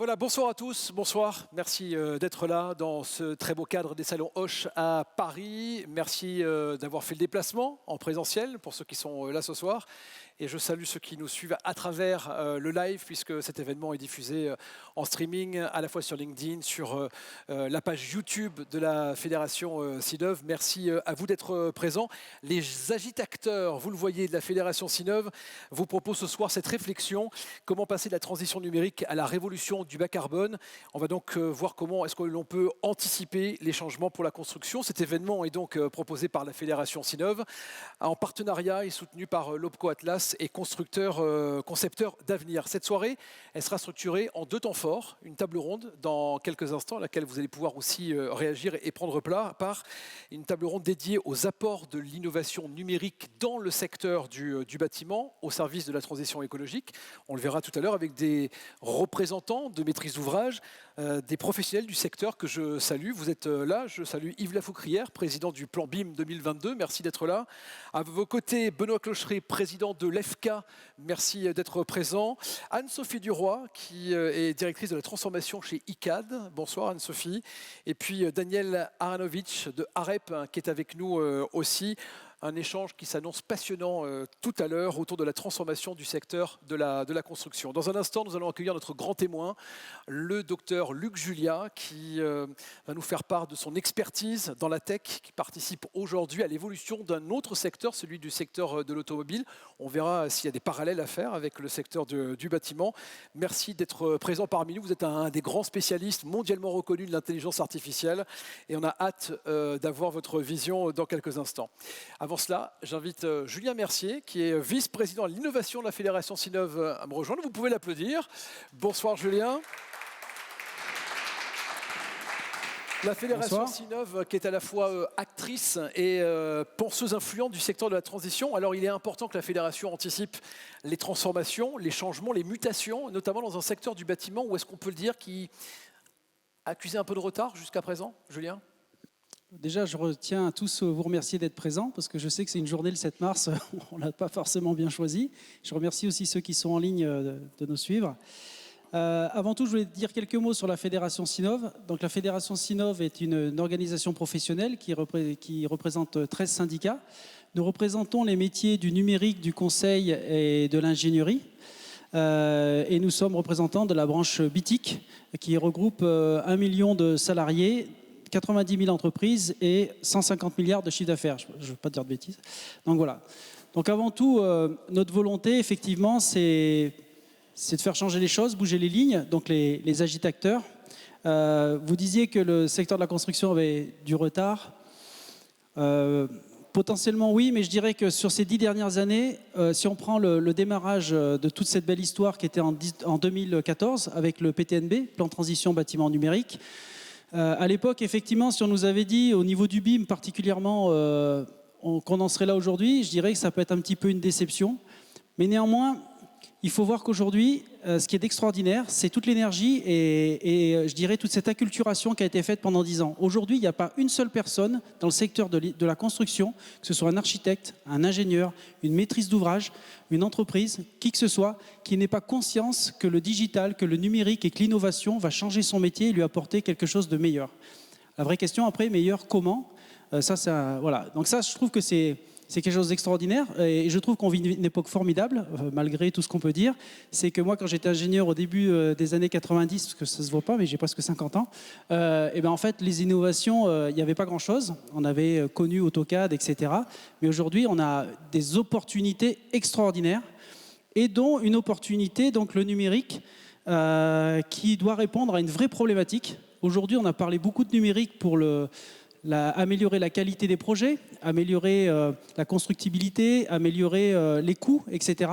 Voilà, bonsoir à tous, bonsoir. Merci d'être là dans ce très beau cadre des salons Hoche à Paris. Merci d'avoir fait le déplacement en présentiel pour ceux qui sont là ce soir. Et je salue ceux qui nous suivent à travers le live, puisque cet événement est diffusé en streaming, à la fois sur LinkedIn, sur la page YouTube de la Fédération Sinov. Merci à vous d'être présents. Les agitateurs, vous le voyez, de la Fédération Sinov, vous proposent ce soir cette réflexion. Comment passer de la transition numérique à la révolution du bas carbone? On va donc voir comment est-ce que l'on peut anticiper les changements pour la construction. Cet événement est donc proposé par la Fédération Sinov, en partenariat et soutenu par l'OPCO Atlas et concepteur d'avenir. Cette soirée, elle sera structurée en 2 temps forts. Une table ronde dans quelques instants, à laquelle vous allez pouvoir aussi réagir et prendre part. Une table ronde dédiée aux apports de l'innovation numérique dans le secteur du bâtiment, au service de la transition écologique. On le verra tout à l'heure avec des représentants de maîtrise d'ouvrage, des professionnels du secteur que je salue. Vous êtes là, je salue Yves Lafoucrière, président du plan BIM 2022. Merci d'être là. À vos côtés, Benoît Clocheret, président de l'EFK, merci d'être présent. Anne-Sophie Duroy, qui est directrice de la transformation chez ICAD. Bonsoir Anne-Sophie. Et puis Daniel Aranovic de AREP, qui est avec nous aussi. Un échange qui s'annonce passionnant tout à l'heure autour de la transformation du secteur de la construction. Dans un instant, nous allons accueillir notre grand témoin, le docteur Luc Julia, qui va nous faire part de son expertise dans la tech, qui participe aujourd'hui à l'évolution d'un autre secteur, celui du secteur de l'automobile. On verra s'il y a des parallèles à faire avec le secteur du bâtiment. Merci d'être présent parmi nous. Vous êtes un des grands spécialistes mondialement reconnus de l'intelligence artificielle et on a hâte d'avoir votre vision dans quelques instants. Avant cela, j'invite Julien Mercier, qui est vice-président de l'innovation de la Fédération Sinov, à me rejoindre. Vous pouvez l'applaudir. Bonsoir Julien. La Fédération Sinov, qui est à la fois actrice et penseuse influente du secteur de la transition. Alors il est important que la Fédération anticipe les transformations, les changements, les mutations, notamment dans un secteur du bâtiment où est-ce qu'on peut le dire qui a accusé un peu de retard jusqu'à présent, Julien ? Déjà, je retiens à tous vous remercier d'être présents, parce que je sais que c'est une journée le 7 mars, on ne l'a pas forcément bien choisi. Je remercie aussi ceux qui sont en ligne de nous suivre. Avant tout, je voulais dire quelques mots sur la Fédération Sinov. Donc, la Fédération Sinov est une organisation professionnelle qui représente 13 syndicats. Nous représentons les métiers du numérique, du conseil et de l'ingénierie. Et nous sommes représentants de la branche BITIC, qui regroupe 1 million de salariés, 90 000 entreprises et 150 milliards de chiffre d'affaires. Je ne veux pas dire de bêtises. Donc voilà. Donc avant tout, notre volonté, effectivement, c'est de faire changer les choses, bouger les lignes, donc les agitateurs. Vous disiez que le secteur de la construction avait du retard. Potentiellement oui, mais je dirais que sur ces 10 dernières années, si on prend le démarrage de toute cette belle histoire qui était en 2014 avec le PTNB, Plan de transition bâtiment numérique, à l'époque, effectivement, si on nous avait dit, au niveau du BIM particulièrement, qu'on en serait là aujourd'hui, je dirais que ça peut être un petit peu une déception. Mais néanmoins, il faut voir qu'aujourd'hui, ce qui est extraordinaire, c'est toute l'énergie et je dirais toute cette acculturation qui a été faite pendant 10 ans. Aujourd'hui, il n'y a pas une seule personne dans le secteur de la construction, que ce soit un architecte, un ingénieur, une maîtrise d'ouvrage, une entreprise, qui que ce soit, qui n'ait pas conscience que le digital, que le numérique et que l'innovation va changer son métier et lui apporter quelque chose de meilleur. La vraie question après, meilleur comment ? Voilà. Donc ça, je trouve que c'est quelque chose d'extraordinaire et je trouve qu'on vit une époque formidable, malgré tout ce qu'on peut dire. C'est que moi, quand j'étais ingénieur au début des années 90, parce que ça ne se voit pas, mais j'ai presque 50 ans, et ben en fait, les innovations, il n'y avait pas grand-chose. On avait connu AutoCAD, etc. Mais aujourd'hui, on a des opportunités extraordinaires et dont une opportunité, donc le numérique, qui doit répondre à une vraie problématique. Aujourd'hui, on a parlé beaucoup de numérique pour améliorer la qualité des projets, améliorer la constructibilité, améliorer les coûts, etc.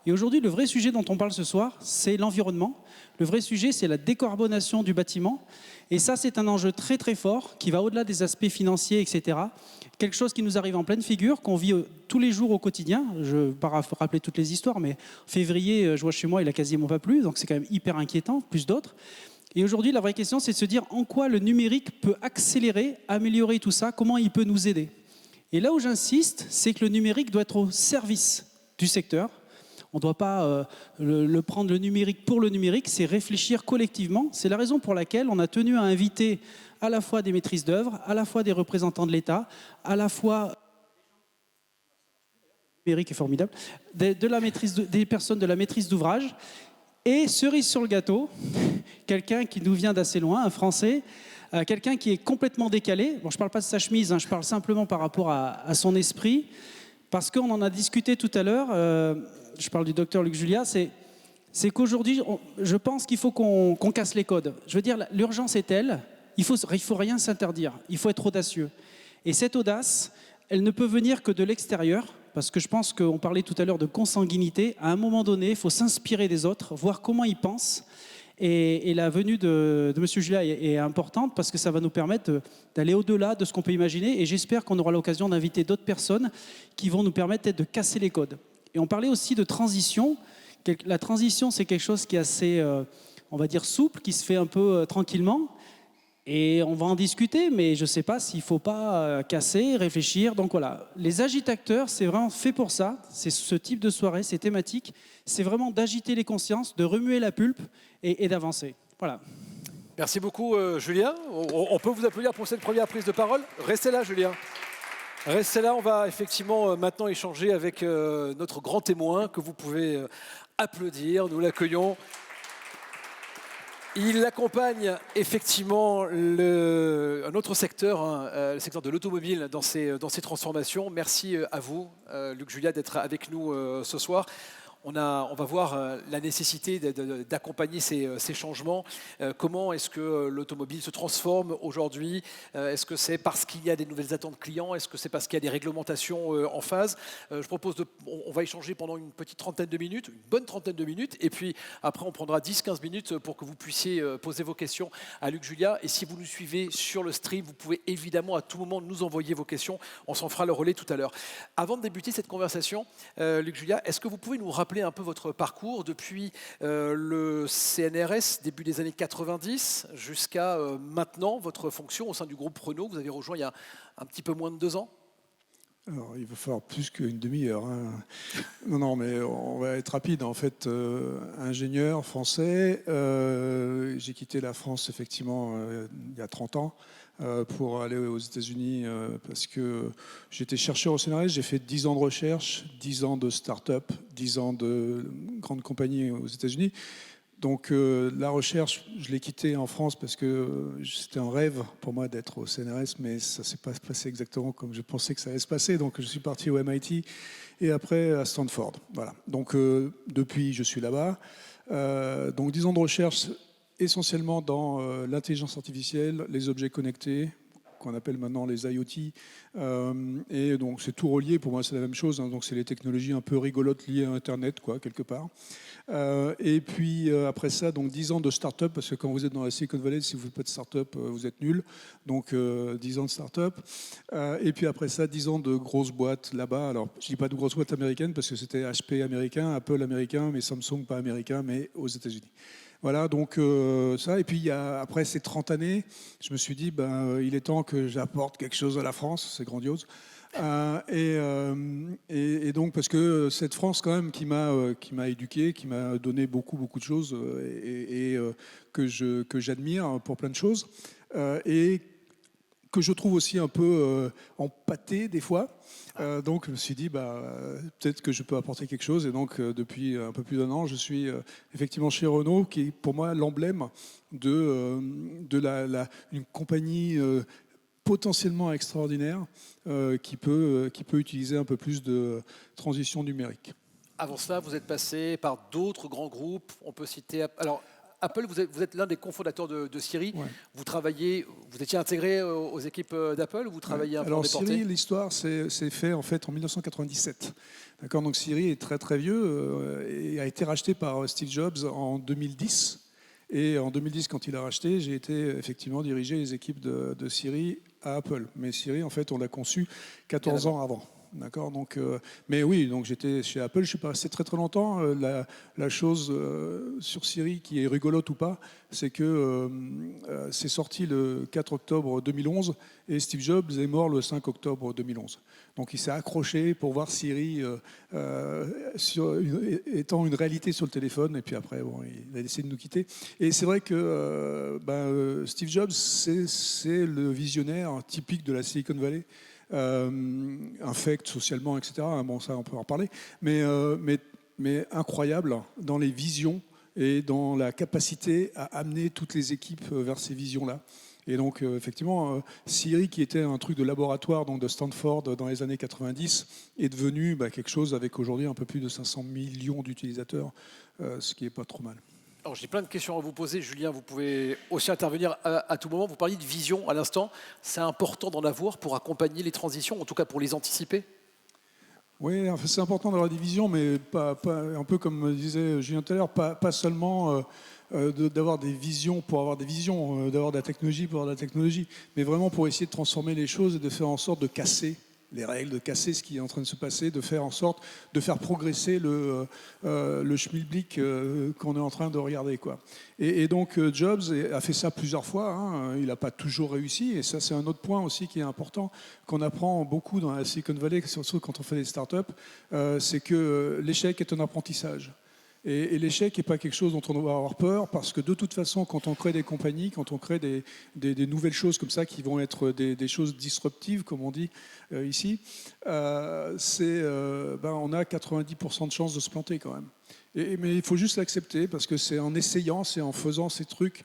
Et aujourd'hui, le vrai sujet dont on parle ce soir, c'est l'environnement. Le vrai sujet, c'est la décarbonation du bâtiment. Et ça, c'est un enjeu très très fort qui va au-delà des aspects financiers, etc. Quelque chose qui nous arrive en pleine figure, qu'on vit tous les jours au quotidien. Je ne vais pas rappeler toutes les histoires, mais en février, je vois chez moi, il n'a quasiment pas plu, donc c'est quand même hyper inquiétant, plus d'autres. Et aujourd'hui, la vraie question, c'est de se dire en quoi le numérique peut accélérer, améliorer tout ça, comment il peut nous aider. Et là où j'insiste, c'est que le numérique doit être au service du secteur. On ne doit pas prendre le numérique pour le numérique, c'est réfléchir collectivement. C'est la raison pour laquelle on a tenu à inviter à la fois des maîtrises d'œuvre, à la fois des représentants de l'État, à la fois... Le numérique est formidable, des personnes de la maîtrise d'ouvrage. Et cerise sur le gâteau, quelqu'un qui nous vient d'assez loin, un Français, quelqu'un qui est complètement décalé. Bon, je ne parle pas de sa chemise, hein, je parle simplement par rapport à son esprit, parce qu'on en a discuté tout à l'heure, je parle du docteur Luc Julia, c'est qu'aujourd'hui, je pense qu'il faut qu'on casse les codes. Je veux dire, l'urgence est telle, il faut rien s'interdire, il faut être audacieux. Et cette audace, elle ne peut venir que de l'extérieur, parce que je pense qu'on parlait tout à l'heure de consanguinité. À un moment donné, il faut s'inspirer des autres, voir comment ils pensent. Et la venue de M. Julia est importante parce que ça va nous permettre d'aller au-delà de ce qu'on peut imaginer. Et j'espère qu'on aura l'occasion d'inviter d'autres personnes qui vont nous permettre de casser les codes. Et on parlait aussi de transition. La transition, c'est quelque chose qui est assez, on va dire, souple, qui se fait un peu tranquillement. Et on va en discuter, mais je ne sais pas s'il ne faut pas casser, réfléchir. Donc voilà, les agitateurs, c'est vraiment fait pour ça. C'est ce type de soirée, c'est thématique. C'est vraiment d'agiter les consciences, de remuer la pulpe et d'avancer. Voilà. Merci beaucoup, Julien. On peut vous applaudir pour cette première prise de parole. Restez là, Julien. Restez là, on va effectivement maintenant échanger avec notre grand témoin que vous pouvez applaudir. Nous l'accueillons. Il accompagne effectivement un autre secteur, hein, le secteur de l'automobile dans ses transformations. Merci à vous, Luc Julia, d'être avec nous ce soir. On va voir la nécessité d'accompagner ces changements. Comment est-ce que l'automobile se transforme aujourd'hui? Est-ce que c'est parce qu'il y a des nouvelles attentes clients? Est-ce que c'est parce qu'il y a des réglementations en phase? Je propose on va échanger pendant une petite trentaine de minutes, une bonne trentaine de minutes, et puis après on prendra 10-15 minutes pour que vous puissiez poser vos questions à Luc Julia. Et si vous nous suivez sur le stream, vous pouvez évidemment à tout moment nous envoyer vos questions. On s'en fera le relais tout à l'heure. Avant de débuter cette conversation, Luc Julia, est-ce que vous pouvez nous rappeler un peu votre parcours depuis le CNRS, début des années 90, jusqu'à maintenant, votre fonction au sein du groupe Renault? Vous avez rejoint il y a un petit peu moins de 2 ans. Alors, il va falloir plus qu'une demi-heure. Hein. Non, mais on va être rapide. En fait, ingénieur français, j'ai quitté la France effectivement il y a 30 ans pour aller aux États-Unis parce que j'étais chercheur au CNRS. J'ai fait 10 ans de recherche, 10 ans de start-up, 10 ans de grandes compagnies aux États-Unis. Donc la recherche, je l'ai quittée en France parce que c'était un rêve pour moi d'être au CNRS, mais ça ne s'est pas passé exactement comme je pensais que ça allait se passer. Donc je suis parti au MIT et après à Stanford. Voilà. Donc depuis, je suis là-bas. Donc 10 ans de recherche essentiellement dans l'intelligence artificielle, les objets connectés, qu'on appelle maintenant les IoT. Et donc c'est tout relié, pour moi c'est la même chose. Hein. Donc c'est les technologies un peu rigolotes liées à Internet, quoi, quelque part. Et puis après ça, donc 10 ans de start-up, parce que quand vous êtes dans la Silicon Valley, si vous ne faites pas de start-up, vous êtes nul. Donc 10 ans de start-up. Et puis après ça, 10 ans de grosses boîtes là-bas. Alors je ne dis pas de grosses boîtes américaines, parce que c'était HP américain, Apple américain, mais Samsung pas américain, mais aux États-Unis. Voilà, donc ça. Et puis après ces 30 années, je me suis dit, il est temps que j'apporte quelque chose à la France. C'est grandiose. Et donc, parce que cette France, quand même, qui m'a éduqué, qui m'a donné beaucoup de choses et que j'admire pour plein de choses. Et que je trouve aussi un peu empâté des fois. Donc je me suis dit, peut-être que je peux apporter quelque chose. Et donc depuis un peu plus d'1 an, je suis effectivement chez Renault, qui est pour moi l'emblème d'une compagnie potentiellement extraordinaire qui peut utiliser un peu plus de transition numérique. Avant cela, vous êtes passé par d'autres grands groupes. On peut citer... Alors, Apple, vous êtes l'un des cofondateurs de Siri. Ouais. Vous étiez intégré aux équipes d'Apple ou vous travailliez un peu en déporté? Siri, l'histoire, c'est fait en fait en 1997. D'accord, donc Siri est très très vieux et a été racheté par Steve Jobs en 2010. Et en 2010, quand il a racheté, j'ai été effectivement diriger les équipes de Siri à Apple. Mais Siri, en fait, on l'a conçu 14 ans avant. D'accord, donc, mais oui, donc j'étais chez Apple, je ne suis pas resté très très longtemps. La chose sur Siri qui est rigolote ou pas, c'est que c'est sorti le 4 octobre 2011 et Steve Jobs est mort le 5 octobre 2011. Donc il s'est accroché pour voir Siri étant une réalité sur le téléphone, et puis après, bon, il a décidé de nous quitter. Et c'est vrai que Steve Jobs, c'est le visionnaire typique de la Silicon Valley. Infect socialement, etc. Bon, ça, on peut en parler. Mais incroyable dans les visions et dans la capacité à amener toutes les équipes vers ces visions-là. Et donc, effectivement, Siri, qui était un truc de laboratoire donc de Stanford dans les années 90, est devenu quelque chose avec aujourd'hui un peu plus de 500 millions d'utilisateurs, ce qui n'est pas trop mal. Alors, j'ai plein de questions à vous poser. Julien, vous pouvez aussi intervenir à tout moment. Vous parliez de vision à l'instant. C'est important d'en avoir pour accompagner les transitions, en tout cas pour les anticiper. Oui, c'est important d'avoir des visions, mais pas, un peu comme disait Julien tout à l'heure, pas seulement d'avoir des visions pour avoir des visions, d'avoir de la technologie pour avoir de la technologie, mais vraiment pour essayer de transformer les choses et de faire en sorte de casser les règles, de casser ce qui est en train de se passer, de faire en sorte de faire progresser le schmilblick qu'on est en train de regarder, quoi. Et donc Jobs a fait ça plusieurs fois, hein. Il n'a pas toujours réussi, et ça c'est un autre point aussi qui est important, qu'on apprend beaucoup dans la Silicon Valley, surtout quand on fait des startups, c'est que l'échec est un apprentissage. Et l'échec n'est pas quelque chose dont on doit avoir peur, parce que de toute façon, quand on crée des compagnies, quand on crée des nouvelles choses comme ça, qui vont être des choses disruptives, comme on dit ici, on a 90% de chances de se planter quand même. Mais il faut juste l'accepter, parce que c'est en essayant, c'est en faisant ces trucs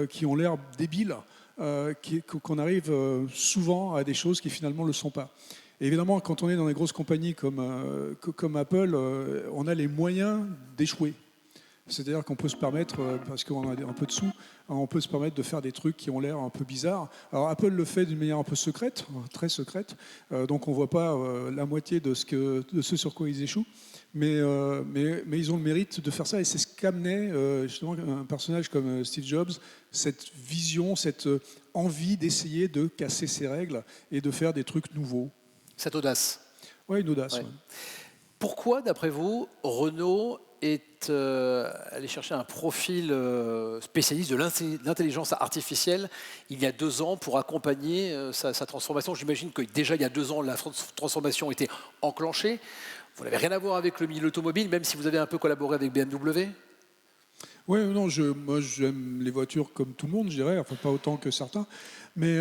qui ont l'air débiles, qu'on arrive souvent à des choses qui finalement ne le sont pas. Et évidemment, quand on est dans des grosses compagnies comme Apple, on a les moyens d'échouer. C'est-à-dire qu'on peut se permettre, parce qu'on a un peu de sous, on peut se permettre de faire des trucs qui ont l'air un peu bizarres. Alors Apple le fait d'une manière un peu secrète, très secrète, donc on ne voit pas la moitié de ce sur quoi ils échouent. Mais ils ont le mérite de faire ça, et c'est ce qu'amenait justement un personnage comme Steve Jobs, cette vision, cette envie d'essayer de casser ces règles et de faire des trucs nouveaux. Cette audace. Oui, une audace. Ouais. Ouais. Pourquoi, d'après vous, Renault est allé chercher un profil spécialiste de l'intelligence artificielle il y a 2 ans pour accompagner sa transformation? J'imagine que déjà il y a 2 ans, la transformation était enclenchée. Vous n'avez rien à voir avec le milieu automobile, même si vous avez un peu collaboré avec BMW? Oui, non, moi j'aime les voitures comme tout le monde, je dirais, enfin pas autant que certains. Mais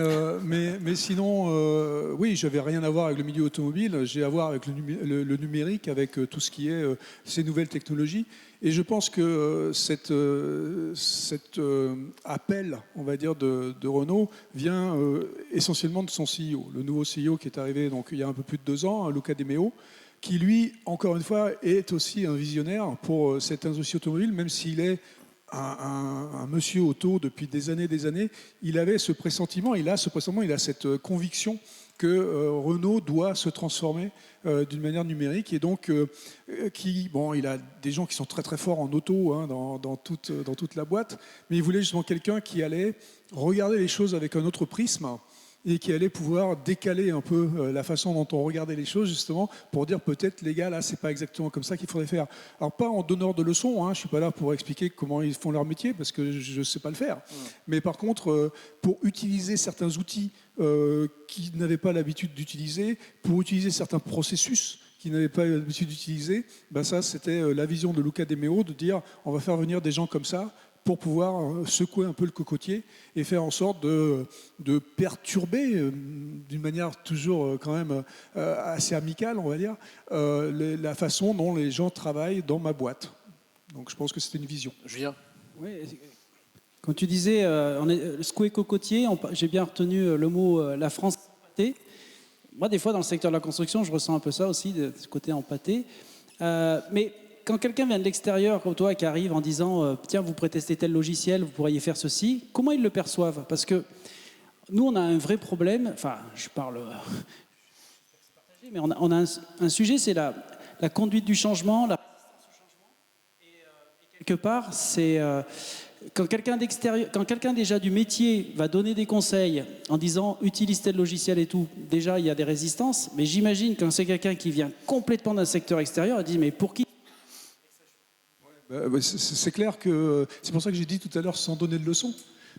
sinon, oui, je n'avais rien à voir avec le milieu automobile, j'ai à voir avec le numérique, avec tout ce qui est ces nouvelles technologies. Et je pense que cet appel, on va dire, de Renault vient essentiellement de son CEO. Le nouveau CEO qui est arrivé donc, il y a un peu plus de 2 ans, Luca De Meo, qui lui, encore une fois, est aussi un visionnaire pour cette industrie automobile, même s'il est un monsieur auto depuis des années, il avait ce pressentiment, il a cette conviction que Renault doit se transformer d'une manière numérique, et donc il a des gens qui sont très très forts en auto, hein, dans toute la boîte, mais il voulait justement quelqu'un qui allait regarder les choses avec un autre prisme, et qui allait pouvoir décaler un peu la façon dont on regardait les choses, justement, pour dire peut-être, les gars, là, c'est pas exactement comme ça qu'il faudrait faire. Alors, pas en donneur de leçons, hein, je suis pas là pour expliquer comment ils font leur métier, parce que je sais pas le faire. Mais par contre, pour utiliser certains outils qu'ils n'avaient pas l'habitude d'utiliser, pour utiliser certains processus qu'ils n'avaient pas l'habitude d'utiliser, ça, c'était la vision de Luca De Meo, de dire, on va faire venir des gens comme ça, pour pouvoir secouer un peu le cocotier et faire en sorte de perturber, d'une manière toujours quand même assez amicale, on va dire, la façon dont les gens travaillent dans ma boîte. Donc je pense que c'était une vision. Julien? Oui, quand tu disais secouer cocotier, j'ai bien retenu le mot la France empâtée. Moi, des fois, dans le secteur de la construction, je ressens un peu ça aussi, de ce côté empâté. Mais quand quelqu'un vient de l'extérieur, comme toi, qui arrive en disant tiens, vous pourrez tester tel logiciel, vous pourriez faire ceci, comment ils le perçoivent? Parce que nous, on a un vrai problème, enfin, je parle, mais on a un sujet, c'est la conduite du changement, la résistance au changement. Et quelque part, c'est quand quelqu'un d'extérieur, quand quelqu'un déjà du métier va donner des conseils en disant utilise tel logiciel et tout, déjà il y a des résistances, mais j'imagine quand c'est quelqu'un qui vient complètement d'un secteur extérieur, il dit mais pour qui? C'est clair que c'est pour ça que j'ai dit tout à l'heure sans donner de leçons.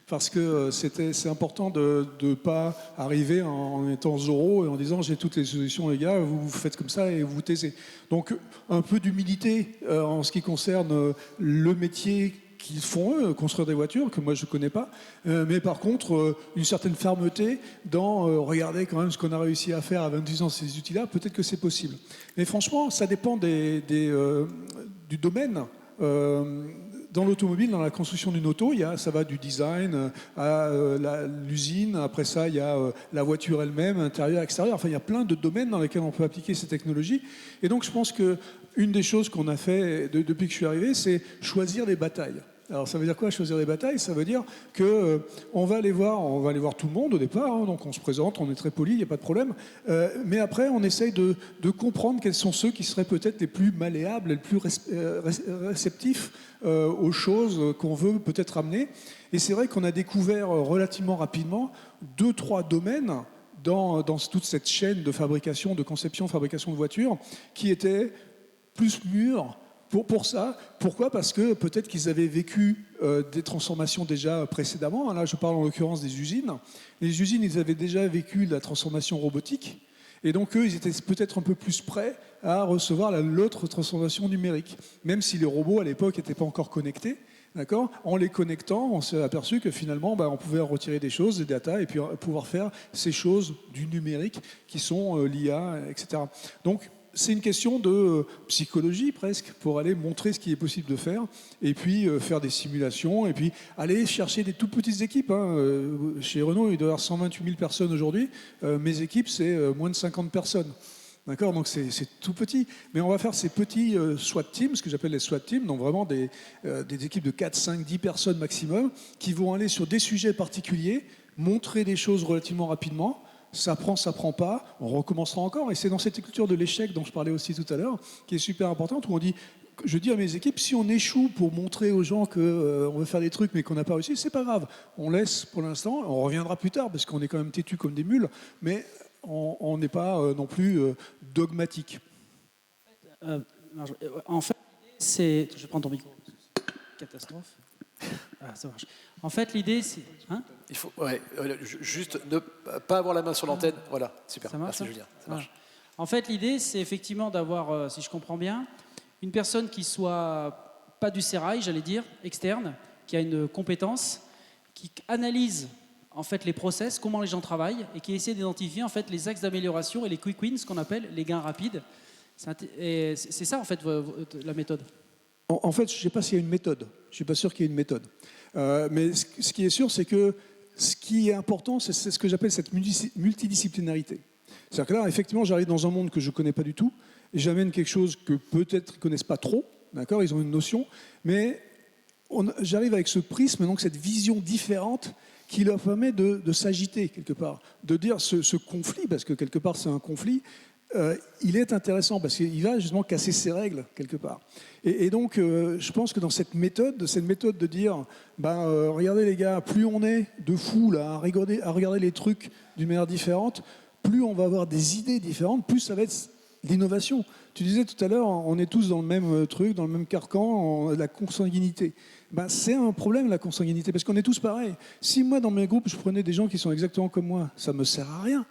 Parce que c'est important de ne pas arriver en étant Zorro et en disant j'ai toutes les solutions les gars, vous faites comme ça et vous vous taisez. Donc un peu d'humilité en ce qui concerne le métier qu'ils font eux, construire des voitures, que moi je ne connais pas, mais par contre une certaine fermeté dans regarder quand même ce qu'on a réussi à faire à 28 ans ces outils-là, peut-être que c'est possible. Mais franchement, ça dépend du domaine. Dans l'automobile, dans la construction d'une auto, ça va du design à l'usine, après ça il y a la voiture elle-même, intérieur, extérieur, enfin il y a plein de domaines dans lesquels on peut appliquer ces technologies. Et donc je pense qu'une des choses qu'on a fait depuis que je suis arrivé, c'est choisir les batailles. Alors ça veut dire quoi choisir les batailles? Ça veut dire qu'on va aller voir tout le monde au départ, hein, donc on se présente, on est très poli, il n'y a pas de problème, mais après on essaye de comprendre quels sont ceux qui seraient peut-être les plus malléables, les plus réceptifs aux choses qu'on veut peut-être amener. Et c'est vrai qu'on a découvert relativement rapidement 2-3 domaines dans toute cette chaîne de fabrication, de conception, fabrication de voitures, qui étaient plus mûrs pour ça. Pourquoi? Parce que peut-être qu'ils avaient vécu des transformations déjà précédemment. Là, je parle en l'occurrence des usines. Les usines, ils avaient déjà vécu la transformation robotique. Et donc, eux, ils étaient peut-être un peu plus prêts à recevoir l'autre transformation numérique. Même si les robots, à l'époque, n'étaient pas encore connectés. D'accord? En les connectant, on s'est aperçu que finalement, on pouvait en retirer des choses, des datas, et puis pouvoir faire ces choses du numérique qui sont l'IA, etc. Donc, c'est une question de psychologie presque pour aller montrer ce qui est possible de faire et puis faire des simulations et puis aller chercher des toutes petites équipes. Chez Renault, il doit y avoir 128 000 personnes aujourd'hui. Mes équipes, c'est moins de 50 personnes. D'accord, donc c'est tout petit. Mais on va faire ces petits SWAT teams, ce que j'appelle les SWAT teams, donc vraiment des équipes de 4, 5, 10 personnes maximum qui vont aller sur des sujets particuliers, montrer des choses relativement rapidement. Ça prend pas, on recommencera encore. Et c'est dans cette culture de l'échec dont je parlais aussi tout à l'heure, qui est super importante, où je dis à mes équipes, si on échoue pour montrer aux gens qu'on veut faire des trucs mais qu'on n'a pas réussi, c'est pas grave. On laisse pour l'instant, on reviendra plus tard parce qu'on est quand même têtu comme des mules, mais on n'est pas non plus dogmatique. En fait, c'est... Je prends ton micro. Catastrophe. Ah, ça marche. En fait, l'idée, c'est... Il faut juste ne pas avoir la main sur l'antenne. Voilà, super. Ça marche, merci Julien. Ça marche. En fait, l'idée, c'est effectivement d'avoir, si je comprends bien, une personne qui soit pas du sérail, j'allais dire, externe, qui a une compétence, qui analyse en fait les process, comment les gens travaillent, et qui essaie d'identifier en fait les axes d'amélioration et les quick wins, ce qu'on appelle les gains rapides. C'est ça en fait la méthode. En fait, je ne sais pas s'il y a une méthode. Je ne suis pas sûr qu'il y ait une méthode. Mais ce qui est sûr, c'est que ce qui est important, c'est ce que j'appelle cette multidisciplinarité. C'est-à-dire que là, effectivement, j'arrive dans un monde que je ne connais pas du tout, et j'amène quelque chose que peut-être ils ne connaissent pas trop, d'accord, ils ont une notion, mais j'arrive avec ce prisme, donc cette vision différente qui leur permet de s'agiter quelque part, de dire ce conflit, parce que quelque part c'est un conflit, il est intéressant parce qu'il va justement casser ses règles quelque part. Et donc, je pense que dans cette méthode de dire, regardez les gars, plus on est de fous là, à regarder les trucs d'une manière différente, plus on va avoir des idées différentes, plus ça va être l'innovation. Tu disais tout à l'heure, on est tous dans le même truc, dans le même carcan, la consanguinité. C'est un problème la consanguinité, parce qu'on est tous pareils. Si moi, dans mes groupes, je prenais des gens qui sont exactement comme moi, ça ne me sert à rien,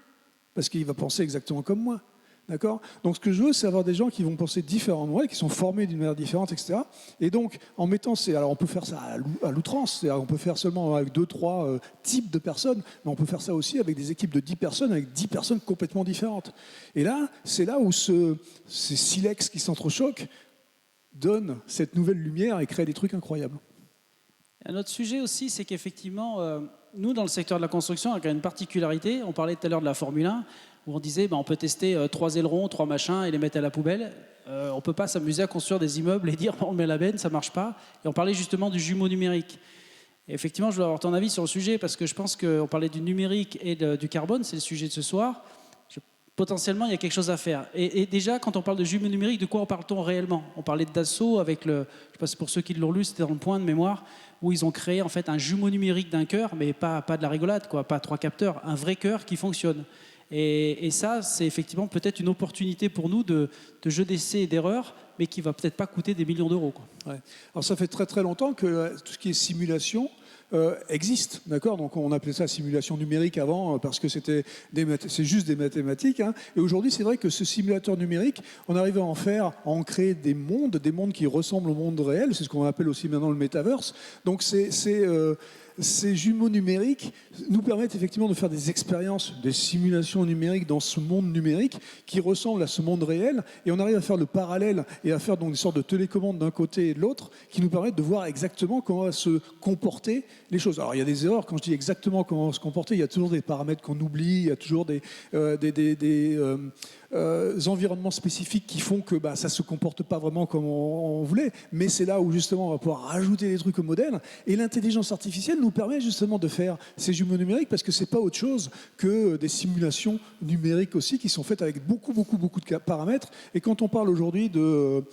parce qu'il va penser exactement comme moi. D'accord ? Donc ce que je veux, c'est avoir des gens qui vont penser différemment, qui sont formés d'une manière différente, etc. Et donc, en mettant alors on peut faire ça à l'outrance, c'est-à-dire on peut faire seulement avec 2-3 types de personnes, mais on peut faire ça aussi avec des équipes de 10 personnes, avec 10 personnes complètement différentes. Et là, c'est là où ces silex qui s'entrechoquent donnent cette nouvelle lumière et créent des trucs incroyables. Un autre sujet aussi, c'est qu'effectivement, nous, dans le secteur de la construction, on a une particularité. On parlait tout à l'heure de la Formule 1, où on disait on peut tester 3 ailerons, 3 machins et les mettre à la poubelle. On ne peut pas s'amuser à construire des immeubles et dire on met à la benne, ça ne marche pas. Et on parlait justement du jumeau numérique. Et effectivement, je veux avoir ton avis sur le sujet, parce que je pense qu'on parlait du numérique et du carbone, c'est le sujet de ce soir. potentiellement, il y a quelque chose à faire. Et déjà, quand on parle de jumeaux numériques, de quoi parle-t-on réellement? On parlait de Dassault avec le, je sais pas si pour ceux qui l'ont lu, c'était dans le Point de mémoire, où ils ont créé en fait un jumeau numérique d'un cœur, mais pas de la rigolade, quoi, pas 3 capteurs, un vrai cœur qui fonctionne. Et ça, c'est effectivement peut-être une opportunité pour nous de jeu d'essai et d'erreur, mais qui va peut-être pas coûter des millions d'euros, quoi. Ouais. Alors ça fait très très longtemps que tout ce qui est simulation existe, d'accord? Donc on appelait ça simulation numérique avant parce que c'est juste des mathématiques. Hein. Et aujourd'hui, c'est vrai que ce simulateur numérique, on arrive à en faire, à en créer des mondes qui ressemblent au monde réel. C'est ce qu'on appelle aussi maintenant le metaverse. Donc ces jumeaux numériques nous permettent effectivement de faire des expériences, des simulations numériques dans ce monde numérique qui ressemble à ce monde réel. Et on arrive à faire le parallèle et à faire donc des sortes de télécommandes d'un côté et de l'autre qui nous permettent de voir exactement comment va se comporter les choses. Alors il y a des erreurs, quand je dis exactement comment se comporter, il y a toujours des paramètres qu'on oublie, il y a toujours des environnements spécifiques qui font que ça ne se comporte pas vraiment comme on voulait. Mais c'est là où justement on va pouvoir rajouter des trucs au modèle. Et l'intelligence artificielle nous permet justement de faire ces jumeaux numériques parce que ce n'est pas autre chose que des simulations numériques aussi qui sont faites avec beaucoup de paramètres. Et quand on parle aujourd'hui de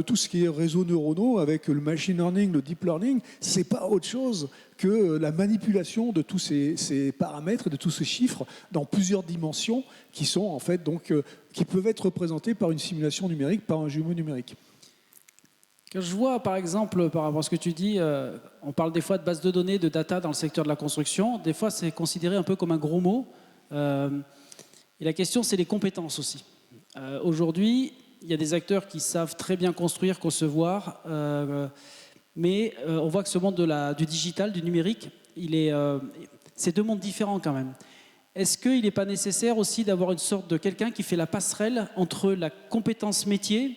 tout ce qui est réseaux neuronaux avec le machine learning, le deep learning, ce n'est pas autre chose que la manipulation de tous ces paramètres, de tous ces chiffres dans plusieurs dimensions qui sont en fait donc qui peuvent être représentés par une simulation numérique, par un jumeau numérique. Quand je vois, par exemple, par rapport à ce que tu dis, on parle des fois de base de données, de data dans le secteur de la construction. Des fois, c'est considéré un peu comme un gros mot. Et la question, c'est les compétences aussi. Aujourd'hui, il y a des acteurs qui savent très bien construire, concevoir, mais on voit que ce monde du digital, du numérique, c'est deux mondes différents quand même. Est-ce qu'il n'est pas nécessaire aussi d'avoir une sorte de quelqu'un qui fait la passerelle entre la compétence métier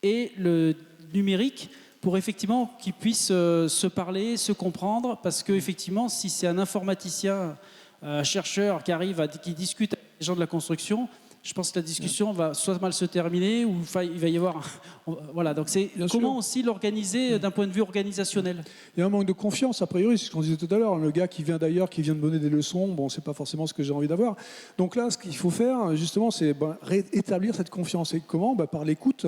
et le numérique pour effectivement qu'ils puissent se parler, se comprendre? Parce qu'effectivement, si c'est un informaticien, un chercheur qui discute avec les gens de la construction, je pense que la discussion va soit mal se terminer ou il va y avoir... Voilà, donc c'est comment aussi l'organiser d'un point de vue organisationnel? Il y a un manque de confiance, a priori, c'est ce qu'on disait tout à l'heure. Le gars qui vient d'ailleurs, qui vient de donner des leçons, bon, c'est pas forcément ce que j'ai envie d'avoir. Donc là, ce qu'il faut faire, justement, c'est rétablir cette confiance. Et comment? Par l'écoute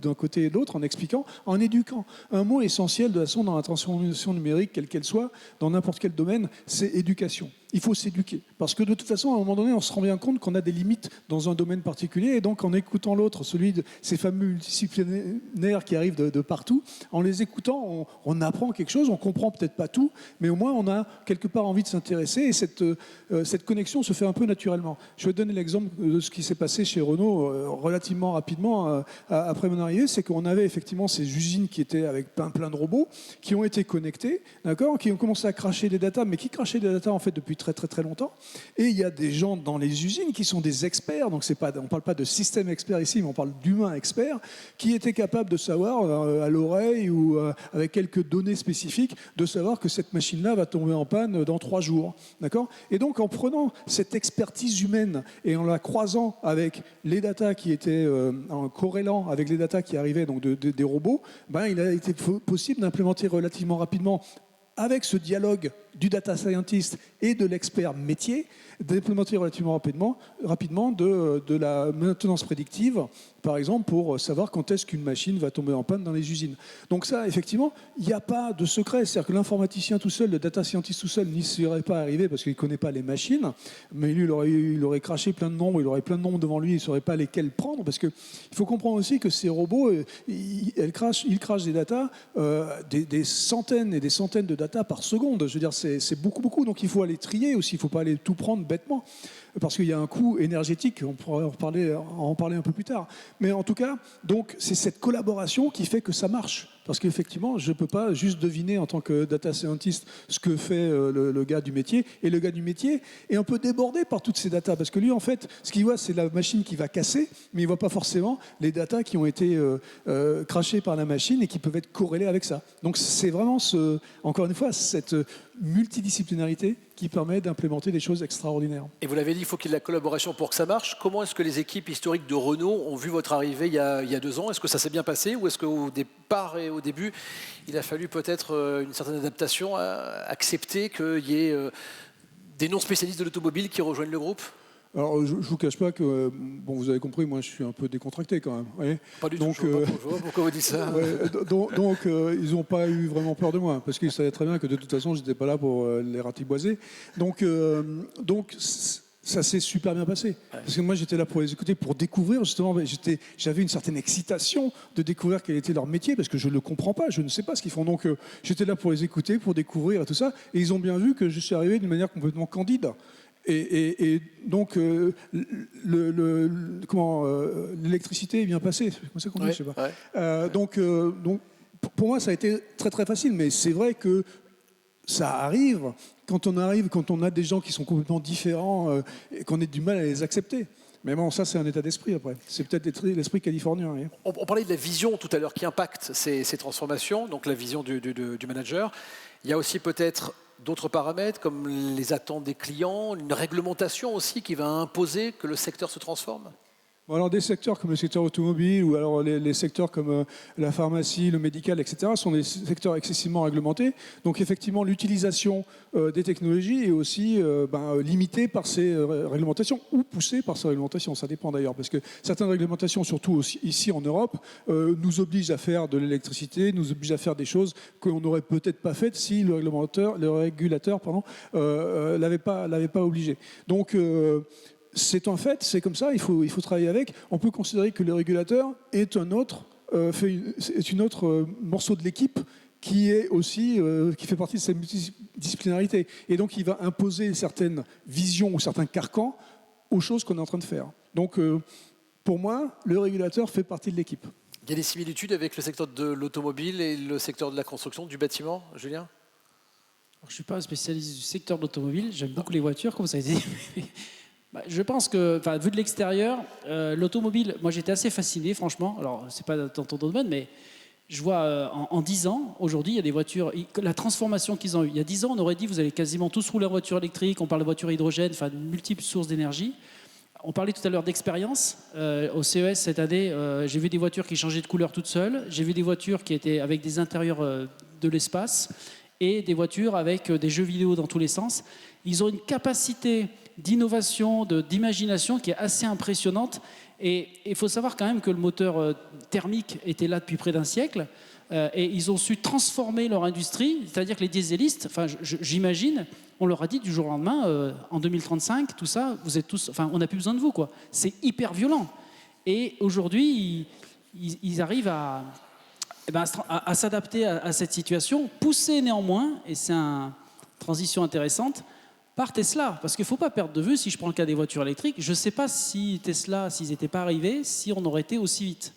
d'un côté et de l'autre, en expliquant, en éduquant. Un mot essentiel de la façon dans la transformation numérique, quelle qu'elle soit, dans n'importe quel domaine, c'est éducation. Il faut s'éduquer. Parce que de toute façon, à un moment donné, on se rend bien compte qu'on a des limites dans un domaine particulier. Et donc, en écoutant l'autre, celui de ces fameux multidisciplinaires qui arrivent de partout, en les écoutant, on apprend quelque chose. On comprend peut-être pas tout, mais au moins, on a quelque part envie de s'intéresser. Et cette connexion se fait un peu naturellement. Je vais donner l'exemple de ce qui s'est passé chez Renault relativement rapidement après mon arrivée. C'est qu'on avait effectivement ces usines qui étaient avec plein de robots, qui ont été connectés, d'accord, qui ont commencé à cracher des datas, mais qui crachaient des datas en fait depuis très longtemps. Et il y a des gens dans les usines qui sont des experts, donc on ne parle pas de système expert ici, mais on parle d'humains experts, qui étaient capables de savoir à l'oreille ou avec quelques données spécifiques, de savoir que cette machine-là va tomber en panne dans 3 jours. D'accord ? Et donc en prenant cette expertise humaine et en la croisant avec les datas qui étaient en corrélant avec les datas qui arrivaient donc des robots, il a été possible d'implémenter relativement rapidement avec ce dialogue du data scientist et de l'expert métier, d'implémenter relativement rapidement de la maintenance prédictive, par exemple, pour savoir quand est-ce qu'une machine va tomber en panne dans les usines. Donc ça, effectivement, il n'y a pas de secret. C'est-à-dire que l'informaticien tout seul, le data scientist tout seul n'y serait pas arrivé parce qu'il ne connaît pas les machines, mais lui, il aurait craché plein de nombres, il aurait plein de nombres devant lui, il ne saurait pas lesquels prendre, parce qu'il faut comprendre aussi que ces robots, ils crachent des datas, des centaines et des centaines de datas par seconde. Je veux dire, c'est beaucoup. Donc il faut aller trier aussi, il ne faut pas aller tout prendre bêtement, parce qu'il y a un coût énergétique, on pourra en parler un peu plus tard. Mais en tout cas, donc, c'est cette collaboration qui fait que ça marche. Parce qu'effectivement, je ne peux pas juste deviner en tant que data scientist ce que fait le gars du métier. Et le gars du métier est un peu débordé par toutes ces datas. Parce que lui, en fait, ce qu'il voit, c'est la machine qui va casser, mais il ne voit pas forcément les datas qui ont été crachées par la machine et qui peuvent être corrélées avec ça. Donc c'est vraiment, encore une fois, cette multidisciplinarité qui permet d'implémenter des choses extraordinaires. Et vous l'avez dit, il faut qu'il y ait de la collaboration pour que ça marche. Comment est-ce que les équipes historiques de Renault ont vu votre arrivée il y a 2 ans? Est-ce que ça s'est bien passé ou est-ce qu'au départ et au début, il a fallu peut-être une certaine adaptation à accepter qu'il y ait des non-spécialistes de l'automobile qui rejoignent le groupe? Alors, je ne vous cache pas que, bon, vous avez compris, moi, je suis un peu décontracté quand même. Voyez. Pas du Donc, tout, je vois pourquoi vous dites ça. Donc, ils n'ont pas eu vraiment peur de moi, parce qu'ils savaient très bien que de toute façon, je n'étais pas là pour les ratiboiser. Donc, ça s'est super bien passé. Ouais. Parce que moi, j'étais là pour les écouter, pour découvrir, justement, j'avais une certaine excitation de découvrir quel était leur métier, parce que je ne le comprends pas, je ne sais pas ce qu'ils font. Donc, j'étais là pour les écouter, pour découvrir et tout ça. Et ils ont bien vu que je suis arrivé d'une manière complètement candide. Et donc, l'électricité est bien passée. C'est comme ça qu'on dit, je sais pas. Ouais. Donc, pour moi, ça a été très, très facile. Mais c'est vrai que ça arrive quand on a des gens qui sont complètement différents et qu'on ait du mal à les accepter. Mais bon, ça, c'est un état d'esprit après. C'est peut-être l'esprit californien. Hein. On parlait de la vision tout à l'heure qui impacte ces transformations, donc la vision du manager. Il y a aussi peut-être d'autres paramètres comme les attentes des clients, une réglementation aussi qui va imposer que le secteur se transforme. Alors des secteurs comme le secteur automobile ou alors les secteurs comme la pharmacie, le médical, etc. sont des secteurs excessivement réglementés. Donc effectivement, l'utilisation des technologies est aussi limitée par ces réglementations ou poussée par ces réglementations. Ça dépend d'ailleurs parce que certaines réglementations, surtout aussi ici en Europe, nous obligent à faire de l'électricité, nous obligent à faire des choses qu'on n'aurait peut-être pas faites si le régulateur l'avait pas obligé. Donc c'est un fait, c'est comme ça, il faut travailler avec. On peut considérer que le régulateur est un autre, morceau de l'équipe qui est aussi, qui fait partie de cette multidisciplinarité. Et donc, il va imposer certaines visions ou certains carcans aux choses qu'on est en train de faire. Donc, pour moi, le régulateur fait partie de l'équipe. Il y a des similitudes avec le secteur de l'automobile et le secteur de la construction, du bâtiment, Julien ? Alors, je ne suis pas un spécialiste du secteur de l'automobile, j'aime beaucoup les voitures, comme ça a été dit. Je pense que, vu de l'extérieur, l'automobile, moi j'étais assez fasciné, franchement. Alors, c'est pas dans ton domaine, mais je vois en 10 ans, aujourd'hui, il y a des voitures, la transformation qu'ils ont eue. Il y a 10 ans, on aurait dit, vous allez quasiment tous rouler en voiture électrique, on parle de voiture hydrogène, de multiples sources d'énergie. On parlait tout à l'heure d'expérience. Au CES, cette année, j'ai vu des voitures qui changeaient de couleur toutes seules. J'ai vu des voitures qui étaient avec des intérieurs de l'espace et des voitures avec des jeux vidéo dans tous les sens. Ils ont une capacité d'innovation, d'imagination qui est assez impressionnante. Et il faut savoir quand même que le moteur thermique était là depuis près d'un siècle. Et ils ont su transformer leur industrie. C'est-à-dire que les dieselistes, j'imagine, on leur a dit du jour au lendemain, en 2035, tout ça, vous êtes tous, on n'a plus besoin de vous, quoi. C'est hyper violent. Et aujourd'hui, ils arrivent à s'adapter à cette situation, poussés néanmoins, et c'est une transition intéressante, par Tesla. Parce qu'il ne faut pas perdre de vue, si je prends le cas des voitures électriques, je ne sais pas si Tesla, s'ils n'étaient pas arrivés, si on aurait été aussi vite.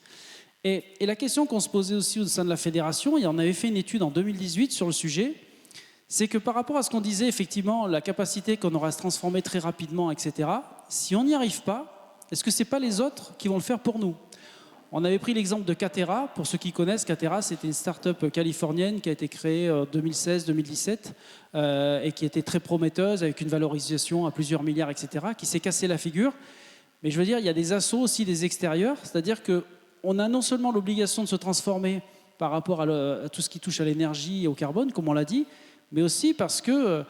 Et la question qu'on se posait aussi au sein de la fédération, et on avait fait une étude en 2018 sur le sujet, c'est que par rapport à ce qu'on disait, effectivement, la capacité qu'on aura à se transformer très rapidement, etc., si on n'y arrive pas, est-ce que ce n'est pas les autres qui vont le faire pour nous ? On avait pris l'exemple de Catera. Pour ceux qui connaissent, Catera, c'était une start-up californienne qui a été créée en 2016-2017 et qui était très prometteuse, avec une valorisation à plusieurs milliards, etc., qui s'est cassé la figure. Mais je veux dire, il y a des assauts aussi des extérieurs, c'est-à-dire qu'on a non seulement l'obligation de se transformer par rapport à tout ce qui touche à l'énergie et au carbone, comme on l'a dit, mais aussi parce que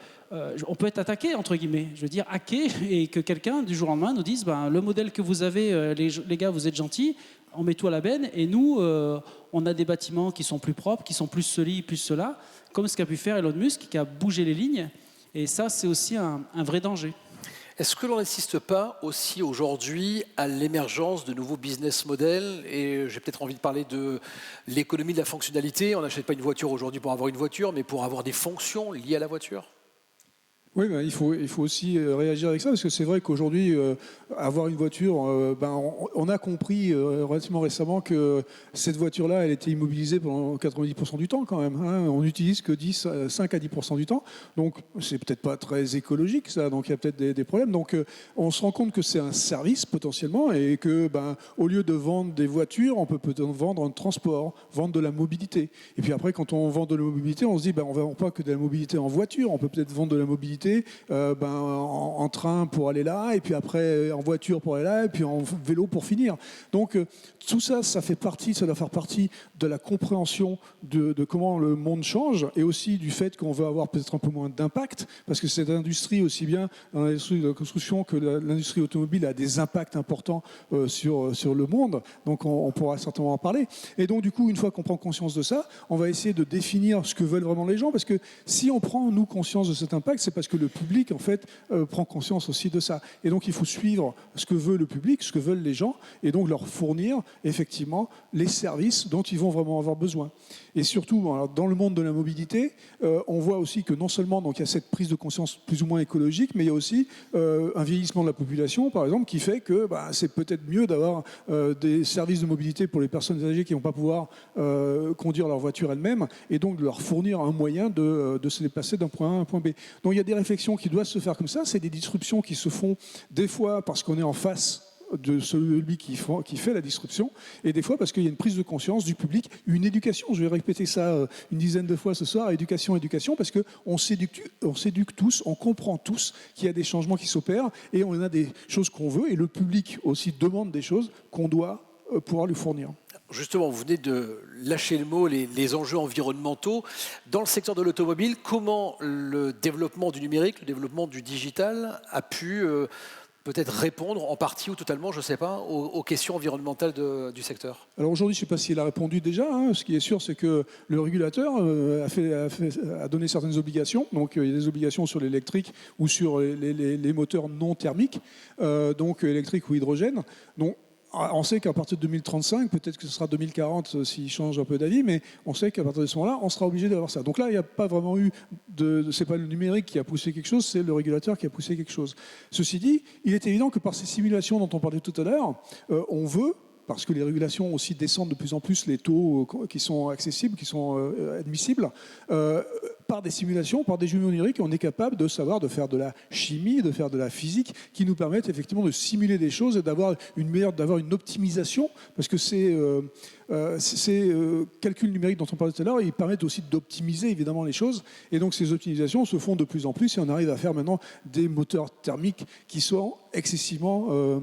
on peut être attaqué, entre guillemets, je veux dire hacké, et que quelqu'un du jour au lendemain nous dise le modèle que vous avez, les gars, vous êtes gentils, on met tout à la benne, et nous, on a des bâtiments qui sont plus propres, qui sont plus ceci, plus cela, comme ce qu'a pu faire Elon Musk, qui a bougé les lignes, et ça, c'est aussi un vrai danger. Est-ce que l'on n'assiste pas aussi aujourd'hui à l'émergence de nouveaux business models ? Et j'ai peut-être envie de parler de l'économie de la fonctionnalité. On n'achète pas une voiture aujourd'hui pour avoir une voiture, mais pour avoir des fonctions liées à la voiture. Oui, il faut aussi réagir avec ça, parce que c'est vrai qu'aujourd'hui, avoir une voiture, on a compris relativement récemment que cette voiture-là, elle était immobilisée pendant 90% du temps quand même. Hein. On n'utilise que 5 à 10% du temps, donc c'est peut-être pas très écologique ça, donc il y a peut-être des problèmes. Donc on se rend compte que c'est un service potentiellement, et que au lieu de vendre des voitures, on peut peut-être vendre un transport, vendre de la mobilité. Et puis après, quand on vend de la mobilité, on se dit on ne vend pas que de la mobilité en voiture, on peut peut-être vendre de la mobilité mobilité, en train pour aller là, et puis après en voiture pour aller là, et puis en vélo pour finir. Donc tout ça, ça doit faire partie de la compréhension de comment le monde change, et aussi du fait qu'on veut avoir peut-être un peu moins d'impact, parce que cette industrie, aussi bien dans l'industrie de la construction que l'industrie automobile, a des impacts importants sur le monde. Donc on pourra certainement en parler. Et donc du coup, une fois qu'on prend conscience de ça, on va essayer de définir ce que veulent vraiment les gens, parce que si on prend, nous, conscience de cet impact, c'est parce que le public, en fait, prend conscience aussi de ça. Et donc il faut suivre ce que veut le public, ce que veulent les gens, et donc leur fournir effectivement les services dont ils vont vraiment avoir besoin. Et surtout, alors, dans le monde de la mobilité, on voit aussi que non seulement donc, il y a cette prise de conscience plus ou moins écologique, mais il y a aussi un vieillissement de la population, par exemple, qui fait que c'est peut-être mieux d'avoir des services de mobilité pour les personnes âgées qui ne vont pas pouvoir conduire leur voiture elles-mêmes, et donc de leur fournir un moyen de se déplacer d'un point A à un point B. Donc il y a des réflexions qui doivent se faire comme ça, c'est des disruptions qui se font des fois parce qu'on est en face de celui qui fait la disruption, et des fois parce qu'il y a une prise de conscience du public, une éducation. Je vais répéter ça une dizaine de fois ce soir, éducation, parce qu'on s'éduque tous, on comprend tous qu'il y a des changements qui s'opèrent, et on a des choses qu'on veut, et le public aussi demande des choses qu'on doit pouvoir lui fournir. Justement, vous venez de lâcher le mot, les enjeux environnementaux. Dans le secteur de l'automobile, comment le développement du numérique, le développement du digital a pu peut-être répondre en partie ou totalement, je ne sais pas, aux questions environnementales du secteur? Alors aujourd'hui, je ne sais pas s'il a répondu déjà. Ce qui est sûr, c'est que le régulateur a donné certaines obligations. Donc il y a des obligations sur l'électrique ou sur les moteurs non thermiques, donc électrique ou hydrogène. Donc on sait qu'à partir de 2035, peut-être que ce sera 2040 s'il change un peu d'avis, mais on sait qu'à partir de ce moment-là, on sera obligé d'avoir ça. Donc là, il n'y a pas vraiment eu c'est pas le numérique qui a poussé quelque chose, c'est le régulateur qui a poussé quelque chose. Ceci dit, il est évident que par ces simulations dont on parlait tout à l'heure, on veut, parce que les régulations aussi descendent de plus en plus les taux qui sont accessibles, qui sont admissibles, par des simulations, par des jeux numériques, on est capable de savoir, de faire de la chimie, de faire de la physique, qui nous permettent effectivement de simuler des choses et d'avoir une optimisation, parce que ces calculs numériques dont on parlait tout à l'heure, ils permettent aussi d'optimiser évidemment les choses, et donc ces optimisations se font de plus en plus, et on arrive à faire maintenant des moteurs thermiques qui sont excessivement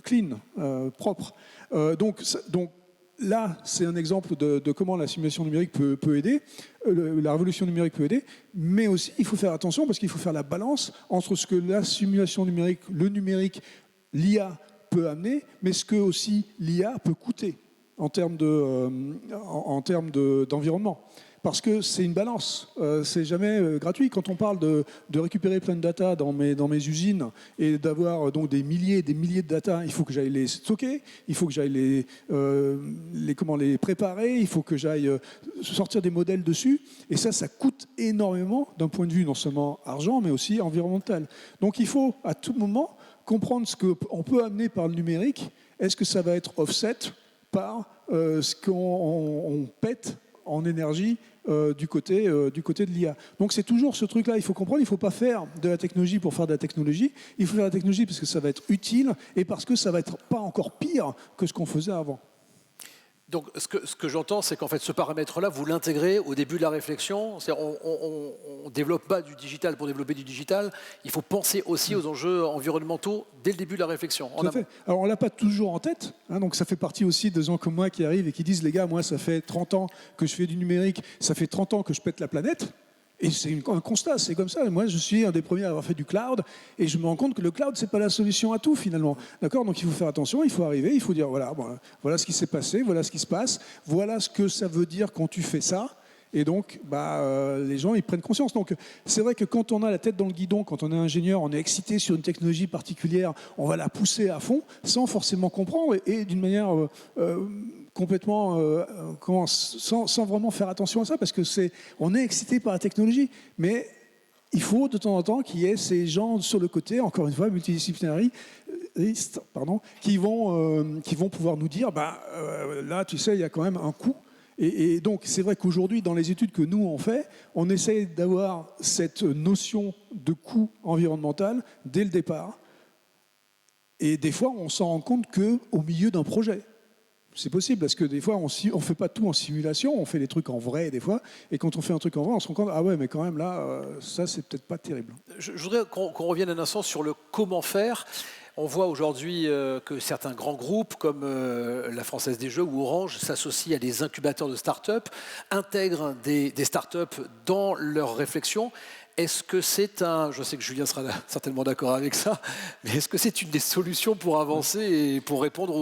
clean, propres. Donc là, c'est un exemple de comment la simulation numérique peut aider, la révolution numérique peut aider, mais aussi il faut faire attention parce qu'il faut faire la balance entre ce que la simulation numérique, le numérique, l'IA peut amener, mais ce que aussi l'IA peut coûter en termes d'environnement. Parce que c'est une balance, c'est jamais gratuit. Quand on parle de récupérer plein de data dans mes usines et d'avoir donc des milliers de data, il faut que j'aille les stocker, il faut que j'aille les préparer, il faut que j'aille sortir des modèles dessus. Et ça coûte énormément d'un point de vue non seulement argent, mais aussi environnemental. Donc il faut à tout moment comprendre ce qu'on peut amener par le numérique. Est-ce que ça va être offset par ce qu'on pète en énergie du côté de l'IA. Donc c'est toujours ce truc-là, il faut comprendre, il ne faut pas faire de la technologie pour faire de la technologie, il faut faire de la technologie parce que ça va être utile et parce que ça va être pas encore pire que ce qu'on faisait avant. Donc ce que j'entends, c'est qu'en fait ce paramètre-là, vous l'intégrez au début de la réflexion. On ne développe pas du digital pour développer du digital, il faut penser aussi aux enjeux environnementaux dès le début de la réflexion. Tout à fait. Alors on ne l'a pas toujours en tête, donc ça fait partie aussi de gens comme moi qui arrivent et qui disent les gars, moi ça fait 30 ans que je fais du numérique, ça fait 30 ans que je pète la planète. Et c'est un constat, c'est comme ça. Moi, je suis un des premiers à avoir fait du cloud, et je me rends compte que le cloud, c'est pas la solution à tout finalement. D'accord ? Donc il faut faire attention, il faut arriver, il faut dire voilà ce qui s'est passé, voilà ce qui se passe, voilà ce que ça veut dire quand tu fais ça. Et donc, les gens, ils prennent conscience. Donc, c'est vrai que quand on a la tête dans le guidon, quand on est ingénieur, on est excité sur une technologie particulière, on va la pousser à fond, sans forcément comprendre, et d'une manière complètement, sans vraiment faire attention à ça, parce que on est excité par la technologie, mais il faut de temps en temps qu'il y ait ces gens sur le côté, encore une fois, multidisciplinaires, qui vont pouvoir nous dire, là, tu sais, il y a quand même un coût. Et donc, c'est vrai qu'aujourd'hui, dans les études que nous, on fait, on essaye d'avoir cette notion de coût environnemental dès le départ. Et des fois, on s'en rend compte qu'au milieu d'un projet. C'est possible, parce que des fois, on ne fait pas tout en simulation, on fait des trucs en vrai des fois, et quand on fait un truc en vrai, on se rend compte, ah ouais, mais quand même là, ça, c'est peut-être pas terrible. Je voudrais qu'on revienne un instant sur le comment faire. On voit aujourd'hui que certains grands groupes comme la Française des Jeux ou Orange s'associent à des incubateurs de start-up, intègrent des start-up dans leurs réflexions. Est-ce que c'est je sais que Julien sera certainement d'accord avec ça, mais est-ce que c'est une des solutions pour avancer et pour répondre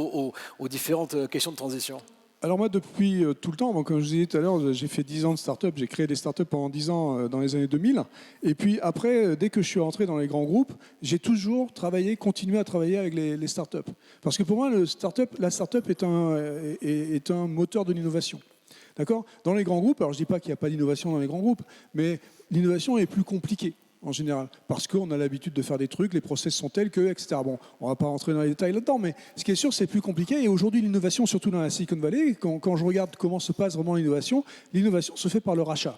aux différentes questions de transition? Alors moi, depuis tout le temps, comme je vous disais tout à l'heure, j'ai fait 10 ans de start-up, j'ai créé des start-up pendant 10 ans dans les années 2000. Et puis après, dès que je suis rentré dans les grands groupes, j'ai toujours continué à travailler avec les start-up. Parce que pour moi, la start-up est un moteur de l'innovation. D'accord ? Dans les grands groupes, alors je ne dis pas qu'il n'y a pas d'innovation dans les grands groupes, mais l'innovation est plus compliquée en général, parce qu'on a l'habitude de faire des trucs, les process sont tels que, etc. Bon, on ne va pas rentrer dans les détails là-dedans, mais ce qui est sûr, c'est plus compliqué. Et aujourd'hui, l'innovation, surtout dans la Silicon Valley, quand je regarde comment se passe vraiment l'innovation se fait par le rachat.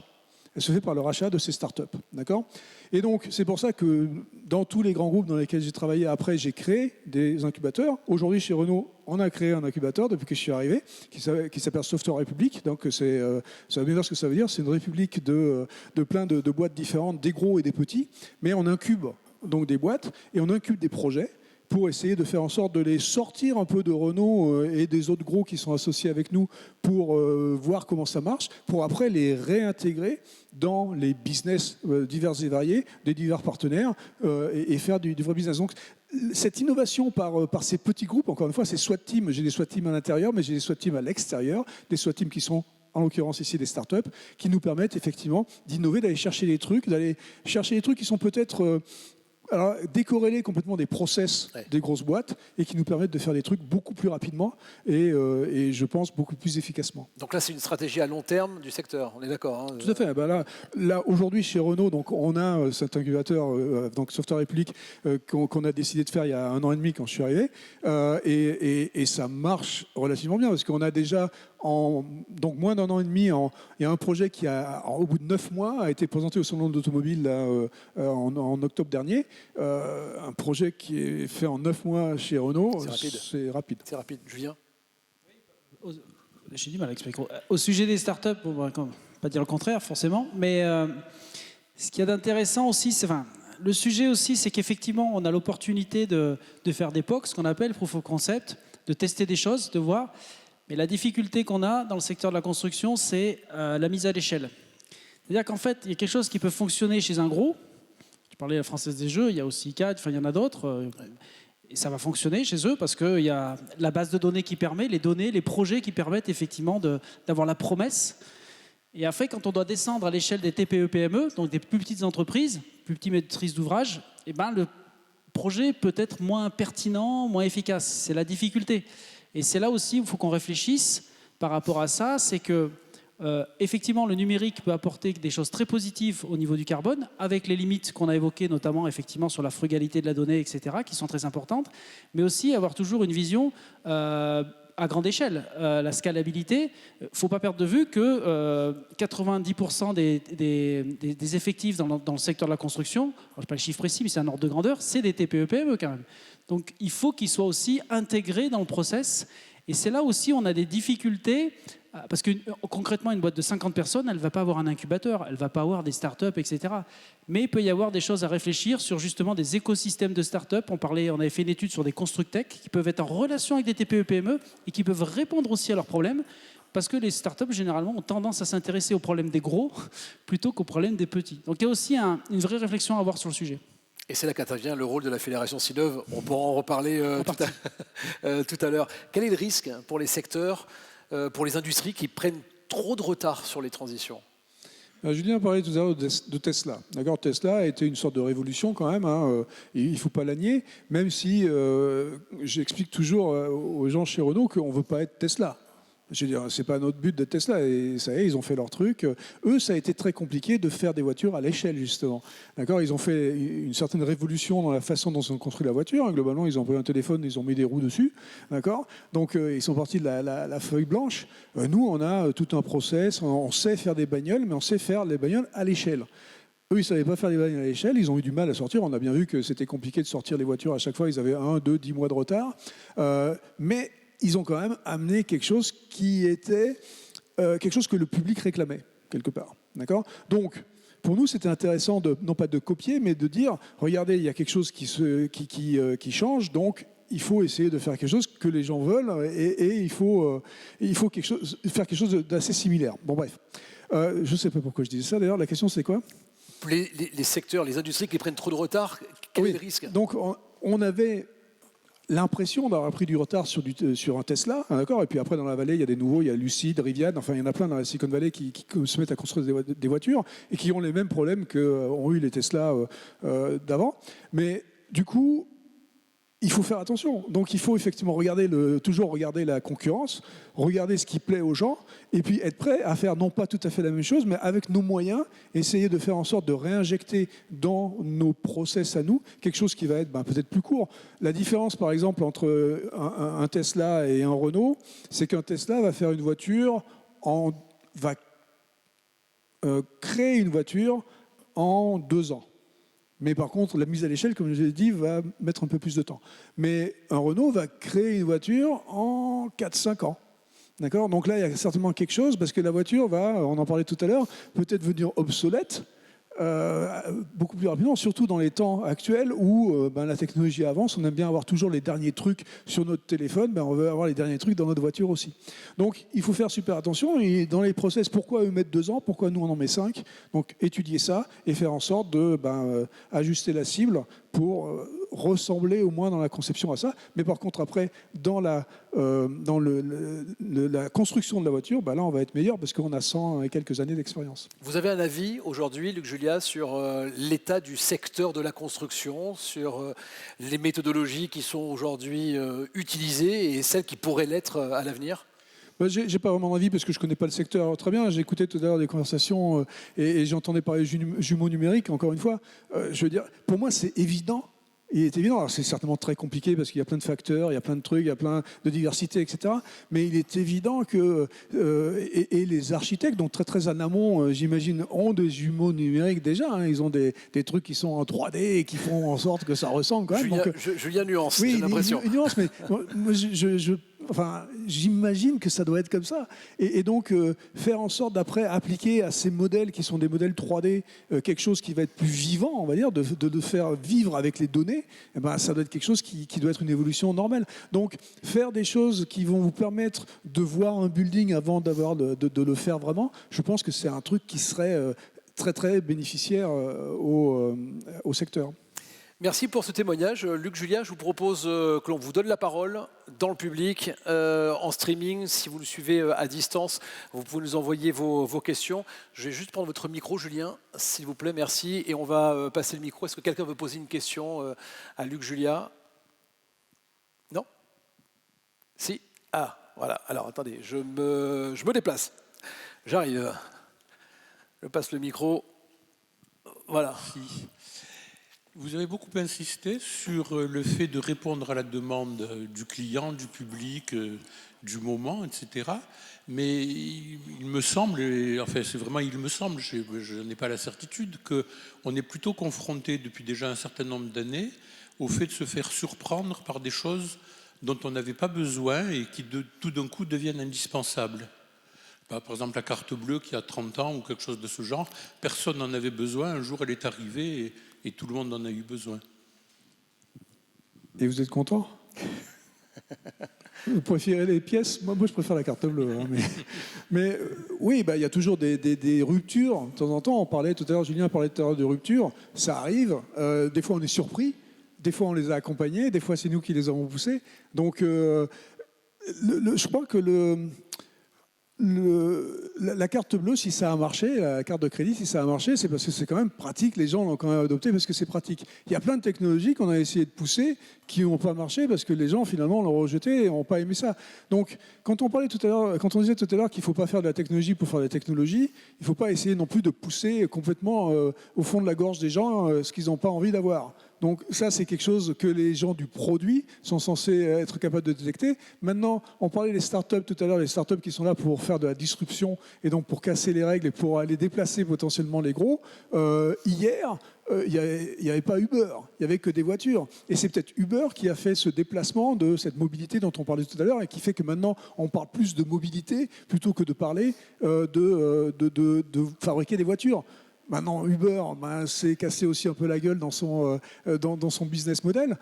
Elle se fait par le rachat de ces startups, d'accord ? Et donc, c'est pour ça que dans tous les grands groupes dans lesquels j'ai travaillé après, j'ai créé des incubateurs. Aujourd'hui, chez Renault, on a créé un incubateur depuis que je suis arrivé, qui s'appelle Software République. Donc, ça veut bien dire ce que ça veut dire. C'est une république de plein de boîtes différentes, des gros et des petits. Mais on incube donc des boîtes et on incube des projets pour essayer de faire en sorte de les sortir un peu de Renault et des autres gros qui sont associés avec nous pour voir comment ça marche, pour après les réintégrer dans les business divers et variés, des divers partenaires et faire du vrai business. Donc, cette innovation par ces petits groupes, encore une fois, c'est SWAT team. J'ai des SWAT teams à l'intérieur, mais j'ai des SWAT teams à l'extérieur, des SWAT teams qui sont en l'occurrence ici des startups, qui nous permettent effectivement d'innover, d'aller chercher des trucs qui sont peut-être décorrélés complètement des process des grosses boîtes et qui nous permettent de faire des trucs beaucoup plus rapidement et je pense beaucoup plus efficacement. Donc là, c'est une stratégie à long terme du secteur, on est d'accord, hein? Tout à fait. Ben là aujourd'hui, chez Renault, donc, on a cet incubateur, donc Software République, qu'on a décidé de faire il y a 1 an et demi quand je suis arrivé. Et ça marche relativement bien parce qu'on a déjà, donc moins d'1 an et demi, il y a un projet qui, au bout de 9 mois, a été présenté au Salon de l'Automobile en octobre dernier. Un projet qui est fait en 9 mois chez Renault, c'est rapide. C'est rapide. Julien ? J'ai du mal à expliquer. Au sujet des startups, on va pas dire le contraire forcément, mais ce qu'il y a d'intéressant aussi, le sujet aussi, c'est qu'effectivement, on a l'opportunité de faire des POC, ce qu'on appelle proof of concept, de tester des choses, de voir. Mais la difficulté qu'on a dans le secteur de la construction, c'est la mise à l'échelle. C'est-à-dire qu'en fait, il y a quelque chose qui peut fonctionner chez un gros. Tu parlais de la Française des Jeux, il y a aussi ICAD, il y en a d'autres. Et ça va fonctionner chez eux parce qu'il y a la base de données qui permet, les données, les projets qui permettent effectivement d'avoir la promesse. Et après, quand on doit descendre à l'échelle des TPE-PME, donc des plus petites entreprises, plus petites maîtrises d'ouvrage, le projet peut être moins pertinent, moins efficace. C'est la difficulté. Et c'est là aussi où il faut qu'on réfléchisse par rapport à ça, c'est que effectivement, le numérique peut apporter des choses très positives au niveau du carbone, avec les limites qu'on a évoquées, notamment effectivement sur la frugalité de la donnée, etc., qui sont très importantes, mais aussi avoir toujours une vision à grande échelle. La scalabilité, il ne faut pas perdre de vue que 90% des effectifs dans le secteur de la construction, je n'ai pas le chiffre précis, mais c'est un ordre de grandeur, c'est des TPE-PME quand même. Donc il faut qu'ils soient aussi intégrés dans le process. Et c'est là aussi où on a des difficultés, parce que concrètement, une boîte de 50 personnes, elle ne va pas avoir un incubateur, elle ne va pas avoir des startups, etc. Mais il peut y avoir des choses à réfléchir sur justement des écosystèmes de startups. On avait fait une étude sur des constructech qui peuvent être en relation avec des TPE-PME et qui peuvent répondre aussi à leurs problèmes. Parce que les startups, généralement, ont tendance à s'intéresser aux problèmes des gros plutôt qu'aux problèmes des petits. Donc il y a aussi une vraie réflexion à avoir sur le sujet. Et c'est là qu'intervient le rôle de la Fédération Synov. On pourra en reparler tout à l'heure. Quel est le risque pour les secteurs, pour les industries qui prennent trop de retard sur les transitions ? Julien parlait tout à l'heure de Tesla. D'accord, Tesla a été une sorte de révolution quand même. Il ne faut pas la nier, même si j'explique toujours aux gens chez Renault qu'on ne veut pas être Tesla. Je veux dire, c'est pas notre but de Tesla. Et ça y est, ils ont fait leur truc. Eux, ça a été très compliqué de faire des voitures à l'échelle, justement. D'accord ? Ils ont fait une certaine révolution dans la façon dont ils ont construit la voiture. Globalement, ils ont pris un téléphone, ils ont mis des roues dessus. D'accord ? Donc, ils sont partis de la feuille blanche. Nous, on a tout un process. On sait faire des bagnoles, mais on sait faire les bagnoles à l'échelle. Eux, ils ne savaient pas faire des bagnoles à l'échelle. Ils ont eu du mal à sortir. On a bien vu que c'était compliqué de sortir les voitures. À chaque fois, ils avaient 1, 2, 10 mois de retard. Mais ils ont quand même amené quelque chose qui était quelque chose que le public réclamait, quelque part. D'accord ? Donc, pour nous, c'était intéressant, non pas de copier, mais de dire, regardez, il y a quelque chose qui change, donc il faut essayer de faire quelque chose que les gens veulent, et il faut faire quelque chose d'assez similaire. Bon, bref. Je ne sais pas pourquoi je disais ça, d'ailleurs. La question, c'est quoi ? Les secteurs, les industries qui prennent trop de retard, quel est le risque ? Donc, on avait l'impression d'avoir pris du retard sur un Tesla, hein, d'accord. Et puis après, dans la vallée, il y a des nouveaux, il y a Lucid, Rivian, enfin, il y en a plein dans la Silicon Valley qui se mettent à construire des voitures et qui ont les mêmes problèmes qu'ont eu les Tesla d'avant. Mais du coup, il faut faire attention. Donc, il faut effectivement toujours regarder la concurrence, regarder ce qui plaît aux gens, et puis être prêt à faire non pas tout à fait la même chose, mais avec nos moyens, essayer de faire en sorte de réinjecter dans nos process à nous quelque chose qui va être peut-être plus court. La différence, par exemple, entre un Tesla et un Renault, c'est qu'un Tesla va faire une voiture, va créer une voiture en 2 ans. Mais par contre, la mise à l'échelle, comme je l'ai dit, va mettre un peu plus de temps. Mais un Renault va créer une voiture en 4-5 ans. D'accord ? Donc là, il y a certainement quelque chose, parce que la voiture va, on en parlait tout à l'heure, peut-être devenir obsolète beaucoup plus rapidement, surtout dans les temps actuels où la technologie avance. On aime bien avoir toujours les derniers trucs sur notre téléphone, on veut avoir les derniers trucs dans notre voiture aussi. Donc il faut faire super attention, et dans les process, pourquoi eux mettent 2 ans, pourquoi nous on en met 5 ? Donc étudier ça et faire en sorte de ajuster la cible pour ressembler au moins dans la conception à ça. Mais par contre, après, dans la construction de la voiture, là, on va être meilleur parce qu'on a 100 et quelques années d'expérience. Vous avez un avis aujourd'hui, Luc Julia, sur l'état du secteur de la construction, sur les méthodologies qui sont aujourd'hui utilisées et celles qui pourraient l'être à l'avenir ? Je n'ai pas vraiment d'avis parce que je ne connais pas le secteur très bien. J'ai écouté tout à l'heure des conversations et j'entendais parler de jumeaux numériques, encore une fois. Je veux dire, pour moi, c'est évident. Il est évident, alors c'est certainement très compliqué parce qu'il y a plein de facteurs, il y a plein de trucs, il y a plein de diversité, etc. Mais il est évident que, et les architectes, donc très très en amont, j'imagine, ont des jumeaux numériques déjà. Hein, ils ont des trucs qui sont en 3D et qui font en sorte que ça ressemble quand même. Julien nuance, oui, j'ai l'impression. Une nuance, mais moi, j'imagine que ça doit être comme ça. Et donc, faire en sorte d'après appliquer à ces modèles qui sont des modèles 3D quelque chose qui va être plus vivant, on va dire, de faire vivre avec les données, ça doit être quelque chose qui doit être une évolution normale. Donc, faire des choses qui vont vous permettre de voir un building avant de le faire vraiment, je pense que c'est un truc qui serait très, très bénéficiaire au secteur. Merci pour ce témoignage. Luc Julia, je vous propose que l'on vous donne la parole dans le public, en streaming. Si vous le suivez à distance, vous pouvez nous envoyer vos questions. Je vais juste prendre votre micro, Julien, s'il vous plaît, merci. Et on va passer le micro. Est-ce que quelqu'un veut poser une question à Luc Julia ? Non ? Si ? Ah, voilà. Alors, attendez, je me déplace. J'arrive. Je passe le micro. Voilà. Merci. Vous avez beaucoup insisté sur le fait de répondre à la demande du client, du public, du moment, etc. Mais il me semble, enfin c'est vraiment il me semble, je n'ai pas la certitude, qu'on est plutôt confronté depuis déjà un certain nombre d'années au fait de se faire surprendre par des choses dont on n'avait pas besoin et qui tout d'un coup deviennent indispensables. Par exemple, la carte bleue qui a 30 ans ou quelque chose de ce genre, personne n'en avait besoin. Un jour, elle est arrivée et tout le monde en a eu besoin. Et vous êtes content ? Vous préférez les pièces ? Moi, je préfère la carte bleue. Hein, mais oui, il y a toujours des ruptures. De temps en temps, on parlait tout à l'heure, Julien parlait tout à l'heure de ruptures. Ça arrive. Des fois, on est surpris. Des fois, on les a accompagnés. Des fois, c'est nous qui les avons poussés. Donc, je crois que la carte bleue, si ça a marché, la carte de crédit, si ça a marché, c'est parce que c'est quand même pratique. Les gens l'ont quand même adopté parce que c'est pratique. Il y a plein de technologies qu'on a essayé de pousser qui n'ont pas marché parce que les gens, finalement, l'ont rejeté et n'ont pas aimé ça. Donc, quand on disait tout à l'heure qu'il ne faut pas faire de la technologie pour faire de la technologie, il ne faut pas essayer non plus de pousser complètement au fond de la gorge des gens ce qu'ils n'ont pas envie d'avoir. Donc ça, c'est quelque chose que les gens du produit sont censés être capables de détecter. Maintenant, on parlait des startups tout à l'heure, les startups qui sont là pour faire de la disruption et donc pour casser les règles et pour aller déplacer potentiellement les gros. Hier, il n'y avait pas Uber, il n'y avait que des voitures. Et c'est peut-être Uber qui a fait ce déplacement de cette mobilité dont on parlait tout à l'heure et qui fait que maintenant, on parle plus de mobilité plutôt que de parler de fabriquer des voitures. Maintenant, Uber s'est cassé aussi un peu la gueule dans son business model.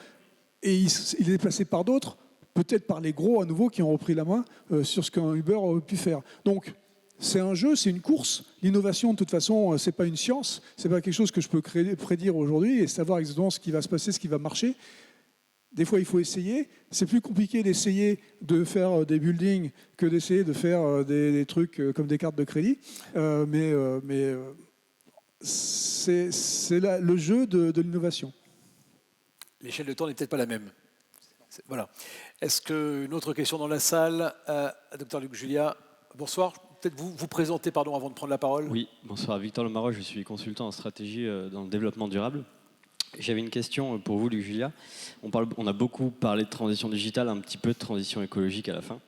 Et il est déplacé par d'autres, peut-être par les gros à nouveau qui ont repris la main sur ce qu'un Uber aurait pu faire. Donc, c'est un jeu, c'est une course. L'innovation, de toute façon, c'est pas une science. C'est pas quelque chose que je peux prédire aujourd'hui et savoir exactement ce qui va se passer, ce qui va marcher. Des fois, il faut essayer. C'est plus compliqué d'essayer de faire des buildings que d'essayer de faire des trucs comme des cartes de crédit. Mais c'est le jeu de l'innovation. L'échelle de temps n'est peut-être pas la même. Voilà. Est-ce qu'une autre question dans la salle Dr Luc Julia, bonsoir. Peut-être vous présenter, pardon, avant de prendre la parole. Oui, bonsoir. Victor Lemaroche, je suis consultant en stratégie dans le développement durable. J'avais une question pour vous, Luc Julia. On a beaucoup parlé de transition digitale, un petit peu de transition écologique à la fin.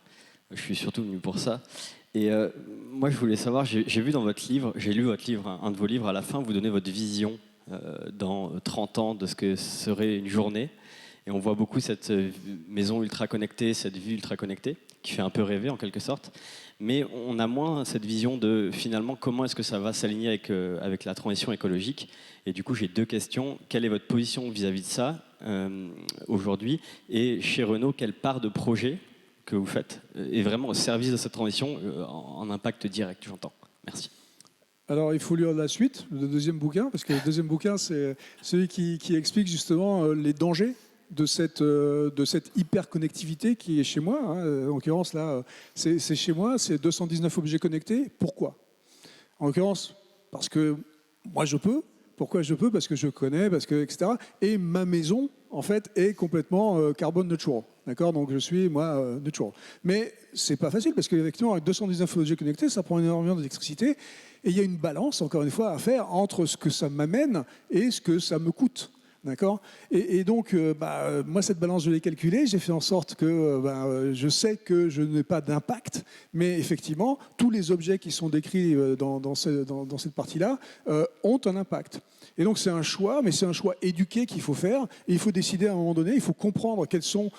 Je suis surtout venu pour ça. Et moi, je voulais savoir, j'ai vu dans votre livre, j'ai lu votre livre, un de vos livres, à la fin, vous donnez votre vision dans 30 ans de ce que serait une journée. Et on voit beaucoup cette maison ultra connectée, cette vie ultra connectée, qui fait un peu rêver en quelque sorte. Mais on a moins cette vision de finalement comment est-ce que ça va s'aligner avec la transition écologique. Et du coup, j'ai deux questions. Quelle est votre position vis-à-vis de ça aujourd'hui? Et chez Renault, quelle part de projet que vous faites est vraiment au service de cette transition en impact direct, j'entends. Merci. Alors, il faut lire la suite, le deuxième bouquin, parce que le deuxième bouquin, c'est celui qui explique justement les dangers de cette hyperconnectivité qui est chez moi. En l'occurrence, là, c'est chez moi, c'est 219 objets connectés. Pourquoi? En l'occurrence, parce que moi, je peux. Pourquoi je peux? Parce que je connais, parce que, etc. Et ma maison, en fait, est complètement carbone neutral. D'accord? Donc, je suis, moi, neutral. Mais c'est pas facile, parce qu'effectivement, avec 219 objets connectés, ça prend énormément d'électricité. Et il y a une balance, encore une fois, à faire entre ce que ça m'amène et ce que ça me coûte. D'accord? Et donc, moi, cette balance, je l'ai calculée. J'ai fait en sorte que je sais que je n'ai pas d'impact. Mais effectivement, tous les objets qui sont décrits dans cette partie-là ont un impact. Et donc, c'est un choix, mais c'est un choix éduqué qu'il faut faire. Et il faut décider à un moment donné, il faut comprendre quels sont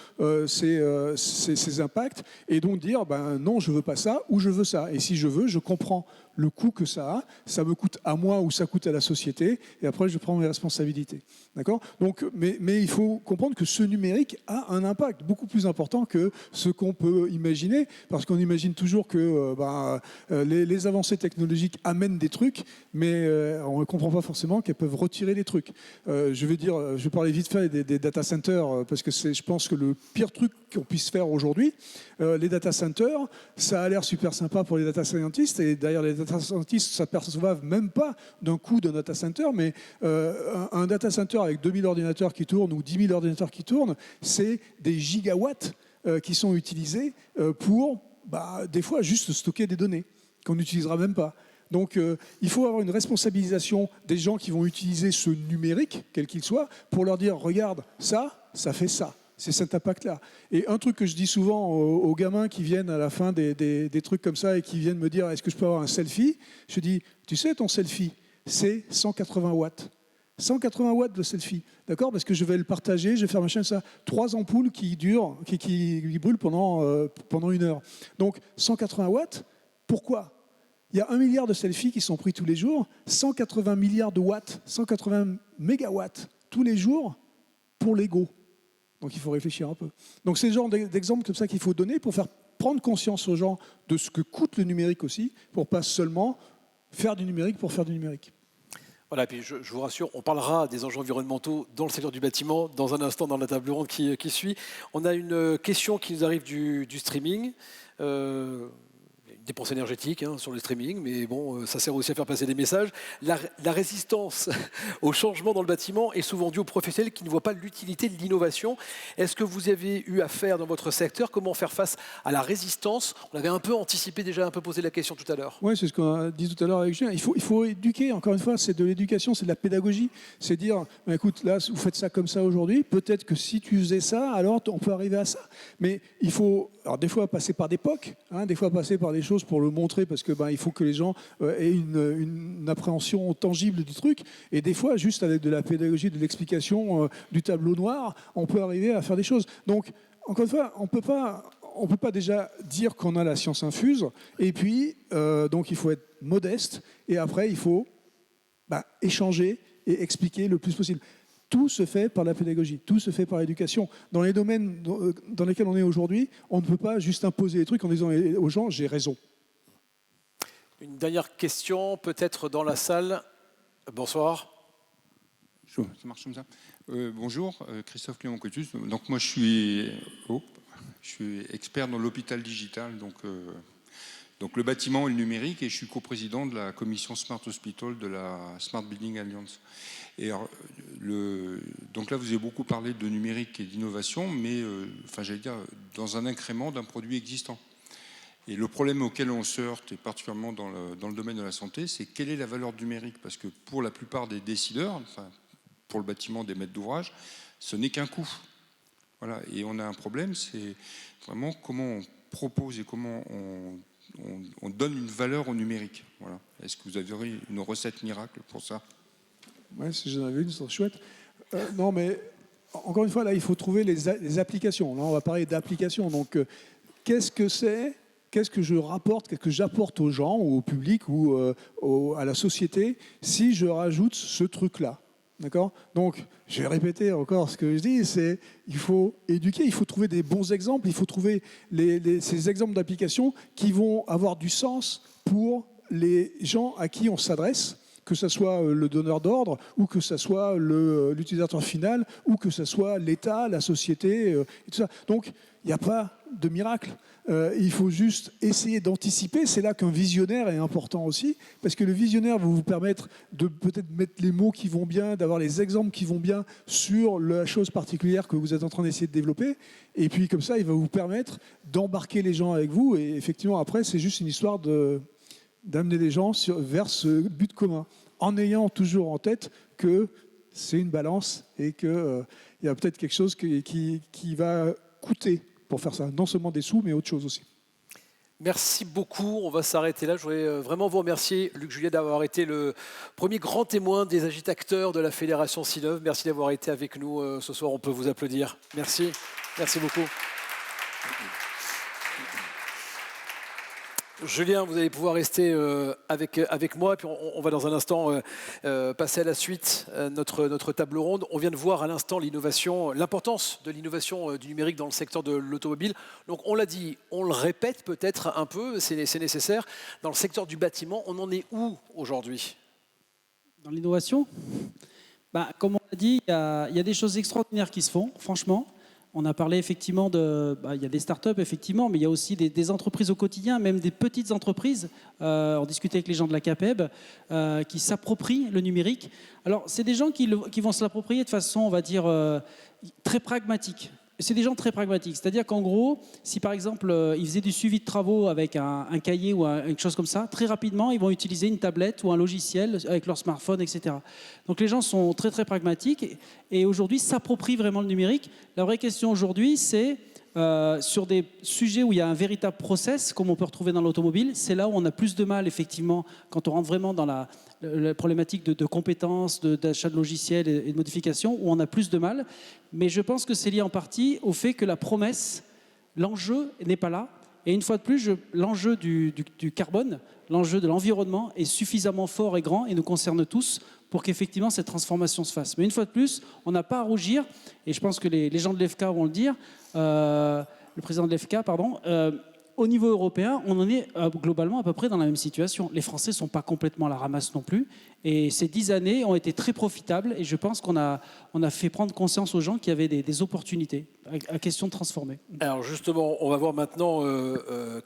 ces impacts. Et donc dire, non, je ne veux pas ça ou je veux ça. Et si je veux, je comprends le coût que ça me coûte à moi ou ça coûte à la société, et après je prends mes responsabilités. D'accord? Donc, mais il faut comprendre que ce numérique a un impact beaucoup plus important que ce qu'on peut imaginer, parce qu'on imagine toujours que les avancées technologiques amènent des trucs, mais on ne comprend pas forcément qu'elles peuvent retirer des trucs. Je vais parler vite fait des data centers, parce que c'est, je pense, que le pire truc qu'on puisse faire aujourd'hui. Les data centers, ça a l'air super sympa pour les data scientists, et d'ailleurs les data scientists ne s'aperçoivent même pas d'un coût d'un data center, mais un data center avec 2000 ordinateurs qui tournent ou 10 000 ordinateurs qui tournent, c'est des gigawatts qui sont utilisés pour, des fois, juste stocker des données qu'on n'utilisera même pas. Donc, il faut avoir une responsabilisation des gens qui vont utiliser ce numérique, quel qu'il soit, pour leur dire, regarde, ça fait ça. C'est cet impact-là. Et un truc que je dis souvent aux gamins qui viennent à la fin des trucs comme ça et qui viennent me dire, est-ce que je peux avoir un selfie? Je dis, tu sais, ton selfie, c'est 180 watts. 180 watts de selfie, d'accord? Parce que je vais le partager, je vais faire machin, ça. 3 ampoules qui brûlent pendant 1 heure. Donc, 180 watts, pourquoi? Il y a 1 milliard de selfies qui sont pris tous les jours, 180 milliards de watts, 180 mégawatts tous les jours pour l'ego. Donc il faut réfléchir un peu. Donc c'est le genre d'exemple comme ça qu'il faut donner pour faire prendre conscience aux gens de ce que coûte le numérique aussi, pour pas seulement faire du numérique pour faire du numérique. Voilà, et puis je vous rassure, on parlera des enjeux environnementaux dans le secteur du bâtiment dans un instant dans la table ronde qui suit. On a une question qui nous arrive du streaming. Une dépenses énergétiques sur le streaming, mais bon, ça sert aussi à faire passer des messages. La résistance au changement dans le bâtiment est souvent due aux professionnels qui ne voient pas l'utilité de l'innovation. Est-ce que vous avez eu à faire dans votre secteur? Comment faire face à la résistance? On avait un peu anticipé, déjà un peu posé la question tout à l'heure. Oui, c'est ce qu'on a dit tout à l'heure avec Julien. Il faut éduquer, encore une fois, c'est de l'éducation, c'est de la pédagogie. C'est dire, bah, écoute, là, vous faites ça comme ça aujourd'hui, peut-être que si tu faisais ça, alors on peut arriver à ça. Mais il faut, alors des fois, passer par des POC, des fois passer par des choses pour le montrer, parce que il faut que les gens aient une appréhension tangible du truc. Et des fois, juste avec de la pédagogie, de l'explication, du tableau noir, on peut arriver à faire des choses. Donc, encore une fois, on peut pas déjà dire qu'on a la science infuse. Et puis, donc, il faut être modeste. Et après, il faut échanger et expliquer le plus possible. Tout se fait par la pédagogie, tout se fait par l'éducation. Dans les domaines dans lesquels on est aujourd'hui, on ne peut pas juste imposer des trucs en disant aux gens « j'ai raison ». Une dernière question, peut-être dans la salle. Bonsoir. Ça marche comme ça. Bonjour, Christophe Clément Cotus. Donc moi, je suis expert dans l'hôpital digital, donc le bâtiment et le numérique, et je suis coprésident de la commission Smart Hospital de la Smart Building Alliance. Et alors, donc là, vous avez beaucoup parlé de numérique et d'innovation, mais j'allais dire dans un incrément d'un produit existant. Et le problème auquel on se heurte, et particulièrement dans le domaine de la santé, c'est quelle est la valeur numérique? Parce que pour la plupart des décideurs, pour le bâtiment des maîtres d'ouvrage, ce n'est qu'un coût. Voilà. Et on a un problème, c'est vraiment comment on propose et comment on donne une valeur au numérique. Voilà. Est-ce que vous avez une recette miracle pour ça? Oui, si j'en avais une, c'est chouette. Non, mais encore une fois, là, il faut trouver les applications. Là, on va parler d'applications. Donc, qu'est-ce que c'est? Qu'est-ce que je rapporte? Qu'est-ce que j'apporte aux gens, ou au public, ou à la société, si je rajoute ce truc-là? D'accord? Donc, je vais répéter encore ce que je dis, c'est il faut éduquer, il faut trouver des bons exemples, il faut trouver ces exemples d'applications qui vont avoir du sens pour les gens à qui on s'adresse, que ce soit le donneur d'ordre, ou que ce soit l'utilisateur final, ou que ce soit l'État, la société, et tout ça. Donc, il n'y a pas de miracle. Il faut juste essayer d'anticiper. C'est là qu'un visionnaire est important aussi, parce que le visionnaire va vous permettre de peut-être mettre les mots qui vont bien, d'avoir les exemples qui vont bien sur la chose particulière que vous êtes en train d'essayer de développer. Et puis comme ça, il va vous permettre d'embarquer les gens avec vous. Et effectivement, après, c'est juste une histoire d'amener les gens vers ce but commun, en ayant toujours en tête que c'est une balance et qu'il y a peut-être quelque chose qui va coûter pour faire ça, non seulement des sous, mais autre chose aussi. Merci beaucoup, on va s'arrêter là. Je voudrais vraiment vous remercier, Luc Juliet, d'avoir été le premier grand témoin des agitateurs de la Fédération Sinov. Merci d'avoir été avec nous ce soir, on peut vous applaudir. Merci, merci beaucoup. Julien, vous allez pouvoir rester avec moi, puis on va dans un instant passer à la suite notre table ronde. On vient de voir à l'instant l'innovation, l'importance de l'innovation du numérique dans le secteur de l'automobile. Donc on l'a dit, on le répète peut-être un peu, c'est nécessaire. Dans le secteur du bâtiment, on en est où aujourd'hui? Dans l'innovation, comme on l'a dit, il y a des choses extraordinaires qui se font, franchement. On a parlé effectivement il y a des startups effectivement, mais il y a aussi des entreprises au quotidien, même des petites entreprises. On discutait avec les gens de la CAPEB qui s'approprient le numérique. Alors c'est des gens qui vont se l'approprier de façon, on va dire, très pragmatique. C'est des gens très pragmatiques. C'est-à-dire qu'en gros, si par exemple, ils faisaient du suivi de travaux avec un cahier ou quelque chose comme ça, très rapidement, ils vont utiliser une tablette ou un logiciel avec leur smartphone, etc. Donc les gens sont très, très pragmatiques et aujourd'hui s'approprient vraiment le numérique. La vraie question aujourd'hui, c'est sur des sujets où il y a un véritable process, comme on peut retrouver dans l'automobile, c'est là où on a plus de mal, effectivement, quand on rentre vraiment dans la problématique de compétences, d'achat de logiciels et de modifications, où on a plus de mal. Mais je pense que c'est lié en partie au fait que la promesse, l'enjeu n'est pas là. Et une fois de plus, l'enjeu du carbone, l'enjeu de l'environnement est suffisamment fort et grand et nous concerne tous pour qu'effectivement cette transformation se fasse. Mais une fois de plus, on n'a pas à rougir, et je pense que les gens de l'EFCA vont le dire, le président de l'EFCA, pardon, au niveau européen, on en est globalement à peu près dans la même situation. Les Français ne sont pas complètement à la ramasse non plus. Et ces 10 années ont été très profitables. Et je pense qu'on a fait prendre conscience aux gens qu'il y avait des opportunités. à question de transformer. Alors justement, on va voir maintenant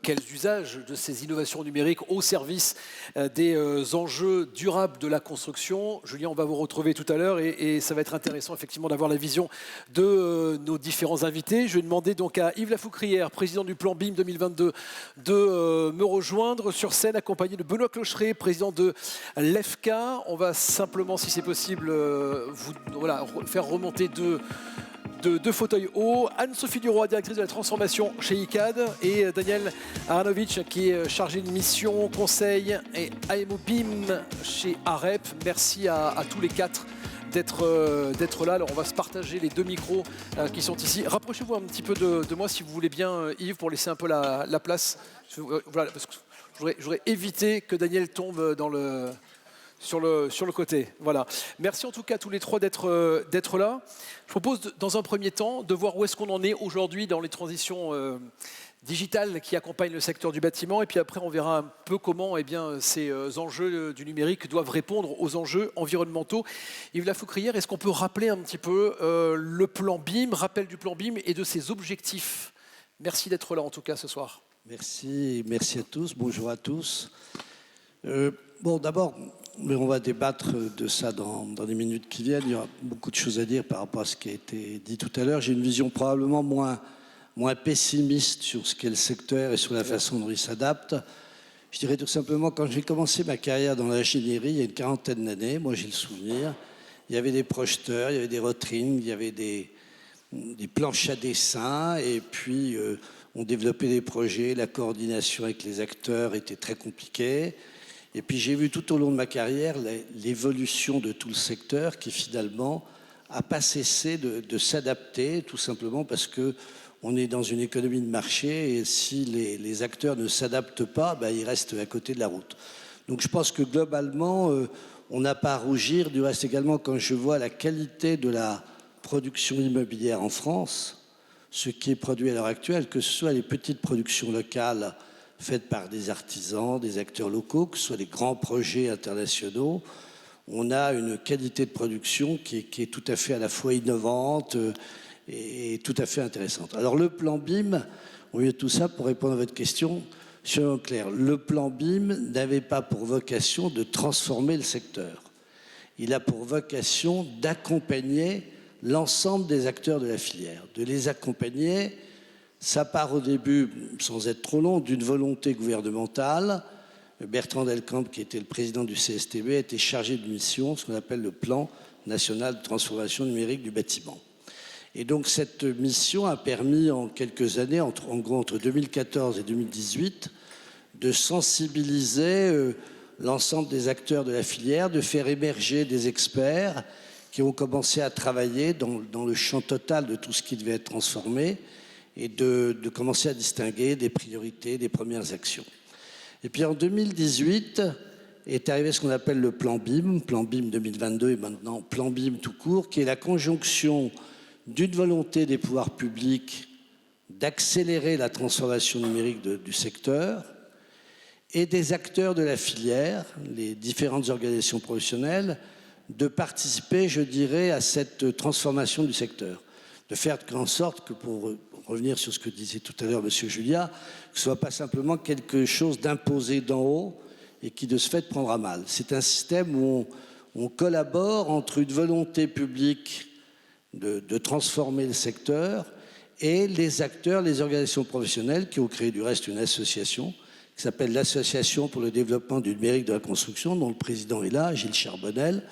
quels usages de ces innovations numériques au service des enjeux durables de la construction. Julien, on va vous retrouver tout à l'heure et ça va être intéressant effectivement d'avoir la vision de nos différents invités. Je vais demander donc à Yves Lafoucrière, président du plan BIM 2022, de me rejoindre sur scène accompagné de Benoît Clocheret, président de l'EFCA. On va simplement, si c'est possible, faire remonter deux fauteuils hauts. Anne-Sophie Duroy, directrice de la transformation chez ICAD, et Daniel Aranovic, qui est chargé de mission conseil et AMO BIM chez AREP. Merci à tous les quatre d'être là. Alors on va se partager les deux micros qui sont ici. Rapprochez-vous un petit peu de moi si vous voulez bien, Yves, pour laisser un peu la place. Voilà, parce que je voudrais éviter que Daniel tombe sur le côté. Voilà. Merci en tout cas à tous les trois d'être là. Je propose dans un premier temps de voir où est-ce qu'on en est aujourd'hui dans les transitions digitales qui accompagnent le secteur du bâtiment. Et puis après, on verra un peu comment ces enjeux du numérique doivent répondre aux enjeux environnementaux. Yves Lafoucrière, est-ce qu'on peut rappeler un petit peu le plan BIM, rappel du plan BIM et de ses objectifs? Merci d'être là en tout cas ce soir. Merci à tous. Bonjour à tous. Bon, d'abord, on va débattre de ça dans les minutes qui viennent. Il y aura beaucoup de choses à dire par rapport à ce qui a été dit tout à l'heure. J'ai une vision probablement moins pessimiste sur ce qu'est le secteur et sur la façon dont il s'adapte. Je dirais tout simplement, quand j'ai commencé ma carrière dans l'ingénierie, il y a une quarantaine d'années, moi j'ai le souvenir, il y avait des projeteurs, il y avait des rotrines, il y avait des planches à dessin, et puis on développait des projets, la coordination avec les acteurs était très compliquée. Et puis j'ai vu tout au long de ma carrière l'évolution de tout le secteur qui finalement n'a pas cessé de s'adapter, tout simplement parce qu'on est dans une économie de marché et si les acteurs ne s'adaptent pas, ils restent à côté de la route. Donc je pense que globalement, on n'a pas à rougir. Du reste également, quand je vois la qualité de la production immobilière en France, ce qui est produit à l'heure actuelle, que ce soit les petites productions locales faites par des artisans, des acteurs locaux, que ce soit des grands projets internationaux, on a une qualité de production qui est tout à fait à la fois innovante et tout à fait intéressante. Alors le plan BIM, au lieu de tout ça, pour répondre à votre question, soyons clairs, le plan BIM n'avait pas pour vocation de transformer le secteur. Il a pour vocation d'accompagner l'ensemble des acteurs de la filière, de les accompagner. Ça part au début, sans être trop long, d'une volonté gouvernementale. Bertrand Delcamp, qui était le président du CSTB, a été chargé de mission, ce qu'on appelle le plan national de transformation numérique du bâtiment. Et donc cette mission a permis en quelques années, en gros entre 2014 et 2018, de sensibiliser l'ensemble des acteurs de la filière, de faire émerger des experts qui ont commencé à travailler dans le champ total de tout ce qui devait être transformé, et de commencer à distinguer des priorités, des premières actions. Et puis en 2018 est arrivé ce qu'on appelle le plan BIM 2022 et maintenant plan BIM tout court, qui est la conjonction d'une volonté des pouvoirs publics d'accélérer la transformation numérique du secteur et des acteurs de la filière, les différentes organisations professionnelles, de participer, je dirais, à cette transformation du secteur. De faire en sorte que, pour revenir sur ce que disait tout à l'heure M. Julia, que ce ne soit pas simplement quelque chose d'imposé d'en haut et qui de ce fait prendra mal. C'est un système où on collabore entre une volonté publique de transformer le secteur et les acteurs, les organisations professionnelles qui ont créé du reste une association qui s'appelle l'Association pour le développement du numérique de la construction, dont le président est là, Gilles Charbonnel,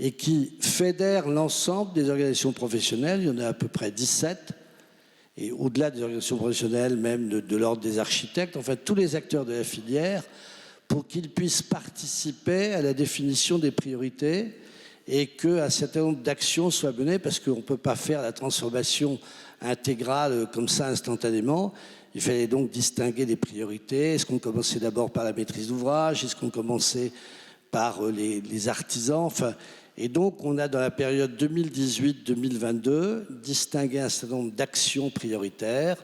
et qui fédère l'ensemble des organisations professionnelles. Il y en a à peu près 17, et au-delà des organisations professionnelles, même de l'ordre des architectes, en fait tous les acteurs de la filière, pour qu'ils puissent participer à la définition des priorités et qu'un certain nombre d'actions soient menées, parce qu'on ne peut pas faire la transformation intégrale comme ça instantanément. Il fallait donc distinguer des priorités. Est-ce qu'on commençait d'abord par la maîtrise d'ouvrage? Est-ce qu'on commençait par les artisans? Et donc, on a dans la période 2018-2022 distingué un certain nombre d'actions prioritaires.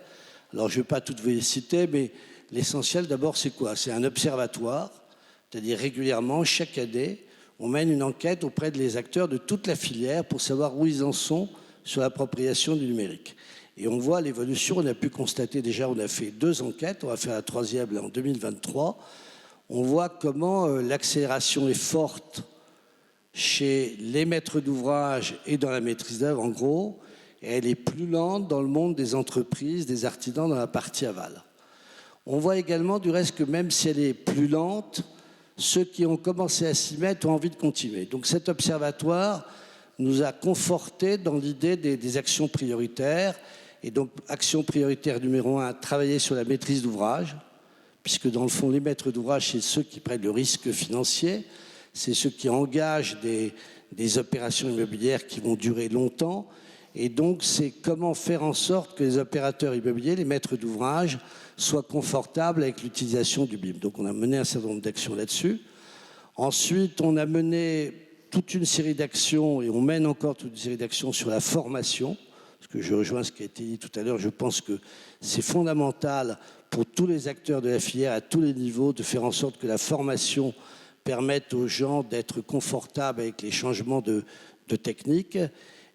Alors, je ne vais pas toutes vous les citer, mais l'essentiel d'abord, c'est quoi? C'est un observatoire, c'est-à-dire régulièrement, chaque année, on mène une enquête auprès des acteurs de toute la filière pour savoir où ils en sont sur l'appropriation du numérique. Et on voit l'évolution, on a pu constater déjà, on a fait 2 enquêtes, on va faire la 3e là, en 2023. On voit comment l'accélération est forte chez les maîtres d'ouvrage et dans la maîtrise d'œuvre en gros, et elle est plus lente dans le monde des entreprises, des artisans dans la partie aval. On voit également du reste que même si elle est plus lente, ceux qui ont commencé à s'y mettre ont envie de continuer. Donc cet observatoire nous a conforté dans l'idée des actions prioritaires. Et donc action prioritaire numéro 1, travailler sur la maîtrise d'ouvrage, puisque dans le fond les maîtres d'ouvrage c'est ceux qui prennent le risque financier, c'est ceux qui engagent des opérations immobilières qui vont durer longtemps. Et donc, c'est comment faire en sorte que les opérateurs immobiliers, les maîtres d'ouvrage, soient confortables avec l'utilisation du BIM. Donc, on a mené un certain nombre d'actions là-dessus. Ensuite, on a mené toute une série d'actions, et on mène encore toute une série d'actions sur la formation, parce que je rejoins ce qui a été dit tout à l'heure. Je pense que c'est fondamental pour tous les acteurs de la filière, à tous les niveaux, de faire en sorte que la formation permette aux gens d'être confortables avec les changements de technique.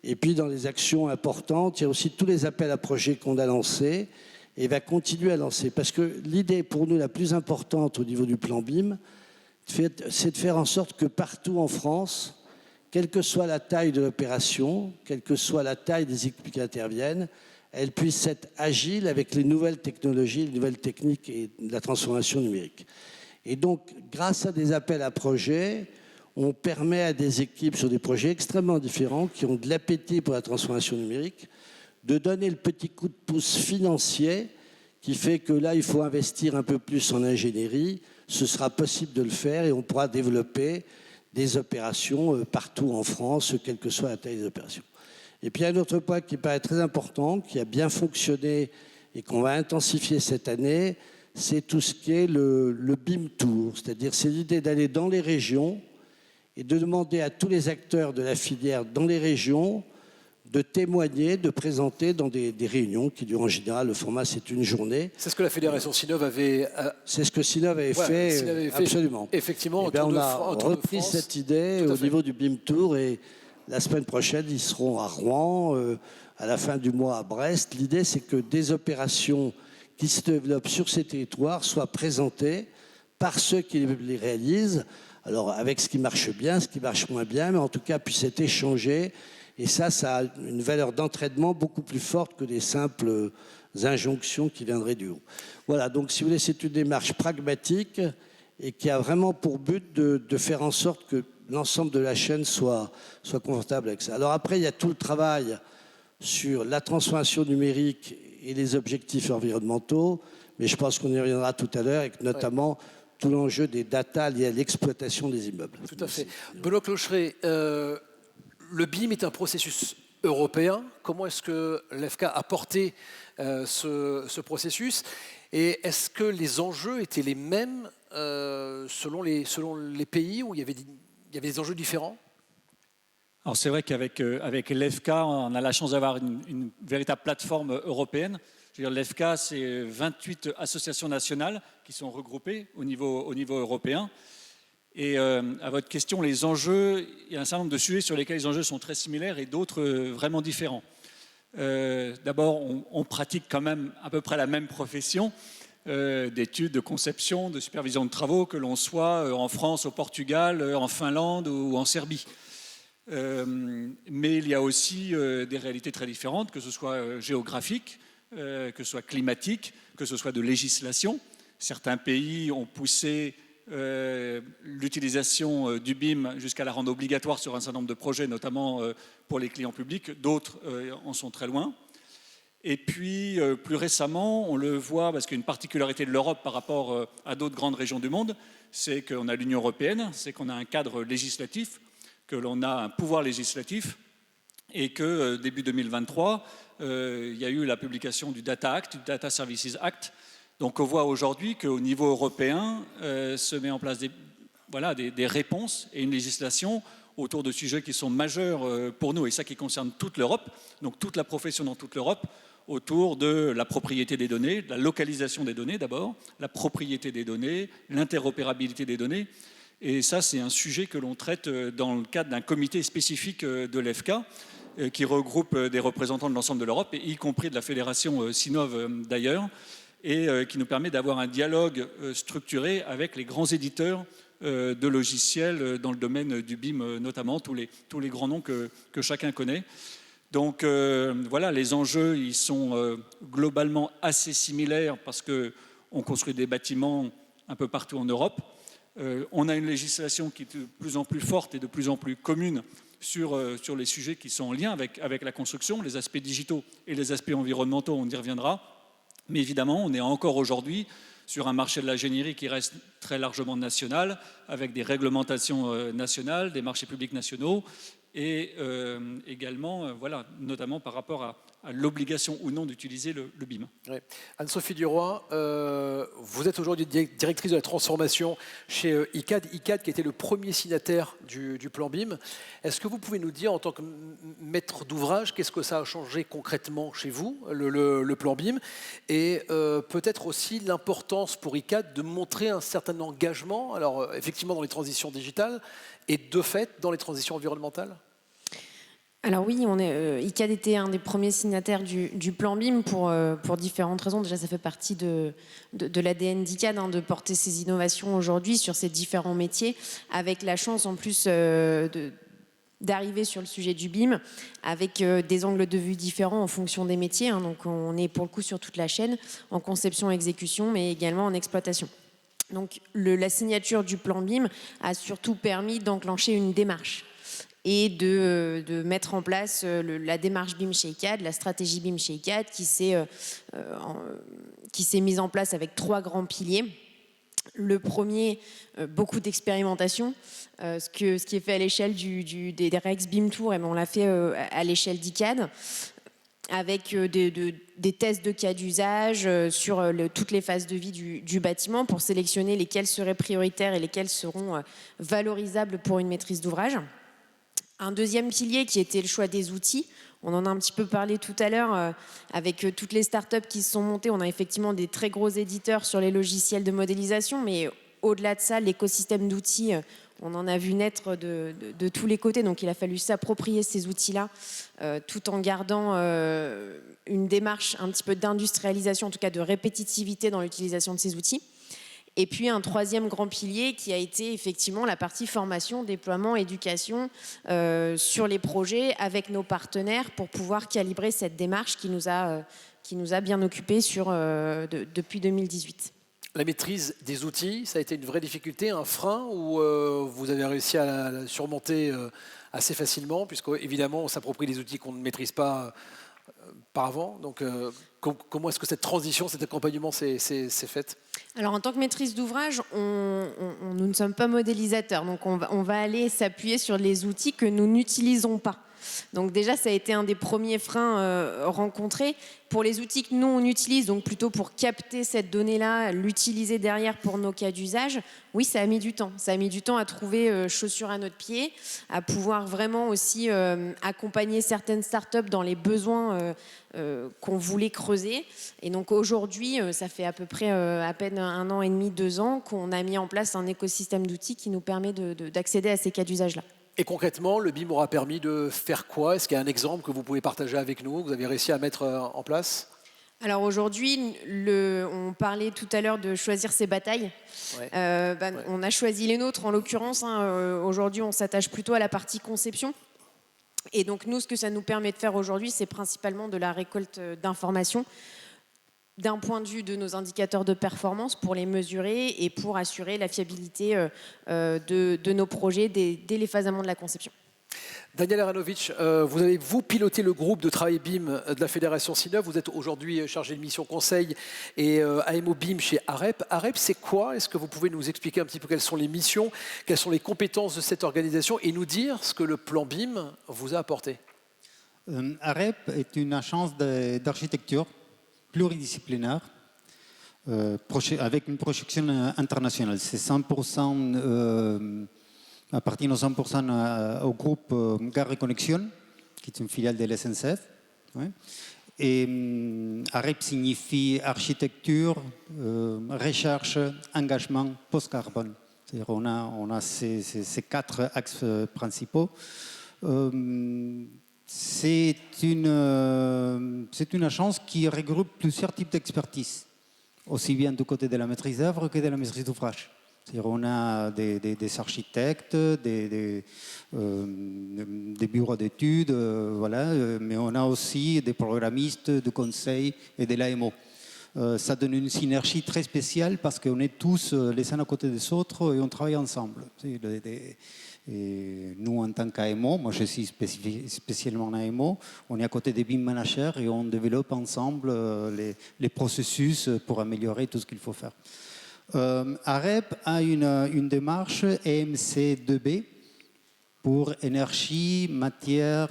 Et puis dans les actions importantes, il y a aussi tous les appels à projets qu'on a lancés et va continuer à lancer. Parce que l'idée pour nous la plus importante au niveau du plan BIM, c'est de faire en sorte que partout en France, quelle que soit la taille de l'opération, quelle que soit la taille des équipes qui interviennent, elles puissent être agiles avec les nouvelles technologies, les nouvelles techniques et la transformation numérique. Et donc, grâce à des appels à projets, on permet à des équipes sur des projets extrêmement différents qui ont de l'appétit pour la transformation numérique de donner le petit coup de pouce financier qui fait que là, il faut investir un peu plus en ingénierie. Ce sera possible de le faire et on pourra développer des opérations partout en France, quelle que soit la taille des opérations. Et puis, il y a un autre point qui paraît très important, qui a bien fonctionné et qu'on va intensifier cette année, c'est tout ce qui est le BIM Tour. C'est-à-dire, c'est l'idée d'aller dans les régions et de demander à tous les acteurs de la filière dans les régions de témoigner, de présenter dans des réunions qui durent en général, le format c'est une journée. C'est ce que la fédération Sinov avait... C'est ce que Sinov avait fait, absolument. Effectivement, on a repris cette idée au niveau du BIM Tour et la semaine prochaine, ils seront à Rouen, à la fin du mois à Brest. L'idée, c'est que des opérations qui se développent sur ces territoires soient présentées par ceux qui les réalisent, alors avec ce qui marche bien, ce qui marche moins bien, mais en tout cas puisse être échangé. Et ça a une valeur d'entraînement beaucoup plus forte que des simples injonctions qui viendraient du haut. Voilà, donc si vous voulez, c'est une démarche pragmatique et qui a vraiment pour but de faire en sorte que l'ensemble de la chaîne soit confortable avec ça. Alors après, il y a tout le travail sur la transformation numérique et les objectifs environnementaux, mais je pense qu'on y reviendra tout à l'heure, avec notamment tout l'enjeu des data liés à l'exploitation des immeubles. Tout à fait. Benoît Clocheret, le BIM est un processus européen. Comment est-ce que l'EFCA a porté ce processus? Et est-ce que les enjeux étaient les mêmes selon les pays où il y avait des enjeux différents? Alors c'est vrai qu'avec l'EFCA, on a la chance d'avoir une véritable plateforme européenne. Je veux dire, l'EFCA, c'est 28 associations nationales qui sont regroupées au niveau européen. Et à votre question, les enjeux, il y a un certain nombre de sujets sur lesquels les enjeux sont très similaires et d'autres vraiment différents. D'abord, on pratique quand même à peu près la même profession d'études, de conception, de supervision de travaux, que l'on soit en France, au Portugal, en Finlande ou en Serbie. Mais il y a aussi des réalités très différentes, que ce soit géographiques, que ce soit climatique, que ce soit de législation. Certains pays ont poussé l'utilisation du BIM jusqu'à la rendre obligatoire sur un certain nombre de projets, notamment pour les clients publics. D'autres en sont très loin. Et puis, plus récemment, on le voit, parce qu'une particularité de l'Europe par rapport à d'autres grandes régions du monde, c'est qu'on a l'Union européenne, c'est qu'on a un cadre législatif, que l'on a un pouvoir législatif, et que début 2023, il y a eu la publication du Data Act, du Data Services Act. Donc on voit aujourd'hui qu'au niveau européen se met en place des réponses et une législation autour de sujets qui sont majeurs pour nous, et ça qui concerne toute l'Europe, donc toute la profession dans toute l'Europe, autour de la propriété des données, de la localisation des données d'abord, la propriété des données, l'interopérabilité des données. Et ça, c'est un sujet que l'on traite dans le cadre d'un comité spécifique de l'EFCA. qui regroupe des représentants de l'ensemble de l'Europe, y compris de la fédération Sinov d'ailleurs, et qui nous permet d'avoir un dialogue structuré avec les grands éditeurs de logiciels dans le domaine du BIM notamment, tous les grands noms que chacun connaît. Donc voilà, les enjeux, ils sont globalement assez similaires parce qu'on construit des bâtiments un peu partout en Europe. On a une législation qui est de plus en plus forte et de plus en plus commune sur les sujets qui sont en lien avec la construction, les aspects digitaux et les aspects environnementaux, on y reviendra. Mais évidemment, on est encore aujourd'hui sur un marché de l'ingénierie qui reste très largement national, avec des réglementations nationales, des marchés publics nationaux, et également, voilà, notamment par rapport à l'obligation ou non d'utiliser le BIM. Ouais. Anne-Sophie Duroy, vous êtes aujourd'hui directrice de la transformation chez ICAD. ICAD qui était le premier signataire du plan BIM. Est-ce que vous pouvez nous dire, en tant que maître d'ouvrage, qu'est-ce que ça a changé concrètement chez vous, le plan BIM, et peut-être aussi l'importance pour ICAD de montrer un certain engagement, alors effectivement dans les transitions digitales, et de fait dans les transitions environnementales? Alors oui, ICAD était un des premiers signataires du plan BIM pour différentes raisons. Déjà, ça fait partie de l'ADN d'ICAD de porter ces innovations aujourd'hui sur ces différents métiers, avec la chance en plus d'arriver sur le sujet du BIM avec des angles de vue différents en fonction des métiers. Donc on est pour le coup sur toute la chaîne, en conception, exécution, mais également en exploitation. Donc la signature du plan BIM a surtout permis d'enclencher une démarche et de mettre en place la démarche BIM chez ICAD, la stratégie BIM chez ICAD qui s'est mise en place avec 3 grands piliers. Le premier, beaucoup d'expérimentation. Ce qui est fait à l'échelle des REX BIM Tour, on l'a fait à l'échelle d'ICAD, avec des tests de cas d'usage sur toutes les phases de vie du bâtiment pour sélectionner lesquels seraient prioritaires et lesquels seront valorisables pour une maîtrise d'ouvrage. Un deuxième pilier qui était le choix des outils. On en a un petit peu parlé tout à l'heure avec toutes les startups qui se sont montées. On a effectivement des très gros éditeurs sur les logiciels de modélisation, mais au-delà de ça, l'écosystème d'outils, on en a vu naître de tous les côtés. Donc il a fallu s'approprier ces outils-là tout en gardant une démarche un petit peu d'industrialisation, en tout cas de répétitivité dans l'utilisation de ces outils. Et puis un troisième grand pilier qui a été effectivement la partie formation, déploiement, éducation sur les projets avec nos partenaires pour pouvoir calibrer cette démarche qui nous a bien occupés depuis 2018. La maîtrise des outils, ça a été une vraie difficulté, un frein, ou vous avez réussi à la surmonter assez facilement, puisqu'évidemment on s'approprie des outils qu'on ne maîtrise pas par avant. Donc comment est-ce que cette transition, cet accompagnement s'est fait? Alors en tant que maîtrise d'ouvrage, nous ne sommes pas modélisateurs, donc on va aller s'appuyer sur les outils que nous n'utilisons pas. Donc déjà, ça a été un des premiers freins rencontrés. Pour les outils que nous, on utilise, donc plutôt pour capter cette donnée-là, l'utiliser derrière pour nos cas d'usage, oui, ça a mis du temps. Ça a mis du temps à trouver chaussure à notre pied, à pouvoir vraiment aussi accompagner certaines startups dans les besoins qu'on voulait creuser. Et donc aujourd'hui, ça fait à peu près à peine 1 an et demi, 2 ans qu'on a mis en place un écosystème d'outils qui nous permet d'accéder à ces cas d'usage-là. Et concrètement, le BIM aura permis de faire quoi? Est-ce qu'il y a un exemple que vous pouvez partager avec nous, que vous avez réussi à mettre en place? Alors aujourd'hui, on parlait tout à l'heure de choisir ses batailles. Ouais. On a choisi les nôtres en l'occurrence. Aujourd'hui, on s'attache plutôt à la partie conception. Et donc nous, ce que ça nous permet de faire aujourd'hui, c'est principalement de la récolte d'informations d'un point de vue de nos indicateurs de performance pour les mesurer et pour assurer la fiabilité de nos projets dès les phases amont de la conception. Daniel Aranovic, vous avez piloté le groupe de travail BIM de la Fédération Sinov. Vous êtes aujourd'hui chargé de mission conseil et AMO BIM chez AREP. AREP, c'est quoi? Est-ce que vous pouvez nous expliquer un petit peu quelles sont les missions, quelles sont les compétences de cette organisation et nous dire ce que le plan BIM vous a apporté? AREP est une agence d'architecture pluridisciplinaire avec une projection internationale. C'est 100%, appartient 100% au groupe Gare et Connexion, qui est une filiale de l'SNCF. Ouais. Et AREP signifie architecture, recherche, engagement, post-carbone. C'est-à-dire on a ces 4 axes principaux. c'est une agence qui regroupe plusieurs types d'expertise, aussi bien du côté de la maîtrise d'œuvre que de la maîtrise d'ouvrage. C'est-à-dire on a des architectes, des bureaux d'études, voilà, mais on a aussi des programmistes du conseil et de l'AMO. Ça donne une synergie très spéciale parce qu'on est tous les uns à côté des autres et on travaille ensemble. Et nous, en tant qu'AMO, moi je suis spécialement en AMO, on est à côté des BIM managers et on développe ensemble les processus pour améliorer tout ce qu'il faut faire. AREP a une démarche EMC2B pour énergie, matière,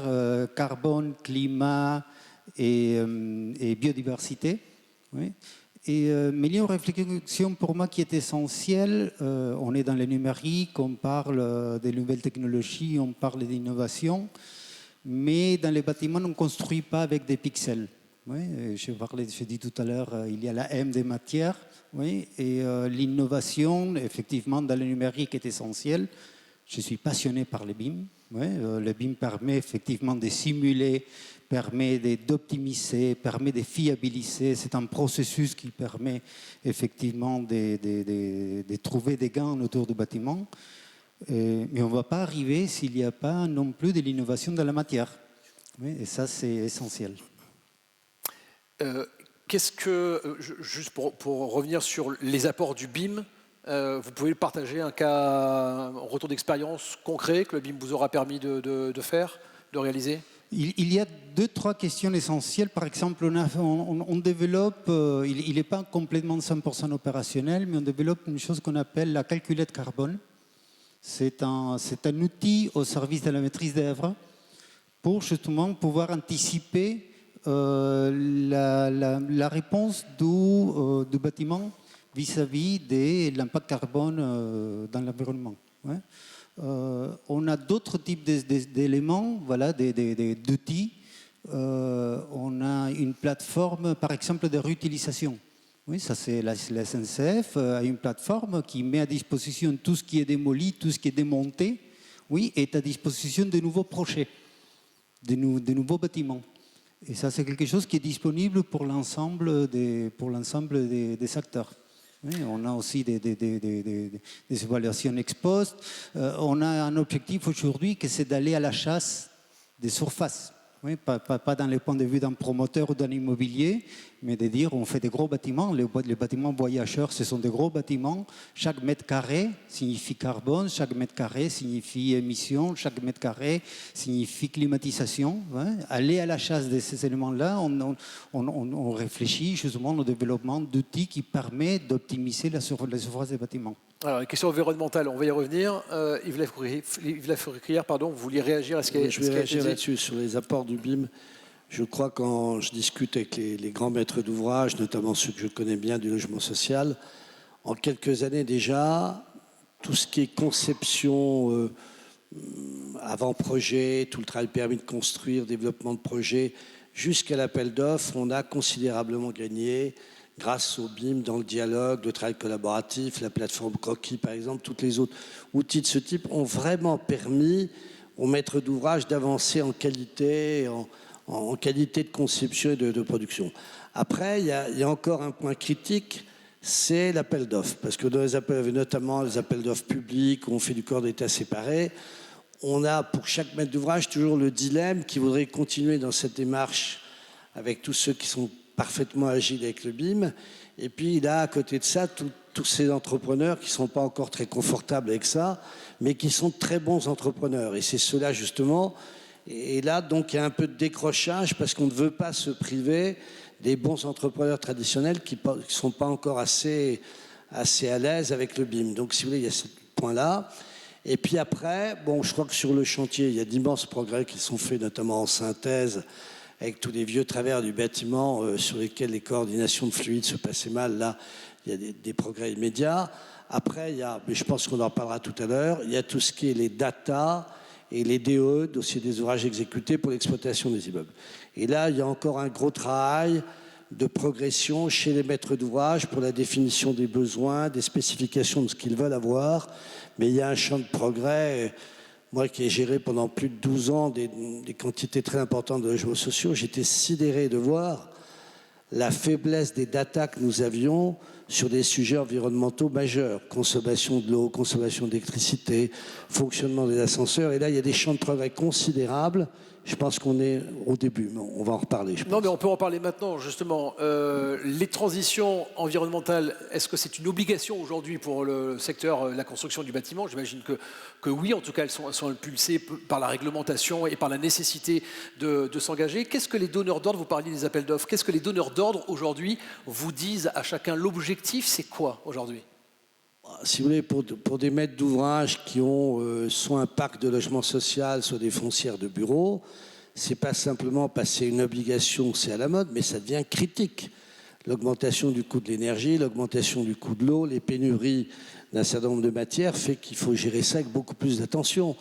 carbone, climat et biodiversité. Oui. Mais il y a une réflexion pour moi qui est essentielle. On est dans le numérique, on parle des nouvelles technologies, on parle d'innovation, mais dans les bâtiments, on ne construit pas avec des pixels. Oui, je dis tout à l'heure, il y a la M des matières, oui, et l'innovation, effectivement, dans le numérique est essentielle. Je suis passionné par le BIM. Oui, le BIM permet effectivement de simuler, permet d'optimiser, permet de fiabiliser. C'est un processus qui permet effectivement de trouver des gains autour du bâtiment. Mais on ne va pas arriver s'il n'y a pas non plus de l'innovation dans la matière. Oui, et ça, c'est essentiel. Juste pour revenir sur les apports du BIM, vous pouvez partager un retour d'expérience concret que le BIM vous aura permis de faire, de réaliser? Il y a 2-3 questions essentielles. Par exemple, on développe, il n'est pas complètement 100% opérationnel, mais on développe une chose qu'on appelle la calculette carbone. C'est un outil au service de la maîtrise d'œuvre pour justement pouvoir anticiper la réponse du bâtiment vis-à-vis de l'impact carbone dans l'environnement. Ouais. On a d'autres types d'éléments, voilà, d'outils. On a une plateforme, par exemple, de réutilisation. Oui, ça c'est la SNCF a une plateforme qui met à disposition tout ce qui est démoli, tout ce qui est démonté, oui, est à disposition de nouveaux projets, de nouveaux bâtiments. Et ça, c'est quelque chose qui est disponible pour l'ensemble des acteurs. Oui, on a aussi des évaluations ex post. On a un objectif aujourd'hui que c'est d'aller à la chasse des surfaces. Oui, pas dans le point de vue d'un promoteur ou d'un immobilier, mais de dire on fait des gros bâtiments. Les bâtiments voyageurs, ce sont des gros bâtiments. Chaque mètre carré signifie carbone, chaque mètre carré signifie émission, chaque mètre carré signifie climatisation. Ouais. Aller à la chasse de ces éléments-là, on réfléchit justement au développement d'outils qui permettent d'optimiser la surface des bâtiments. Alors, une question environnementale, on va y revenir. Yves Lafoucrière, pardon, vous vouliez réagir à ce qui a été dit ? Je vais réagir là-dessus, sur les apports du BIM. Je crois quand je discute avec les grands maîtres d'ouvrage, notamment ceux que je connais bien du logement social, en quelques années déjà, tout ce qui est conception avant-projet, tout le travail permis de construire, développement de projet, jusqu'à l'appel d'offres, on a considérablement gagné grâce au BIM dans le dialogue, le travail collaboratif, la plateforme Croquis par exemple, tous les autres outils de ce type ont vraiment permis aux maîtres d'ouvrage d'avancer en qualité, en qualité de conception et de production. Après, il y a encore un point critique, c'est l'appel d'offres. Parce que dans les appels, notamment les appels d'offres publics, où on fait du corps d'état séparé, on a pour chaque maître d'ouvrage toujours le dilemme qui voudrait continuer dans cette démarche avec tous ceux qui sont parfaitement agiles avec le BIM. Et puis il a à côté de ça tous ces entrepreneurs qui ne sont pas encore très confortables avec ça, mais qui sont de très bons entrepreneurs. Et c'est cela justement. Et là, donc, il y a un peu de décrochage parce qu'on ne veut pas se priver des bons entrepreneurs traditionnels qui ne sont pas encore assez à l'aise avec le BIM. Donc, si vous voulez, il y a ce point-là. Et puis après, bon, je crois que sur le chantier, il y a d'immenses progrès qui sont faits, notamment en synthèse, avec tous les vieux travers du bâtiment sur lesquels les coordinations de fluides se passaient mal. Là, il y a des progrès immédiats. Après, mais je pense qu'on en parlera tout à l'heure, il y a tout ce qui est les data et les DOE, dossiers des ouvrages exécutés pour l'exploitation des immeubles. Et là, il y a encore un gros travail de progression chez les maîtres d'ouvrage pour la définition des besoins, des spécifications de ce qu'ils veulent avoir. Mais il y a un champ de progrès moi qui ai géré pendant plus de 12 ans des quantités très importantes de logements sociaux, j'étais sidéré de voir la faiblesse des datas que nous avions sur des sujets environnementaux majeurs, consommation de l'eau, consommation d'électricité, fonctionnement des ascenseurs. Et là, il y a des champs de progrès considérables. Je pense qu'on est au début, mais on va en reparler. Non, mais on peut en parler maintenant, justement. Les transitions environnementales, est-ce que c'est une obligation aujourd'hui pour le secteur de la construction du bâtiment? J'imagine que oui, en tout cas, elles sont impulsées par la réglementation et par la nécessité de s'engager. Qu'est-ce que les donneurs d'ordre, vous parliez des appels d'offres, qu'est-ce que les donneurs d'ordre aujourd'hui vous disent à chacun? L'objectif, c'est quoi aujourd'hui? Si vous voulez, pour des maîtres d'ouvrage qui ont soit un parc de logement social, soit des foncières de bureaux, c'est pas simplement passer une obligation, c'est à la mode, mais ça devient critique. L'augmentation du coût de l'énergie, l'augmentation du coût de l'eau, les pénuries d'un certain nombre de matières fait qu'il faut gérer ça avec beaucoup plus d'attention.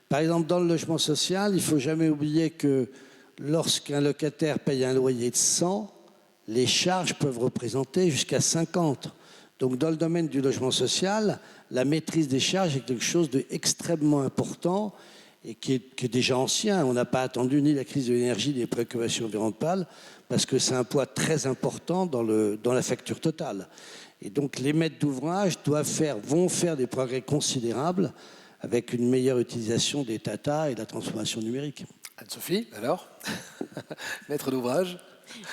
Par exemple, dans le logement social, il ne faut jamais oublier que lorsqu'un locataire paye un loyer de 100, les charges peuvent représenter jusqu'à 50. Donc, dans le domaine du logement social, la maîtrise des charges est quelque chose d'extrêmement important et qui est déjà ancien. On n'a pas attendu ni la crise de l'énergie, ni les préoccupations environnementales, parce que c'est un poids très important dans la facture totale. Et donc, les maîtres d'ouvrage vont faire des progrès considérables avec une meilleure utilisation des data et de la transformation numérique. Anne-Sophie, alors maître d'ouvrage?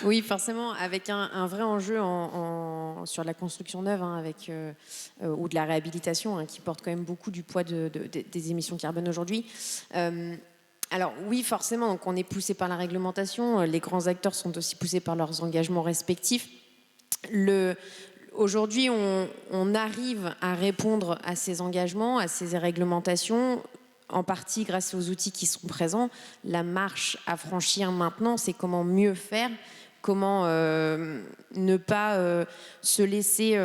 Oui, forcément, avec un vrai enjeu sur la construction neuve, ou de la réhabilitation, qui porte quand même beaucoup du poids des émissions carbone aujourd'hui. Alors oui, forcément, donc on est poussé par la réglementation. Les grands acteurs sont aussi poussés par leurs engagements respectifs. Aujourd'hui, on arrive à répondre à ces engagements, à ces réglementations, en partie grâce aux outils qui sont présents. La marche à franchir maintenant, c'est comment mieux faire, comment ne pas se laisser,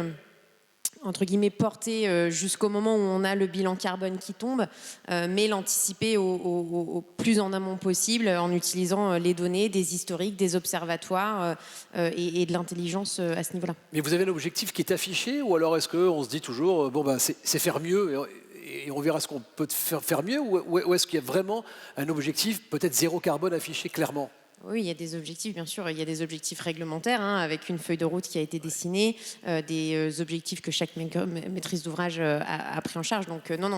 entre guillemets, porter jusqu'au moment où on a le bilan carbone qui tombe, mais l'anticiper au plus en amont possible en utilisant les données, des historiques, des observatoires et de l'intelligence à ce niveau-là. Mais vous avez un objectif qui est affiché, ou alors est-ce qu'on se dit toujours, c'est faire mieux et on verra ce qu'on peut faire mieux, ou est-ce qu'il y a vraiment un objectif, peut-être zéro carbone affiché clairement? Oui, il y a des objectifs, bien sûr. Il y a des objectifs réglementaires, avec une feuille de route qui a été dessinée, des objectifs que chaque maîtrise d'ouvrage a pris en charge. Donc non,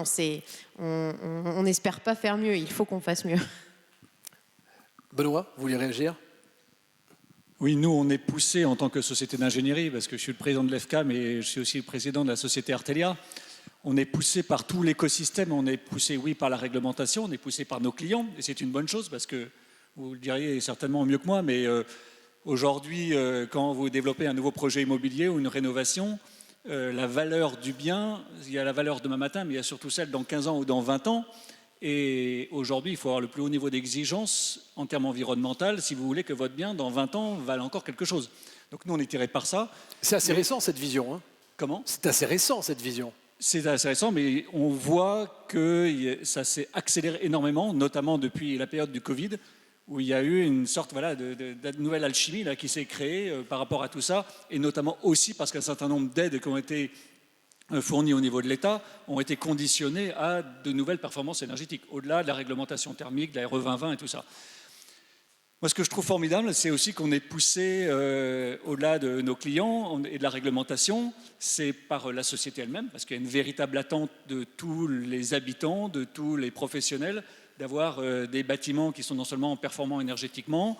on n'espère pas faire mieux, il faut qu'on fasse mieux. Benoît, vous voulez réagir? Oui, nous, on est poussé en tant que société d'ingénierie, parce que je suis le président de l'EFCA, mais je suis aussi le président de la société Artelia. On est poussé par tout l'écosystème, on est poussé, oui, par la réglementation, on est poussé par nos clients, et c'est une bonne chose, parce que vous le diriez certainement mieux que moi, mais aujourd'hui, quand vous développez un nouveau projet immobilier ou une rénovation, la valeur du bien, il y a la valeur demain matin, mais il y a surtout celle dans 15 ans ou dans 20 ans. Et aujourd'hui, il faut avoir le plus haut niveau d'exigence en termes environnementaux si vous voulez que votre bien, dans 20 ans, vale encore quelque chose. Donc nous, on est tiré par ça. C'est assez récent, cette vision. Hein. Comment? C'est assez récent, cette vision. C'est assez récent, mais on voit que ça s'est accéléré énormément, notamment depuis la période du Covid, où il y a eu une sorte de nouvelle alchimie là, qui s'est créée par rapport à tout ça, et notamment aussi parce qu'un certain nombre d'aides qui ont été fournies au niveau de l'État ont été conditionnées à de nouvelles performances énergétiques, au-delà de la réglementation thermique, de la RE 2020 et tout ça. Moi, ce que je trouve formidable, c'est aussi qu'on est poussé au-delà de nos clients et de la réglementation, c'est par la société elle-même, parce qu'il y a une véritable attente de tous les habitants, de tous les professionnels, d'avoir des bâtiments qui sont non seulement performants énergétiquement.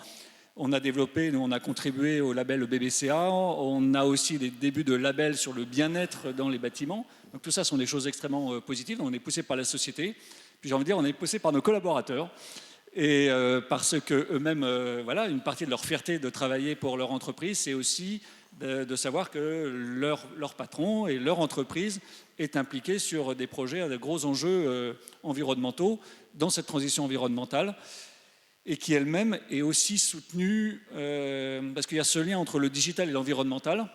On a développé, nous on a contribué au label BBCA, on a aussi des débuts de labels sur le bien-être dans les bâtiments. Donc tout ça sont des choses extrêmement positives. Donc, on est poussé par la société, puis j'ai envie de dire on est poussé par nos collaborateurs. Et parce qu'eux-mêmes, voilà, une partie de leur fierté de travailler pour leur entreprise, c'est aussi de savoir que leur patron et leur entreprise est impliqué sur des projets à de gros enjeux environnementaux dans cette transition environnementale et qui elle-même est aussi soutenue parce qu'il y a ce lien entre le digital et l'environnemental.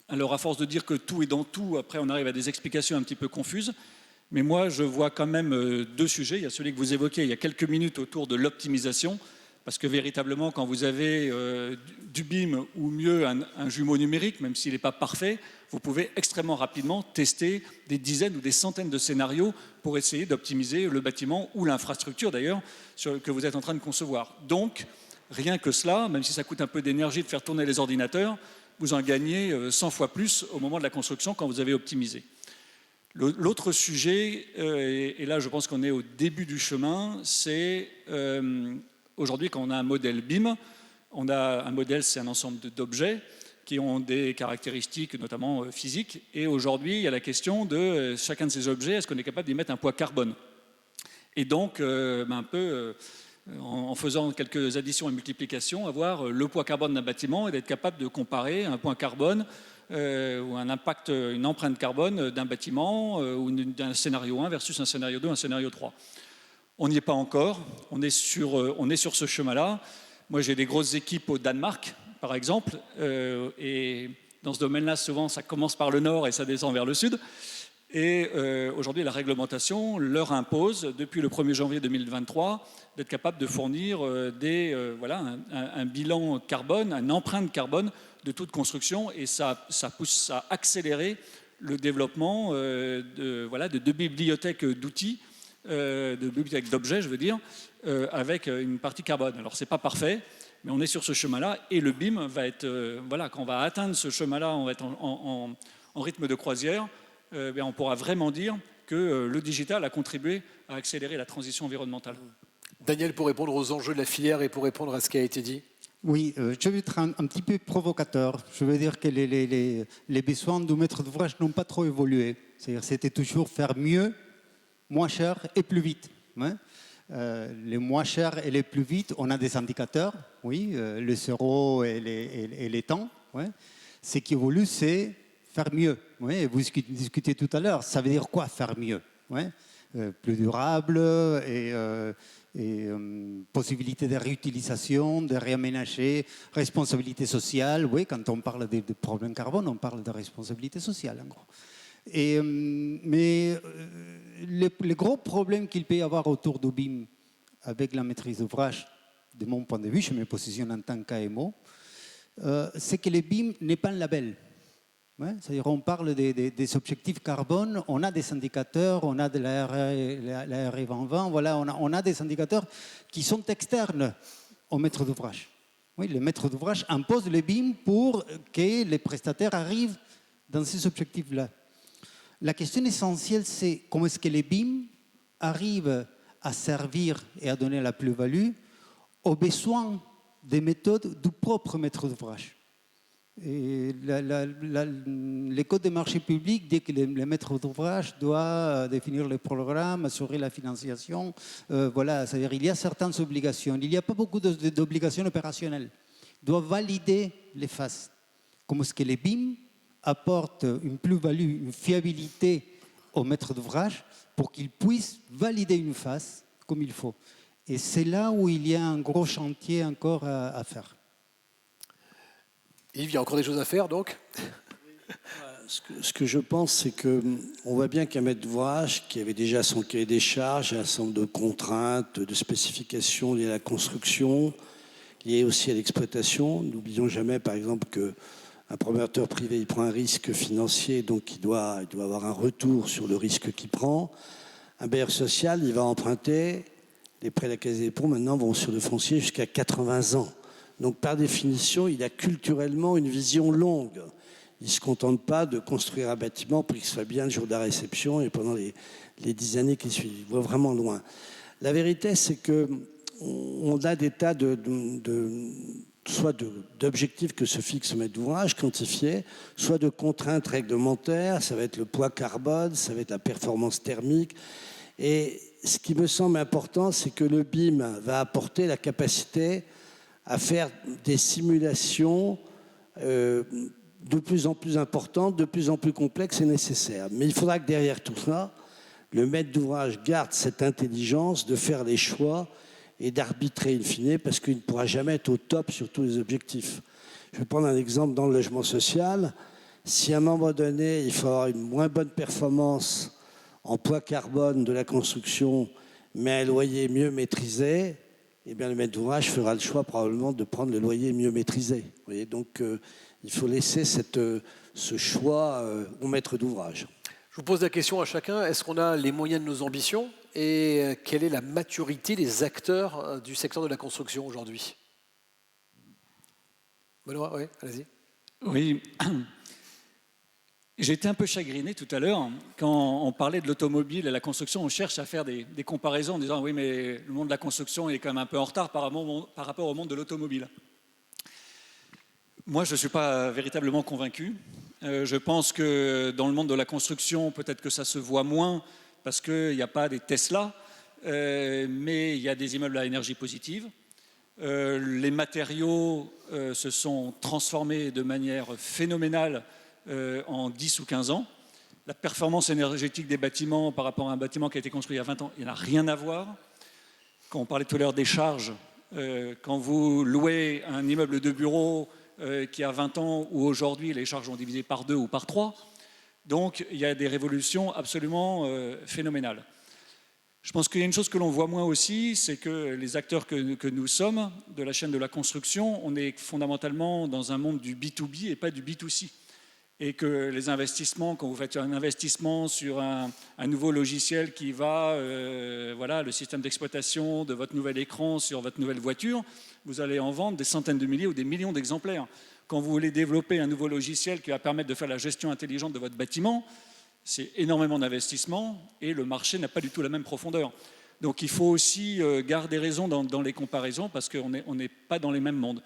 Alors à force de dire que tout est dans tout, après on arrive à des explications un petit peu confuses. Mais moi, je vois quand même deux sujets. Il y a celui que vous évoquiez il y a quelques minutes autour de l'optimisation, Parce que véritablement, quand vous avez du BIM ou mieux un jumeau numérique, même s'il n'est pas parfait, vous pouvez extrêmement rapidement tester des dizaines ou des centaines de scénarios pour essayer d'optimiser le bâtiment ou l'infrastructure d'ailleurs que vous êtes en train de concevoir. Donc, rien que cela, même si ça coûte un peu d'énergie de faire tourner les ordinateurs, vous en gagnez 100 fois plus au moment de la construction quand vous avez optimisé. L'autre sujet, et là je pense qu'on est au début du chemin, c'est aujourd'hui quand on a un modèle BIM, on a un modèle, c'est un ensemble d'objets qui ont des caractéristiques notamment physiques, et aujourd'hui il y a la question de chacun de ces objets, est-ce qu'on est capable d'y mettre un poids carbone? Et donc un peu en faisant quelques additions et multiplications, avoir le poids carbone d'un bâtiment et d'être capable de comparer un poids carbone ou un impact, une empreinte carbone d'un bâtiment ou d'un scénario 1 versus un scénario 2, un scénario 3. On n'y est pas encore, on est sur ce chemin-là. Moi j'ai des grosses équipes au Danemark, par exemple, et dans ce domaine-là, souvent ça commence par le nord et ça descend vers le sud. Et aujourd'hui, la réglementation leur impose, depuis le 1er janvier 2023, d'être capable de fournir un bilan carbone, une empreinte carbone de toute construction, et ça pousse à accélérer le développement de bibliothèques d'outils, de bibliothèques d'objets, je veux dire, avec une partie carbone. Alors, c'est pas parfait, mais on est sur ce chemin-là, et le BIM va être, quand on va atteindre ce chemin-là, on va être en rythme de croisière. On pourra vraiment dire que le digital a contribué à accélérer la transition environnementale. Daniel, pour répondre aux enjeux de la filière et pour répondre à ce qui a été dit. Oui, je vais être un petit peu provocateur. Je veux dire que les besoins du maître d'ouvrage n'ont pas trop évolué. C'est-à-dire c'était toujours faire mieux, moins cher et plus vite. Hein. Les moins chers et les plus vite, on a des indicateurs, oui, le zéro et les temps. Ouais. Ce qui évolue, c'est faire mieux. Oui, vous discutez tout à l'heure. Ça veut dire quoi, faire mieux? Ouais. Plus durable et possibilité de réutilisation, de réaménager, responsabilité sociale. Oui, quand on parle de problèmes carbone, on parle de responsabilité sociale, en gros. Mais le gros problème qu'il peut y avoir autour du BIM avec la maîtrise d'ouvrage, de mon point de vue, je me positionne en tant qu'AMO, c'est que le BIM n'est pas un label. Ouais, c'est-à-dire on parle des objectifs carbone, on a des indicateurs, on a de la RE 2020, voilà, on a des indicateurs qui sont externes au maître d'ouvrage. Oui, le maître d'ouvrage impose le BIM pour que les prestataires arrivent dans ces objectifs-là. La question essentielle, c'est comment est-ce que les BIM arrivent à servir et à donner la plus-value aux besoins des méthodes du propre maître d'ouvrage. Et les codes des marchés publics dit que le maître d'ouvrage doit définir le programme, assurer la financiation. Voilà, c'est-à-dire il y a certaines obligations. Il n'y a pas beaucoup d'obligations opérationnelles. Il doit valider les phases. Comment est-ce que les BIM apportent une plus-value, une fiabilité au maître d'ouvrage pour qu'il puisse valider une phase comme il faut. Et c'est là où il y a un gros chantier encore à faire. Yves, il y a encore des choses à faire, donc? Ce que je pense, c'est qu'on voit bien qu'un maître d'ouvrage qui avait déjà son cahier des charges, un ensemble de contraintes, de spécifications liées à la construction, liées aussi à l'exploitation. N'oublions jamais, par exemple, qu'un promoteur privé il prend un risque financier, donc il doit avoir un retour sur le risque qu'il prend. Un bailleur social, il va emprunter. Les prêts de la Caisse des dépôts, maintenant, vont sur le foncier jusqu'à 80 ans. Donc, par définition, il a culturellement une vision longue. Il ne se contente pas de construire un bâtiment pour qu'il soit bien le jour de la réception et pendant les 10 années qui suivent. Il voit vraiment loin. La vérité, c'est qu'on a des tas soit d'objectifs que se fixe le maître d'ouvrage, quantifiés, soit de contraintes réglementaires. Ça va être le poids carbone, ça va être la performance thermique. Et ce qui me semble important, c'est que le BIM va apporter la capacité à faire des simulations de plus en plus importantes, de plus en plus complexes et nécessaires. Mais il faudra que derrière tout ça, le maître d'ouvrage garde cette intelligence de faire les choix et d'arbitrer in fine, parce qu'il ne pourra jamais être au top sur tous les objectifs. Je vais prendre un exemple dans le logement social. Si à un moment donné, il faut avoir une moins bonne performance en poids carbone de la construction, mais un loyer mieux maîtrisé, eh bien, le maître d'ouvrage fera le choix probablement de prendre le loyer mieux maîtrisé. Vous voyez, donc, il faut laisser ce choix au maître d'ouvrage. Je vous pose la question à chacun, est-ce qu'on a les moyens de nos ambitions et quelle est la maturité des acteurs du secteur de la construction aujourd'hui? Benoît, oui, allez-y. Oui, j'ai été un peu chagriné tout à l'heure quand on parlait de l'automobile et la construction. On cherche à faire des comparaisons en disant oui, mais le monde de la construction est quand même un peu en retard par rapport au monde de l'automobile. Moi, je ne suis pas véritablement convaincu. Je pense que dans le monde de la construction, peut-être que ça se voit moins parce qu'il n'y a pas des Tesla, mais il y a des immeubles à énergie positive. Les matériaux se sont transformés de manière phénoménale en 10 ou 15 ans. La performance énergétique des bâtiments par rapport à un bâtiment qui a été construit il y a 20 ans, il n'y en a rien à voir. Quand on parlait tout à l'heure des charges, quand vous louez un immeuble de bureau qui a 20 ans ou aujourd'hui, les charges ont divisé par 2 ou par 3. Donc il y a des révolutions absolument phénoménales. Je pense qu'il y a une chose que l'on voit moins aussi, c'est que les acteurs que nous sommes de la chaîne de la construction, on est fondamentalement dans un monde du B2B et pas du B2C. Et que les investissements, quand vous faites un investissement sur un nouveau logiciel qui va, voilà, le système d'exploitation de votre nouvel écran sur votre nouvelle voiture, vous allez en vendre des centaines de milliers ou des millions d'exemplaires. Quand vous voulez développer un nouveau logiciel qui va permettre de faire la gestion intelligente de votre bâtiment, c'est énormément d'investissement et le marché n'a pas du tout la même profondeur. Donc il faut aussi garder raison dans les comparaisons parce qu'on n'est pas dans les mêmes mondes.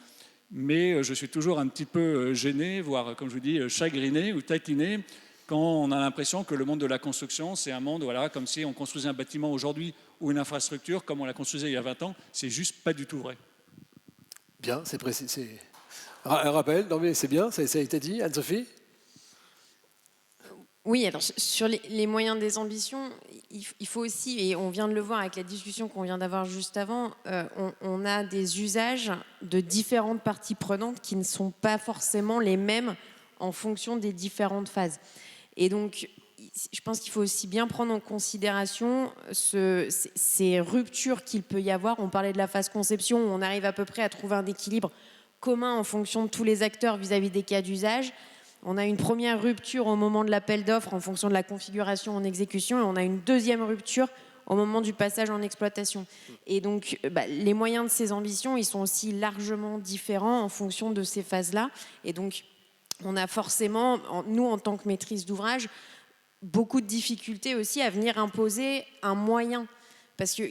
Mais je suis toujours un petit peu gêné, voire, comme je vous dis, chagriné ou taquiné quand on a l'impression que le monde de la construction, c'est un monde, voilà, comme si on construisait un bâtiment aujourd'hui ou une infrastructure comme on la construisait il y a 20 ans. C'est juste pas du tout vrai. Bien, c'est précis. Un rappel, non mais c'est bien, ça a été dit. Anne-Sophie? Oui, alors sur les moyens des ambitions, il faut aussi, et on vient de le voir avec la discussion qu'on vient d'avoir juste avant, on a des usages de différentes parties prenantes qui ne sont pas forcément les mêmes en fonction des différentes phases. Et donc, je pense qu'il faut aussi bien prendre en considération ces ruptures qu'il peut y avoir. On parlait de la phase conception, où on arrive à peu près à trouver un équilibre commun en fonction de tous les acteurs vis-à-vis des cas d'usage. On a une première rupture au moment de l'appel d'offres en fonction de la configuration en exécution et on a une deuxième rupture au moment du passage en exploitation. Et donc, les moyens de ces ambitions, ils sont aussi largement différents en fonction de ces phases-là. Et donc, on a forcément, nous, en tant que maîtrise d'ouvrage, beaucoup de difficultés aussi à venir imposer un moyen. Parce que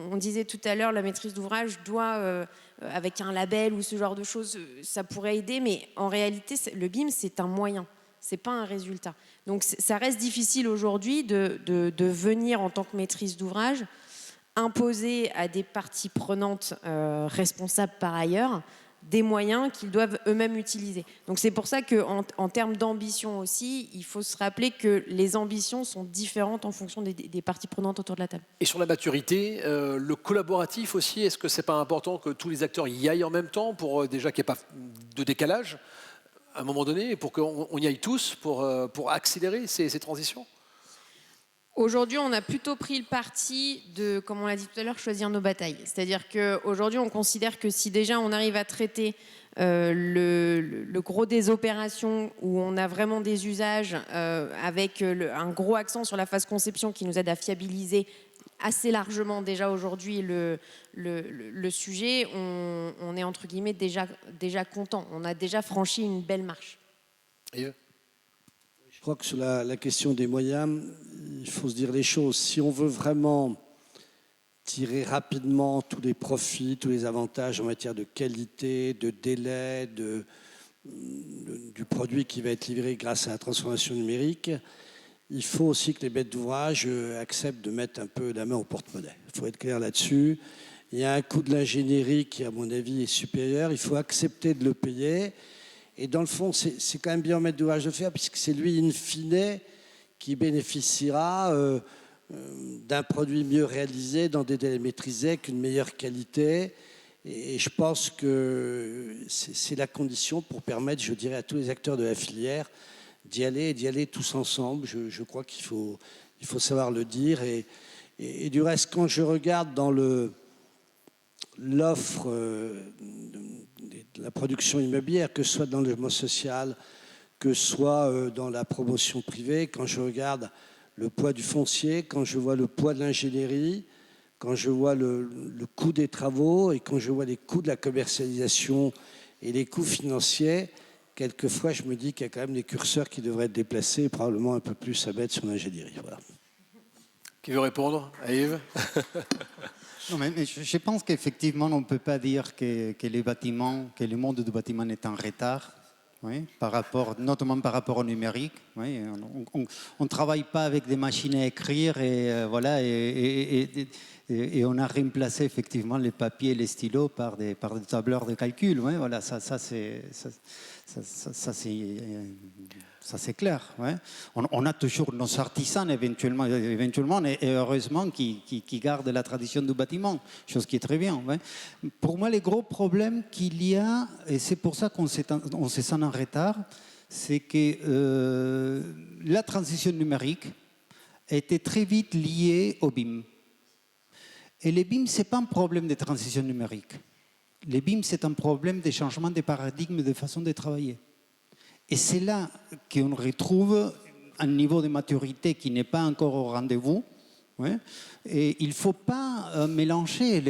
on disait tout à l'heure, la maîtrise d'ouvrage doit, avec un label ou ce genre de choses, ça pourrait aider, mais en réalité, le BIM, c'est un moyen, c'est pas un résultat. Donc ça reste difficile aujourd'hui de venir en tant que maîtrise d'ouvrage imposer à des parties prenantes responsables par ailleurs des moyens qu'ils doivent eux-mêmes utiliser. Donc c'est pour ça qu'en termes d'ambition aussi, il faut se rappeler que les ambitions sont différentes en fonction des parties prenantes autour de la table. Et sur la maturité, le collaboratif aussi, est-ce que c'est pas important que tous les acteurs y aillent en même temps pour déjà qu'il n'y ait pas de décalage à un moment donné, et pour qu'on y aille tous pour accélérer ces transitions? Aujourd'hui, on a plutôt pris le parti de, comme on l'a dit tout à l'heure, choisir nos batailles. C'est-à-dire qu'aujourd'hui, on considère que si déjà on arrive à traiter le gros des opérations où on a vraiment des usages avec un gros accent sur la phase conception qui nous aide à fiabiliser assez largement déjà aujourd'hui le sujet, on est entre guillemets déjà content. On a déjà franchi une belle marche. Je crois que sur la question des moyens, il faut se dire les choses. Si on veut vraiment tirer rapidement tous les profits, tous les avantages en matière de qualité, de délai, du produit qui va être livré grâce à la transformation numérique, il faut aussi que les maîtres d'ouvrage acceptent de mettre un peu la main au porte-monnaie. Il faut être clair là-dessus. Il y a un coût de l'ingénierie qui, à mon avis, est supérieur. Il faut accepter de le payer. Et dans le fond, c'est quand même bien au maître d'ouvrage de faire, puisque c'est lui, in fine, qui bénéficiera d'un produit mieux réalisé, dans des délais maîtrisés, avec une meilleure qualité. Et je pense que c'est la condition pour permettre, je dirais, à tous les acteurs de la filière d'y aller tous ensemble. Je crois qu'il faut savoir le dire. Et du reste, quand je regarde dans l'offre de la production immobilière, que ce soit dans le logement social, que ce soit dans la promotion privée, quand je regarde le poids du foncier, quand je vois le poids de l'ingénierie, quand je vois le coût des travaux et quand je vois les coûts de la commercialisation et les coûts financiers, quelquefois je me dis qu'il y a quand même des curseurs qui devraient être déplacés et probablement un peu plus à mettre sur l'ingénierie. Voilà. Qui veut répondre? Yves? Non, mais je pense qu'effectivement, on ne peut pas dire que les bâtiments, que le monde du bâtiment est en retard, oui, notamment par rapport au numérique. Oui, on ne travaille pas avec des machines à écrire et, voilà, et on a remplacé effectivement les papiers et les stylos par des tableurs de calcul. Oui, voilà, ça c'est clair. Ouais. On a toujours nos artisans éventuellement et heureusement qui gardent la tradition du bâtiment, chose qui est très bien. Ouais. Pour moi, les gros problèmes qu'il y a, et c'est pour ça qu'on se sent en retard, c'est que la transition numérique était très vite liée au BIM. Et le BIM, ce n'est pas un problème de transition numérique. Le BIM, c'est un problème de changement de paradigme, de façon de travailler. Et c'est là qu'on retrouve un niveau de maturité qui n'est pas encore au rendez-vous. Ouais. Et il ne faut pas mélanger,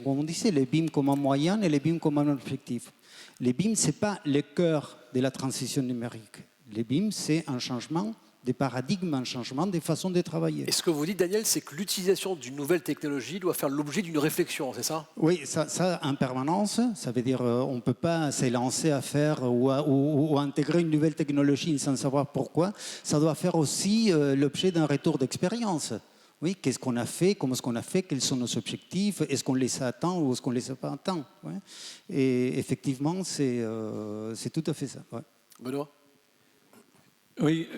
comme on disait, les BIM comme un moyen et les BIM comme un objectif. Les BIM, ce n'est pas le cœur de la transition numérique. Les BIM, c'est un changement des paradigmes, un changement des façons de travailler. Et ce que vous dites, Daniel, c'est que l'utilisation d'une nouvelle technologie doit faire l'objet d'une réflexion, c'est ça? Oui, ça en permanence. Ça veut dire on ne peut pas s'élancer à faire ou intégrer une nouvelle technologie sans savoir pourquoi. Ça doit faire aussi l'objet d'un retour d'expérience. Oui, qu'est-ce qu'on a fait, comment est-ce qu'on a fait, quels sont nos objectifs, est-ce qu'on les attend ou est-ce qu'on ne les a pas attend. Ouais. Et effectivement, c'est tout à fait ça. Ouais. Benoît? Oui,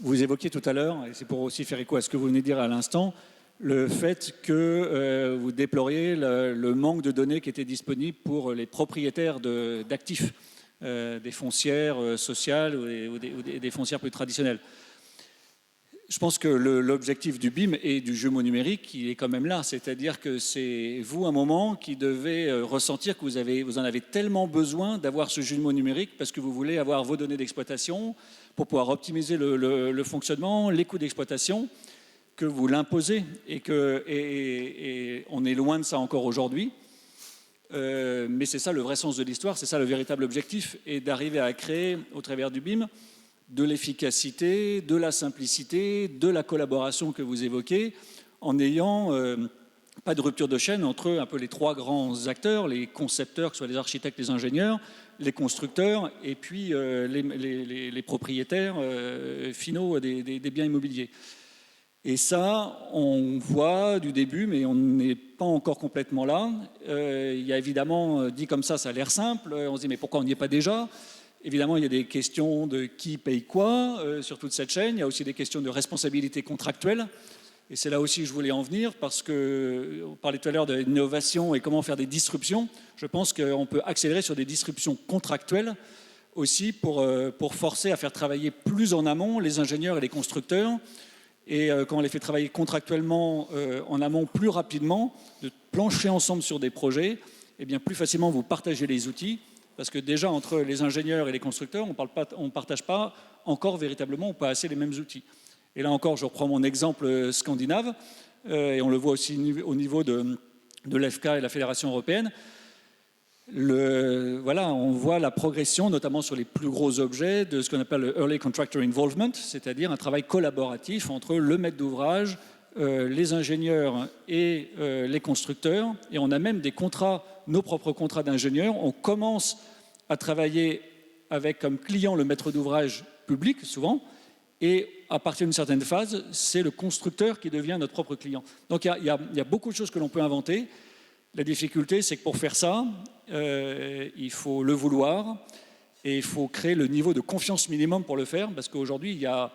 vous évoquiez tout à l'heure, et c'est pour aussi faire écho à ce que vous venez de dire à l'instant, le fait que vous déploriez le manque de données qui étaient disponibles pour les propriétaires d'actifs, des foncières sociales ou des foncières plus traditionnelles. Je pense que l'objectif du BIM et du jumeau numérique, il est quand même là. C'est-à-dire que c'est vous, un moment, qui devez ressentir que vous en avez tellement besoin d'avoir ce jumeau numérique parce que vous voulez avoir vos données d'exploitation pour pouvoir optimiser le fonctionnement, les coûts d'exploitation, que vous l'imposez. Et on est loin de ça encore aujourd'hui. Mais c'est ça le vrai sens de l'histoire, c'est ça le véritable objectif, et d'arriver à créer, au travers du BIM, de l'efficacité, de la simplicité, de la collaboration que vous évoquez, en n'ayant pas de rupture de chaîne entre un peu les trois grands acteurs, les concepteurs, que ce soit les architectes, les ingénieurs, les constructeurs, et puis les propriétaires finaux des biens immobiliers. Et ça, on voit du début, mais on n'est pas encore complètement là. Il y a évidemment, dit comme ça a l'air simple, on se dit mais pourquoi on n'y est pas déjà ? Évidemment, il y a des questions de qui paye quoi sur toute cette chaîne. Il y a aussi des questions de responsabilité contractuelle. Et c'est là aussi que je voulais en venir, parce qu'on parlait tout à l'heure de l'innovation et comment faire des disruptions. Je pense qu'on peut accélérer sur des disruptions contractuelles aussi pour forcer à faire travailler plus en amont les ingénieurs et les constructeurs. Et quand on les fait travailler contractuellement en amont plus rapidement, de plancher ensemble sur des projets, eh bien plus facilement vous partagez les outils. Parce que déjà, entre les ingénieurs et les constructeurs, on ne partage pas encore véritablement ou pas assez les mêmes outils. Et là encore, je reprends mon exemple scandinave, et on le voit aussi au niveau de l'EFK et la Fédération européenne. Voilà, on voit la progression, notamment sur les plus gros objets, de ce qu'on appelle le Early Contractor Involvement, c'est-à-dire un travail collaboratif entre le maître d'ouvrage, les ingénieurs et les constructeurs. Et on a même des contrats, nos propres contrats d'ingénieurs. On commence à travailler avec comme client le maître d'ouvrage public, souvent, et à partir d'une certaine phase, c'est le constructeur qui devient notre propre client. Donc il y a beaucoup de choses que l'on peut inventer. La difficulté, c'est que pour faire ça, il faut le vouloir et il faut créer le niveau de confiance minimum pour le faire, parce qu'aujourd'hui, il y a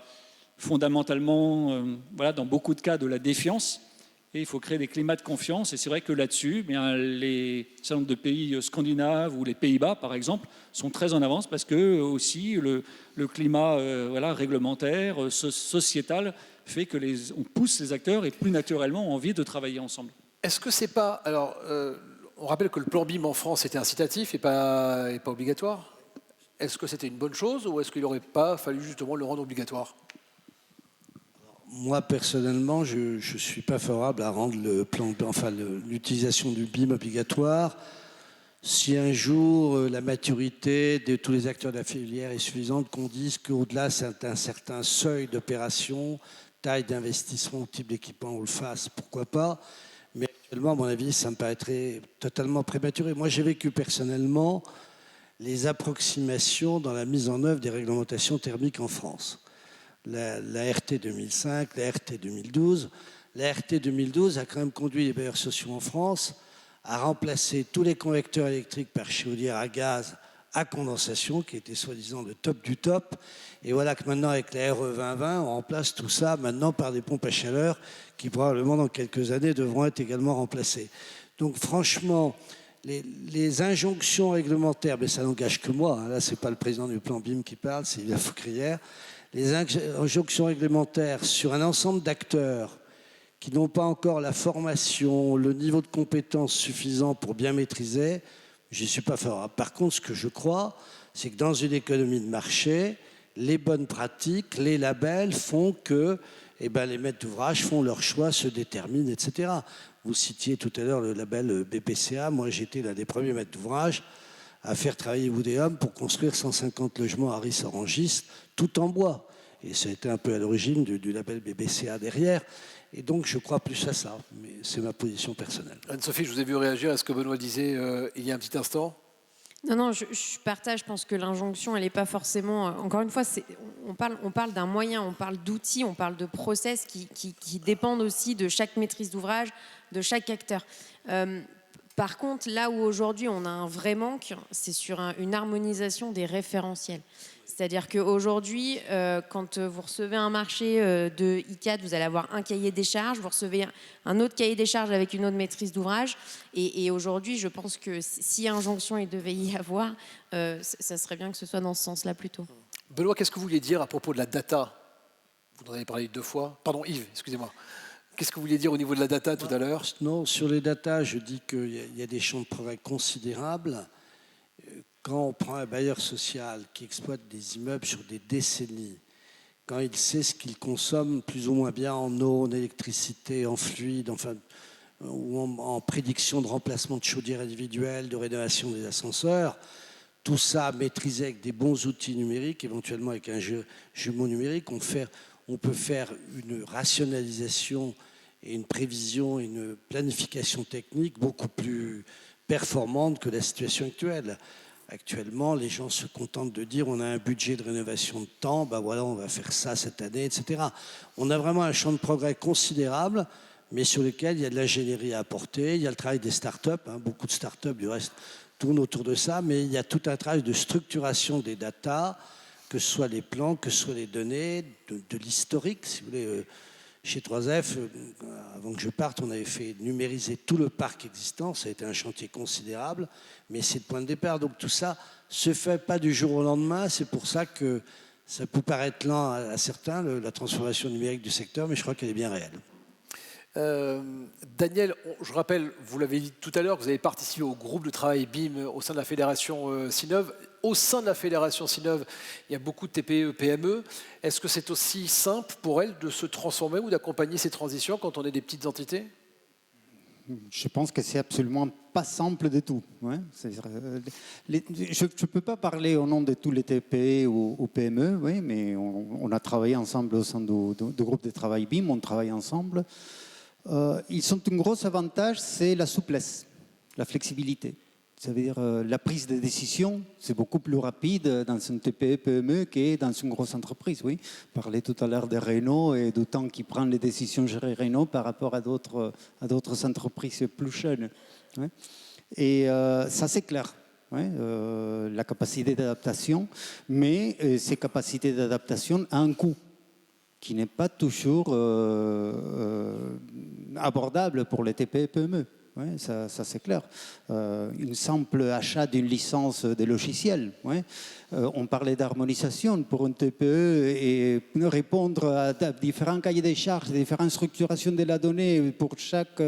fondamentalement, dans beaucoup de cas, de la défiance, et il faut créer des climats de confiance. Et c'est vrai que là-dessus, les certain nombre de pays scandinaves ou les Pays-Bas, par exemple, sont très en avance, parce que aussi le climat réglementaire, sociétal, fait que on pousse les acteurs et plus naturellement ont envie de travailler ensemble. Est-ce que c'est pas... Alors, On rappelle que le plan BIM en France était incitatif et pas obligatoire. Est-ce que c'était une bonne chose ou est-ce qu'il n'aurait pas fallu justement le rendre obligatoire? Moi, personnellement, je ne suis pas favorable à rendre l'utilisation du BIM obligatoire. Si un jour la maturité de tous les acteurs de la filière est suffisante, qu'on dise qu'au-delà d'un certain seuil d'opération, taille d'investissement, type d'équipement, on le fasse, pourquoi pas. Mais actuellement, à mon avis, ça me paraîtrait totalement prématuré. Moi, j'ai vécu personnellement les approximations dans la mise en œuvre des réglementations thermiques en France. La RT 2005, la RT 2012. La RT 2012 a quand même conduit les bailleurs sociaux en France à remplacer tous les convecteurs électriques par chaudière à gaz à condensation, qui était soi-disant le top du top. Et voilà que maintenant, avec la RE 2020, on remplace tout ça maintenant par des pompes à chaleur qui probablement dans quelques années devront être également remplacées. Donc franchement, les injonctions réglementaires, mais ça n'engage que moi, hein, là c'est pas le président du plan BIM qui parle, c'est Yves Faucrière, les injonctions réglementaires sur un ensemble d'acteurs qui n'ont pas encore la formation, le niveau de compétence suffisant pour bien maîtriser, je n'y suis pas favorable. Par contre, ce que je crois, c'est que dans une économie de marché, les bonnes pratiques, les labels font que les maîtres d'ouvrage font leur choix, se déterminent, etc. Vous citiez tout à l'heure le label BPCA. Moi, j'étais l'un des premiers maîtres d'ouvrage à faire travailler Woodéum pour construire 150 logements à Ris-Orangis, tout en bois. Et ça a été un peu à l'origine du label BPCA derrière. Et donc, je crois plus à ça. Mais c'est ma position personnelle. Anne-Sophie, je vous ai vu réagir à ce que Benoît disait il y a un petit instant. Non, je partage. Je pense que l'injonction, elle n'est pas forcément. Encore une fois, on parle d'un moyen, on parle d'outils, on parle de process qui dépendent aussi de chaque maîtrise d'ouvrage, de chaque acteur. Par contre, là où aujourd'hui on a un vrai manque, c'est sur une harmonisation des référentiels. C'est-à-dire qu'aujourd'hui, quand vous recevez un marché de ICAD, vous allez avoir un cahier des charges, vous recevez un autre cahier des charges avec une autre maîtrise d'ouvrage. Et aujourd'hui, je pense que si injonction il devait y avoir, ça serait bien que ce soit dans ce sens-là plutôt. Benoît, qu'est-ce que vous vouliez dire à propos de la data? Vous en avez parlé 2 fois. Pardon, Yves, excusez-moi. Qu'est-ce que vous vouliez dire au niveau de la data tout à l'heure? Non, sur les data, je dis qu'il y a des champs de progrès considérables. Quand on prend un bailleur social qui exploite des immeubles sur des décennies, quand il sait ce qu'il consomme plus ou moins bien en eau, en électricité, en fluide, ou en prédiction de remplacement de chaudières individuelles, de rénovation des ascenseurs, tout ça maîtrisé avec des bons outils numériques, éventuellement avec un jumeau numérique, on peut faire une rationalisation et une prévision, une planification technique beaucoup plus performante que la situation actuelle. Actuellement, les gens se contentent de dire on a un budget de rénovation de temps, on va faire ça cette année, etc. On a vraiment un champ de progrès considérable, mais sur lequel il y a de l'ingénierie à apporter, il y a le travail des startups, beaucoup de startups du reste tournent autour de ça, mais il y a tout un travail de structuration des datas, que ce soit les plans, que ce soit les données, de l'historique, si vous voulez. Chez 3F, avant que je parte, on avait fait numériser tout le parc existant. Ça a été un chantier considérable, mais c'est le point de départ. Donc tout ça ne se fait pas du jour au lendemain. C'est pour ça que ça peut paraître lent à certains, la transformation numérique du secteur, mais je crois qu'elle est bien réelle. Daniel, je rappelle, vous l'avez dit tout à l'heure, que vous avez participé au groupe de travail BIM au sein de la fédération Sinov. Au sein de la fédération Sinov, il y a beaucoup de TPE, PME. Est-ce que c'est aussi simple pour elles de se transformer ou d'accompagner ces transitions quand on est des petites entités? Je pense que c'est absolument pas simple du tout. Ouais. Je ne peux pas parler au nom de tous les TPE ou PME, oui, mais on a travaillé ensemble au sein du groupe de travail BIM, on travaille ensemble. Ils ont un gros avantage, c'est la souplesse, la flexibilité. Ça veut dire la prise de décision, c'est beaucoup plus rapide dans une TPE, PME que dans une grosse entreprise. Oui. On parlait tout à l'heure de Renault et du temps qui prend les décisions gérer Renault par rapport à d'autres entreprises plus jeunes. Ouais. Et ça, c'est clair. Ouais, la capacité d'adaptation, mais ces capacités d'adaptation ont un coût qui n'est pas toujours abordable pour les TPE et PME. Ouais, ça c'est clair. Une simple achat d'une licence de logiciel. Ouais. On parlait d'harmonisation pour une TPE et répondre à différents cahiers des charges, différentes structurations de la donnée pour chaque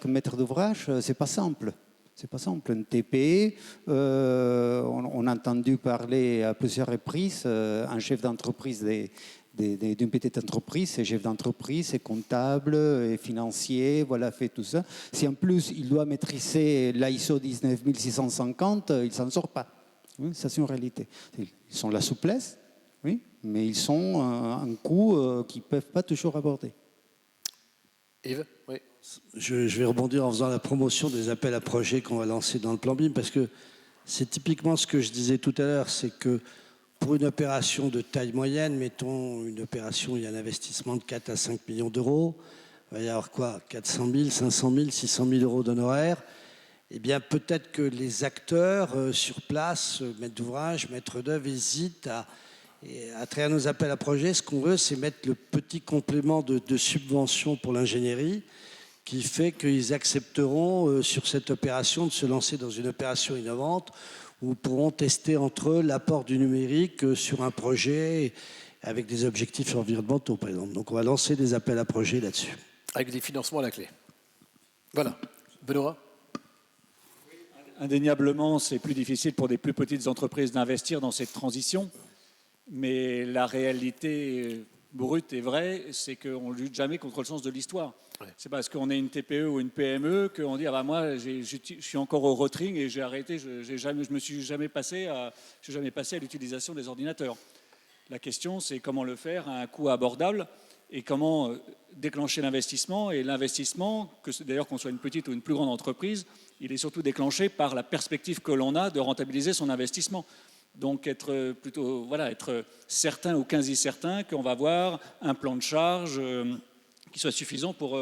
maître d'ouvrage, c'est pas simple. C'est pas simple. Une TPE, on a entendu parler à plusieurs reprises, un chef d'entreprise d'une petite entreprise, c'est chef d'entreprise, c'est comptable, et financier, voilà, fait tout ça. Si en plus il doit maîtriser l'ISO 19650, il ne s'en sort pas. Oui, ça c'est une réalité. Ils ont la souplesse, oui, mais ils sont un coût qu'ils ne peuvent pas toujours aborder. Yves, oui. Je vais rebondir en faisant la promotion des appels à projets qu'on va lancer dans le plan BIM, parce que c'est typiquement ce que je disais tout à l'heure, c'est que pour une opération de taille moyenne, mettons une opération où il y a un investissement de 4 à 5 millions d'euros, il va y avoir quoi, 400 000, 500 000, 600 000 euros d'honoraires. Eh bien, peut-être que les acteurs sur place, maîtres d'ouvrage, maîtres d'œuvre, hésitent à travers nos appels à projets. Ce qu'on veut, c'est mettre le petit complément de subvention pour l'ingénierie qui fait qu'ils accepteront sur cette opération de se lancer dans une opération innovante où pourront tester entre eux l'apport du numérique sur un projet avec des objectifs environnementaux, par exemple. Donc on va lancer des appels à projets là-dessus. Avec des financements à la clé. Voilà. Benoît ? Indéniablement, c'est plus difficile pour des plus petites entreprises d'investir dans cette transition, mais la réalité brute et vraie, c'est qu'on ne lutte jamais contre le sens de l'histoire. Ouais. C'est parce qu'on est une TPE ou une PME qu'on dit « Ah bah moi, je suis encore au rotring et j'ai arrêté, je ne me suis jamais passé à l'utilisation des ordinateurs. » La question, c'est comment le faire à un coût abordable et comment déclencher l'investissement. Et l'investissement, d'ailleurs qu'on soit une petite ou une plus grande entreprise, il est surtout déclenché par la perspective que l'on a de rentabiliser son investissement. Donc être certain ou quasi certain qu'on va avoir un plan de charge qui soit suffisant pour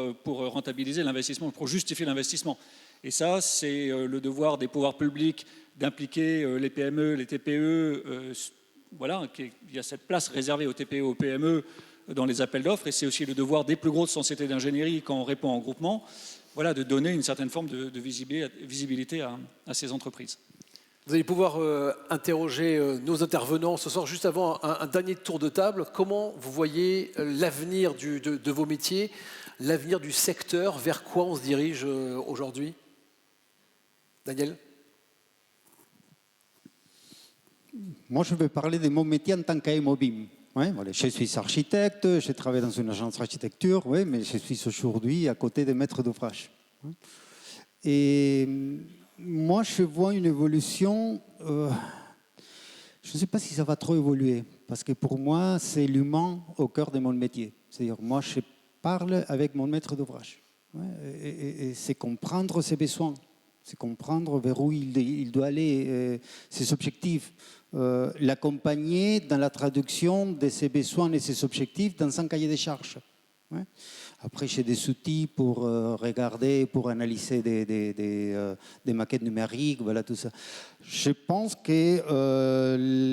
rentabiliser l'investissement, pour justifier l'investissement. Et ça, c'est le devoir des pouvoirs publics d'impliquer les PME, les TPE. Il y a cette place réservée aux TPE, aux PME dans les appels d'offres. Et c'est aussi le devoir des plus grosses sociétés d'ingénierie quand on répond en groupement, de donner une certaine forme de visibilité à ces entreprises. Vous allez pouvoir interroger nos intervenants ce soir. Juste avant un dernier tour de table, comment vous voyez l'avenir de vos métiers, l'avenir du secteur, vers quoi on se dirige aujourd'hui ? Daniel ? Moi, je vais parler de mon métier en tant qu'AMOBIM. Ouais, voilà. Je suis architecte, je travaille dans une agence d'architecture, mais je suis aujourd'hui à côté des maîtres d'ouvrage. Et moi, je vois une évolution, je ne sais pas si ça va trop évoluer, parce que pour moi, c'est l'humain au cœur de mon métier. C'est-à-dire, moi, je parle avec mon maître d'ouvrage. Et c'est comprendre ses besoins, c'est comprendre vers où il doit aller, ses objectifs, l'accompagner dans la traduction de ses besoins et ses objectifs dans un cahier des charges. Après, j'ai des outils pour regarder, pour analyser des maquettes numériques, voilà tout ça. Je pense que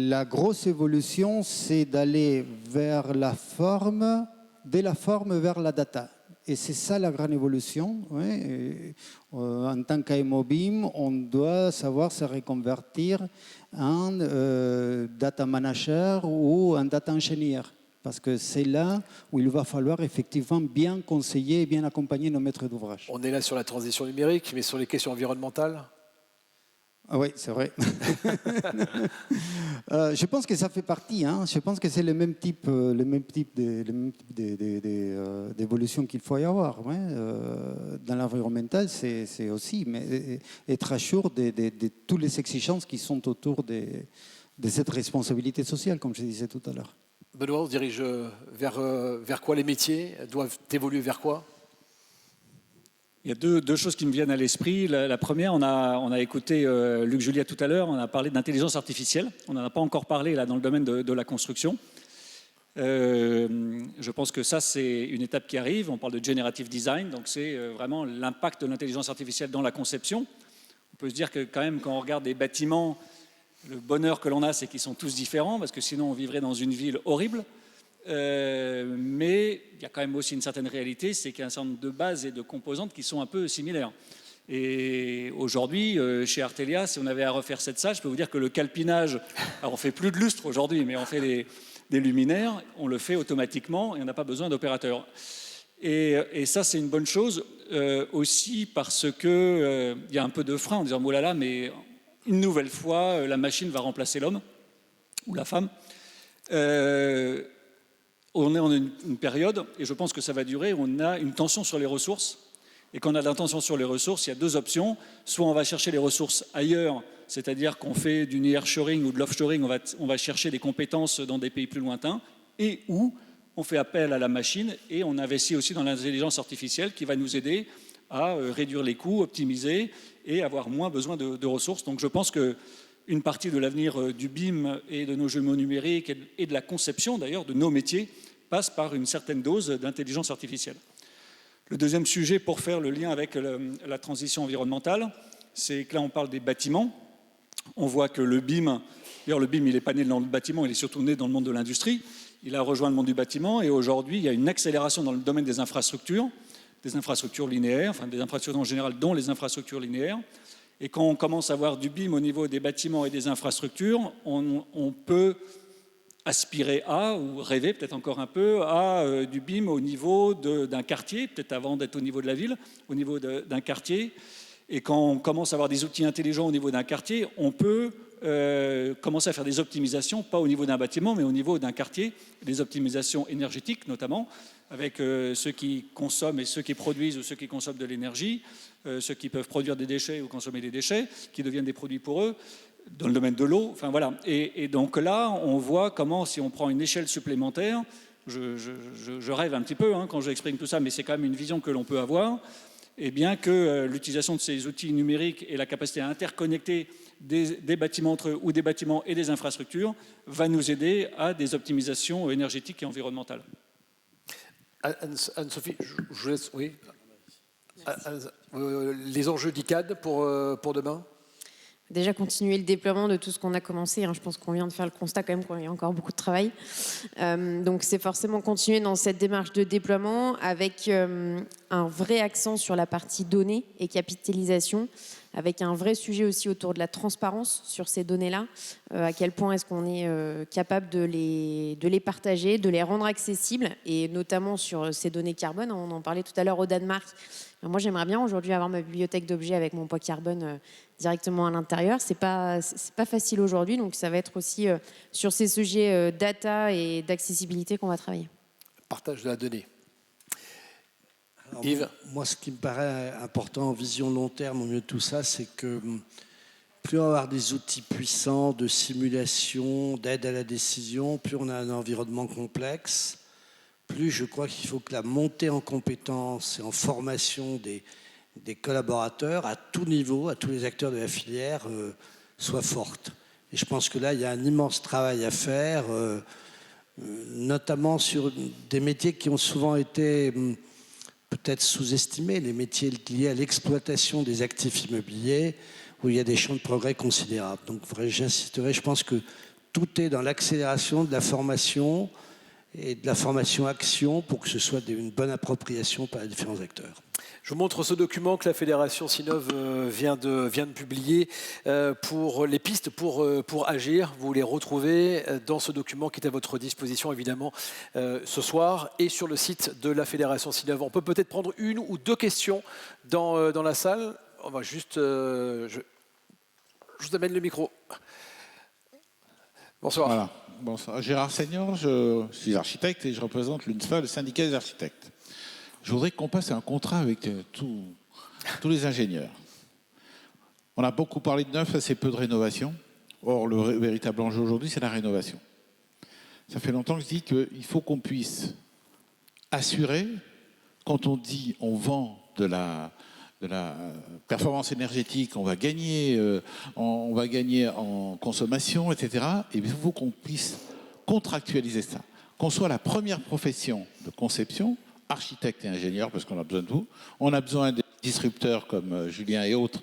la grosse évolution, c'est d'aller vers la forme, de la forme vers la data. Et c'est ça la grande évolution. En tant qu'AMOBIM, on doit savoir se reconvertir en data manager ou en data engineer. Parce que c'est là où il va falloir effectivement bien conseiller et bien accompagner nos maîtres d'ouvrage. On est là sur la transition numérique, mais sur les questions environnementales ? Ah oui, c'est vrai. Je pense que ça fait partie. Je pense que c'est le même type d'évolution qu'il faut y avoir. Dans l'environnemental, c'est aussi mais être à jour de toutes les exigences qui sont autour de cette responsabilité sociale, comme je disais tout à l'heure. Benoît, on se dirige vers quoi les métiers doivent évoluer vers quoi ? Il y a deux choses qui me viennent à l'esprit. La première, on a écouté Luc Julia tout à l'heure, on a parlé d'intelligence artificielle. On n'en a pas encore parlé là, dans le domaine de la construction. Je pense que ça, c'est une étape qui arrive. On parle de generative design, donc c'est vraiment l'impact de l'intelligence artificielle dans la conception. On peut se dire que quand même, quand on regarde des bâtiments, le bonheur que l'on a, c'est qu'ils sont tous différents, parce que sinon on vivrait dans une ville horrible. mais il y a quand même aussi une certaine réalité, c'est qu'il y a un certain nombre de bases et de composantes qui sont un peu similaires. Et aujourd'hui, chez Artelia, si on avait à refaire cette salle, je peux vous dire que le calpinage, alors on fait plus de lustres aujourd'hui, mais on fait des luminaires, on le fait automatiquement et on n'a pas besoin d'opérateur. Et ça, c'est une bonne chose aussi parce que il y a un peu de frein en disant « oh là là, mais une nouvelle fois, la machine va remplacer l'homme ou la femme ». On est en une période, et je pense que ça va durer, où on a une tension sur les ressources. Et quand on a de la tension sur les ressources, il y a deux options. Soit on va chercher les ressources ailleurs, c'est-à-dire qu'on fait du nearshoring ou de l'offshoring, on va chercher des compétences dans des pays plus lointains, et où on fait appel à la machine et on investit aussi dans l'intelligence artificielle qui va nous aider à réduire les coûts, optimiser et avoir moins besoin de ressources. Donc je pense qu'une partie de l'avenir du BIM et de nos jumeaux numériques et de la conception d'ailleurs de nos métiers passe par une certaine dose d'intelligence artificielle. Le deuxième sujet pour faire le lien avec la transition environnementale, c'est que là on parle des bâtiments. On voit que le BIM, d'ailleurs le BIM il n'est pas né dans le bâtiment, il est surtout né dans le monde de l'industrie. Il a rejoint le monde du bâtiment et aujourd'hui il y a une accélération dans le domaine des infrastructures linéaires, enfin des infrastructures en général, dont les infrastructures linéaires. Et quand on commence à voir du BIM au niveau des bâtiments et des infrastructures, on peut aspirer à, ou rêver peut-être encore un peu, à du BIM au niveau d'un quartier, peut-être avant d'être au niveau de la ville, au niveau d'un quartier. Et quand on commence à avoir des outils intelligents au niveau d'un quartier, on peut commencer à faire des optimisations, pas au niveau d'un bâtiment, mais au niveau d'un quartier, des optimisations énergétiques notamment, avec ceux qui consomment et ceux qui produisent ou ceux qui consomment de l'énergie, ceux qui peuvent produire des déchets ou consommer des déchets, qui deviennent des produits pour eux, dans le domaine de l'eau, enfin voilà. Et donc là, on voit comment, si on prend une échelle supplémentaire, je rêve un petit peu quand j'exprime tout ça, mais c'est quand même une vision que l'on peut avoir, et bien que l'utilisation de ces outils numériques et la capacité à interconnecter des bâtiments entre eux ou des bâtiments et des infrastructures va nous aider à des optimisations énergétiques et environnementales. Anne-Sophie, je vous laisse, oui. Les enjeux d'ICAD pour demain? Déjà continuer le déploiement de tout ce qu'on a commencé. Je pense qu'on vient de faire le constat quand même qu'il y a encore beaucoup de travail. Donc c'est forcément continuer dans cette démarche de déploiement avec un vrai accent sur la partie données et capitalisation, avec un vrai sujet aussi autour de la transparence sur ces données-là. À quel point est-ce qu'on est capable de les partager, de les rendre accessibles, et notamment sur ces données carbone. On en parlait tout à l'heure au Danemark. Moi, j'aimerais bien aujourd'hui avoir ma bibliothèque d'objets avec mon poids carbone directement à l'intérieur. C'est pas facile aujourd'hui, donc ça va être aussi sur ces sujets data et d'accessibilité qu'on va travailler. Partage de la donnée. Alors, moi, ce qui me paraît important en vision long terme au milieu de tout ça, c'est que plus on va avoir des outils puissants de simulation, d'aide à la décision, plus on a un environnement complexe, plus je crois qu'il faut que la montée en compétences et en formation des collaborateurs à tout niveau, à tous les acteurs de la filière, soit forte. Et je pense que là, il y a un immense travail à faire, notamment sur des métiers qui ont souvent été peut-être sous-estimés, les métiers liés à l'exploitation des actifs immobiliers, où il y a des champs de progrès considérables. Donc j'insisterai, je pense que tout est dans l'accélération de la formation et de la formation action pour que ce soit une bonne appropriation par les différents acteurs. Je vous montre ce document que la Fédération Sinov vient de publier pour les pistes pour agir. Vous les retrouvez dans ce document qui est à votre disposition évidemment ce soir et sur le site de la Fédération Sinov. On peut peut-être prendre une ou deux questions dans la salle. On va juste... je vous amène le micro. Bonsoir. Voilà. Bonsoir. Gérard Seigneur, je suis architecte et je représente l'UNSFA, le syndicat des architectes. Je voudrais qu'on passe un contrat avec tous les ingénieurs. On a beaucoup parlé de neuf, assez peu de rénovation. Or, le véritable enjeu aujourd'hui, c'est la rénovation. Ça fait longtemps que je dis qu'il faut qu'on puisse assurer, quand on dit on vend de la performance énergétique, on va gagner en consommation, etc. Et il faut qu'on puisse contractualiser ça. Qu'on soit la première profession de conception, architecte et ingénieur, parce qu'on a besoin de vous. On a besoin des disrupteurs comme Julien et autres,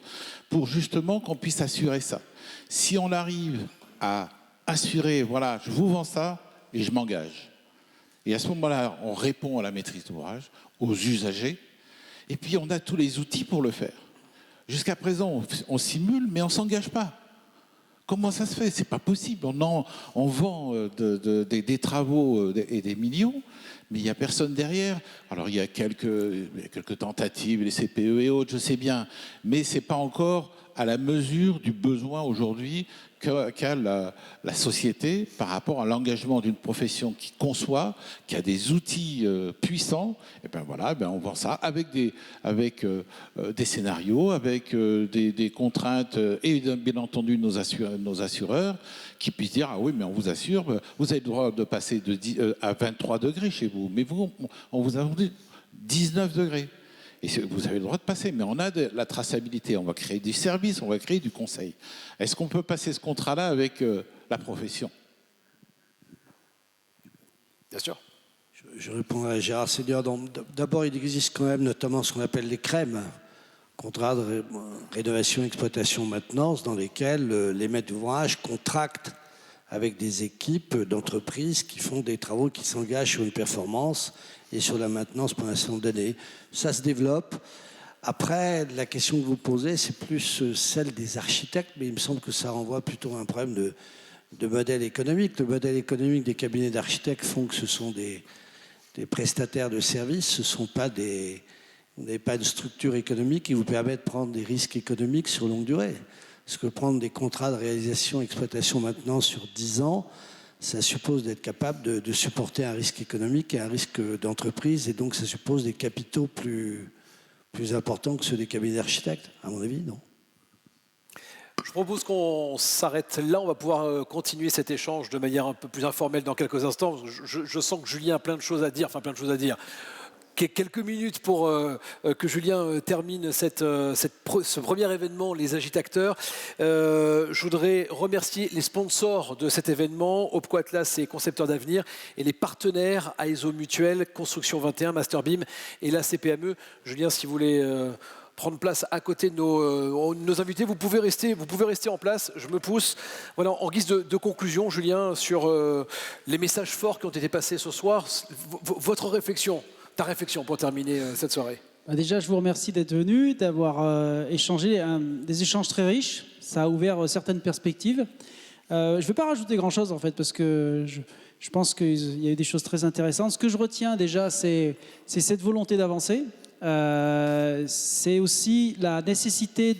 pour justement qu'on puisse assurer ça. Si on arrive à assurer, voilà, je vous vends ça et je m'engage. Et à ce moment-là, on répond à la maîtrise d'ouvrage, aux usagers, et puis on a tous les outils pour le faire. Jusqu'à présent, on simule, mais on ne s'engage pas. Comment ça se fait? C'est pas possible. On vend des travaux et des millions, mais il n'y a personne derrière. Alors il y a quelques tentatives, les CPE et autres, je sais bien, mais c'est pas encore à la mesure du besoin aujourd'hui qu'a la société par rapport à l'engagement d'une profession qui conçoit, qui a des outils puissants. Et ben voilà, on vend ça avec des scénarios, avec des contraintes et bien entendu nos assureurs qui puissent dire ah oui mais on vous assure, vous avez le droit de passer à 23 degrés chez vous, mais vous on vous a vendu 19 degrés. Et vous avez le droit de passer, mais on a de la traçabilité, on va créer du service, on va créer du conseil. Est-ce qu'on peut passer ce contrat-là avec la profession? Bien sûr. Je réponds à Gérard Seigneur. D'abord, il existe quand même notamment ce qu'on appelle les CREM, contrats de rénovation, exploitation, maintenance, dans lesquels les maîtres d'ouvrage contractent avec des équipes d'entreprises qui font des travaux, qui s'engagent sur une performance et sur la maintenance pendant un certain nombre d'années. Ça se développe. Après, la question que vous posez, c'est plus celle des architectes, mais il me semble que ça renvoie plutôt à un problème de modèle économique. Le modèle économique des cabinets d'architectes font que ce sont des prestataires de services, ce ne sont pas vous n'avez pas une structure économique qui vous permet de prendre des risques économiques sur longue durée. Parce que prendre des contrats de réalisation, exploitation, maintenance sur 10 ans, ça suppose d'être capable de supporter un risque économique et un risque d'entreprise, et donc ça suppose des capitaux plus importants que ceux des cabinets d'architectes, à mon avis, non? Je propose qu'on s'arrête là. On va pouvoir continuer cet échange de manière un peu plus informelle dans quelques instants. Je sens que Julien a plein de choses à dire, Quelques minutes pour que Julien termine ce premier événement, les agitateurs. Je voudrais remercier les sponsors de cet événement, Opco Atlas et Concepteurs d'avenir, et les partenaires AESO Mutuel, Construction 21, Masterbeam et la CPME. Julien, si vous voulez prendre place à côté de nos invités, vous pouvez rester en place. Je me pousse. Voilà, en guise de conclusion, Julien, sur les messages forts qui ont été passés ce soir, votre réflexion. Ta réflexion pour terminer cette soirée. Déjà, je vous remercie d'être venu, d'avoir échangé des échanges très riches. Ça a ouvert certaines perspectives. Je ne vais pas rajouter grand-chose, en fait, parce que je pense qu'il y a eu des choses très intéressantes. Ce que je retiens déjà, c'est cette volonté d'avancer. C'est aussi la nécessité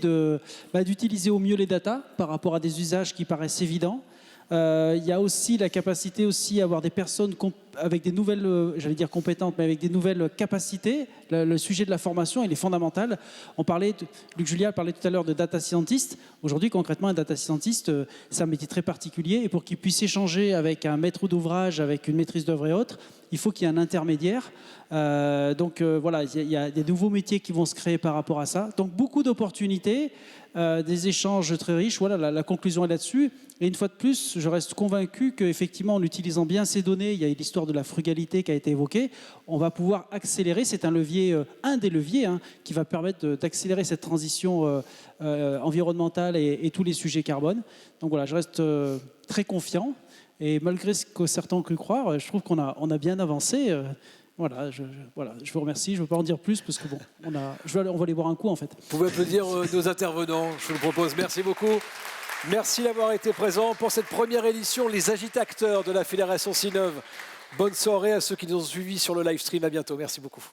d'utiliser au mieux les datas par rapport à des usages qui paraissent évidents. Il y a aussi la capacité à avoir des personnes avec des nouvelles, j'allais dire compétentes, mais avec des nouvelles capacités. Le sujet de la formation, il est fondamental. Luc Julia parlait tout à l'heure de data scientist. Aujourd'hui, concrètement, un data scientist, c'est un métier très particulier. Et pour qu'il puisse échanger avec un maître d'ouvrage, avec une maîtrise d'œuvre et autres, il faut qu'il y ait un intermédiaire. Voilà, il y a des nouveaux métiers qui vont se créer par rapport à ça. Donc beaucoup d'opportunités, des échanges très riches. Voilà, la conclusion est là-dessus. Et une fois de plus, je reste convaincu qu'effectivement, en utilisant bien ces données, il y a l'histoire de la frugalité qui a été évoquée, on va pouvoir accélérer. C'est un des leviers qui va permettre d'accélérer cette transition environnementale et tous les sujets carbone. Donc voilà, je reste très confiant. Et malgré ce que certains ont cru croire, je trouve qu'on a bien avancé. Voilà, je vous remercie. Je ne veux pas en dire plus parce que on va aller boire un coup en fait. Vous pouvez applaudir nos intervenants, je vous le propose. Merci beaucoup. Merci d'avoir été présent pour cette première édition, les agitateurs de la Fédération Sinov. Bonne soirée à ceux qui nous ont suivis sur le live stream. À bientôt. Merci beaucoup.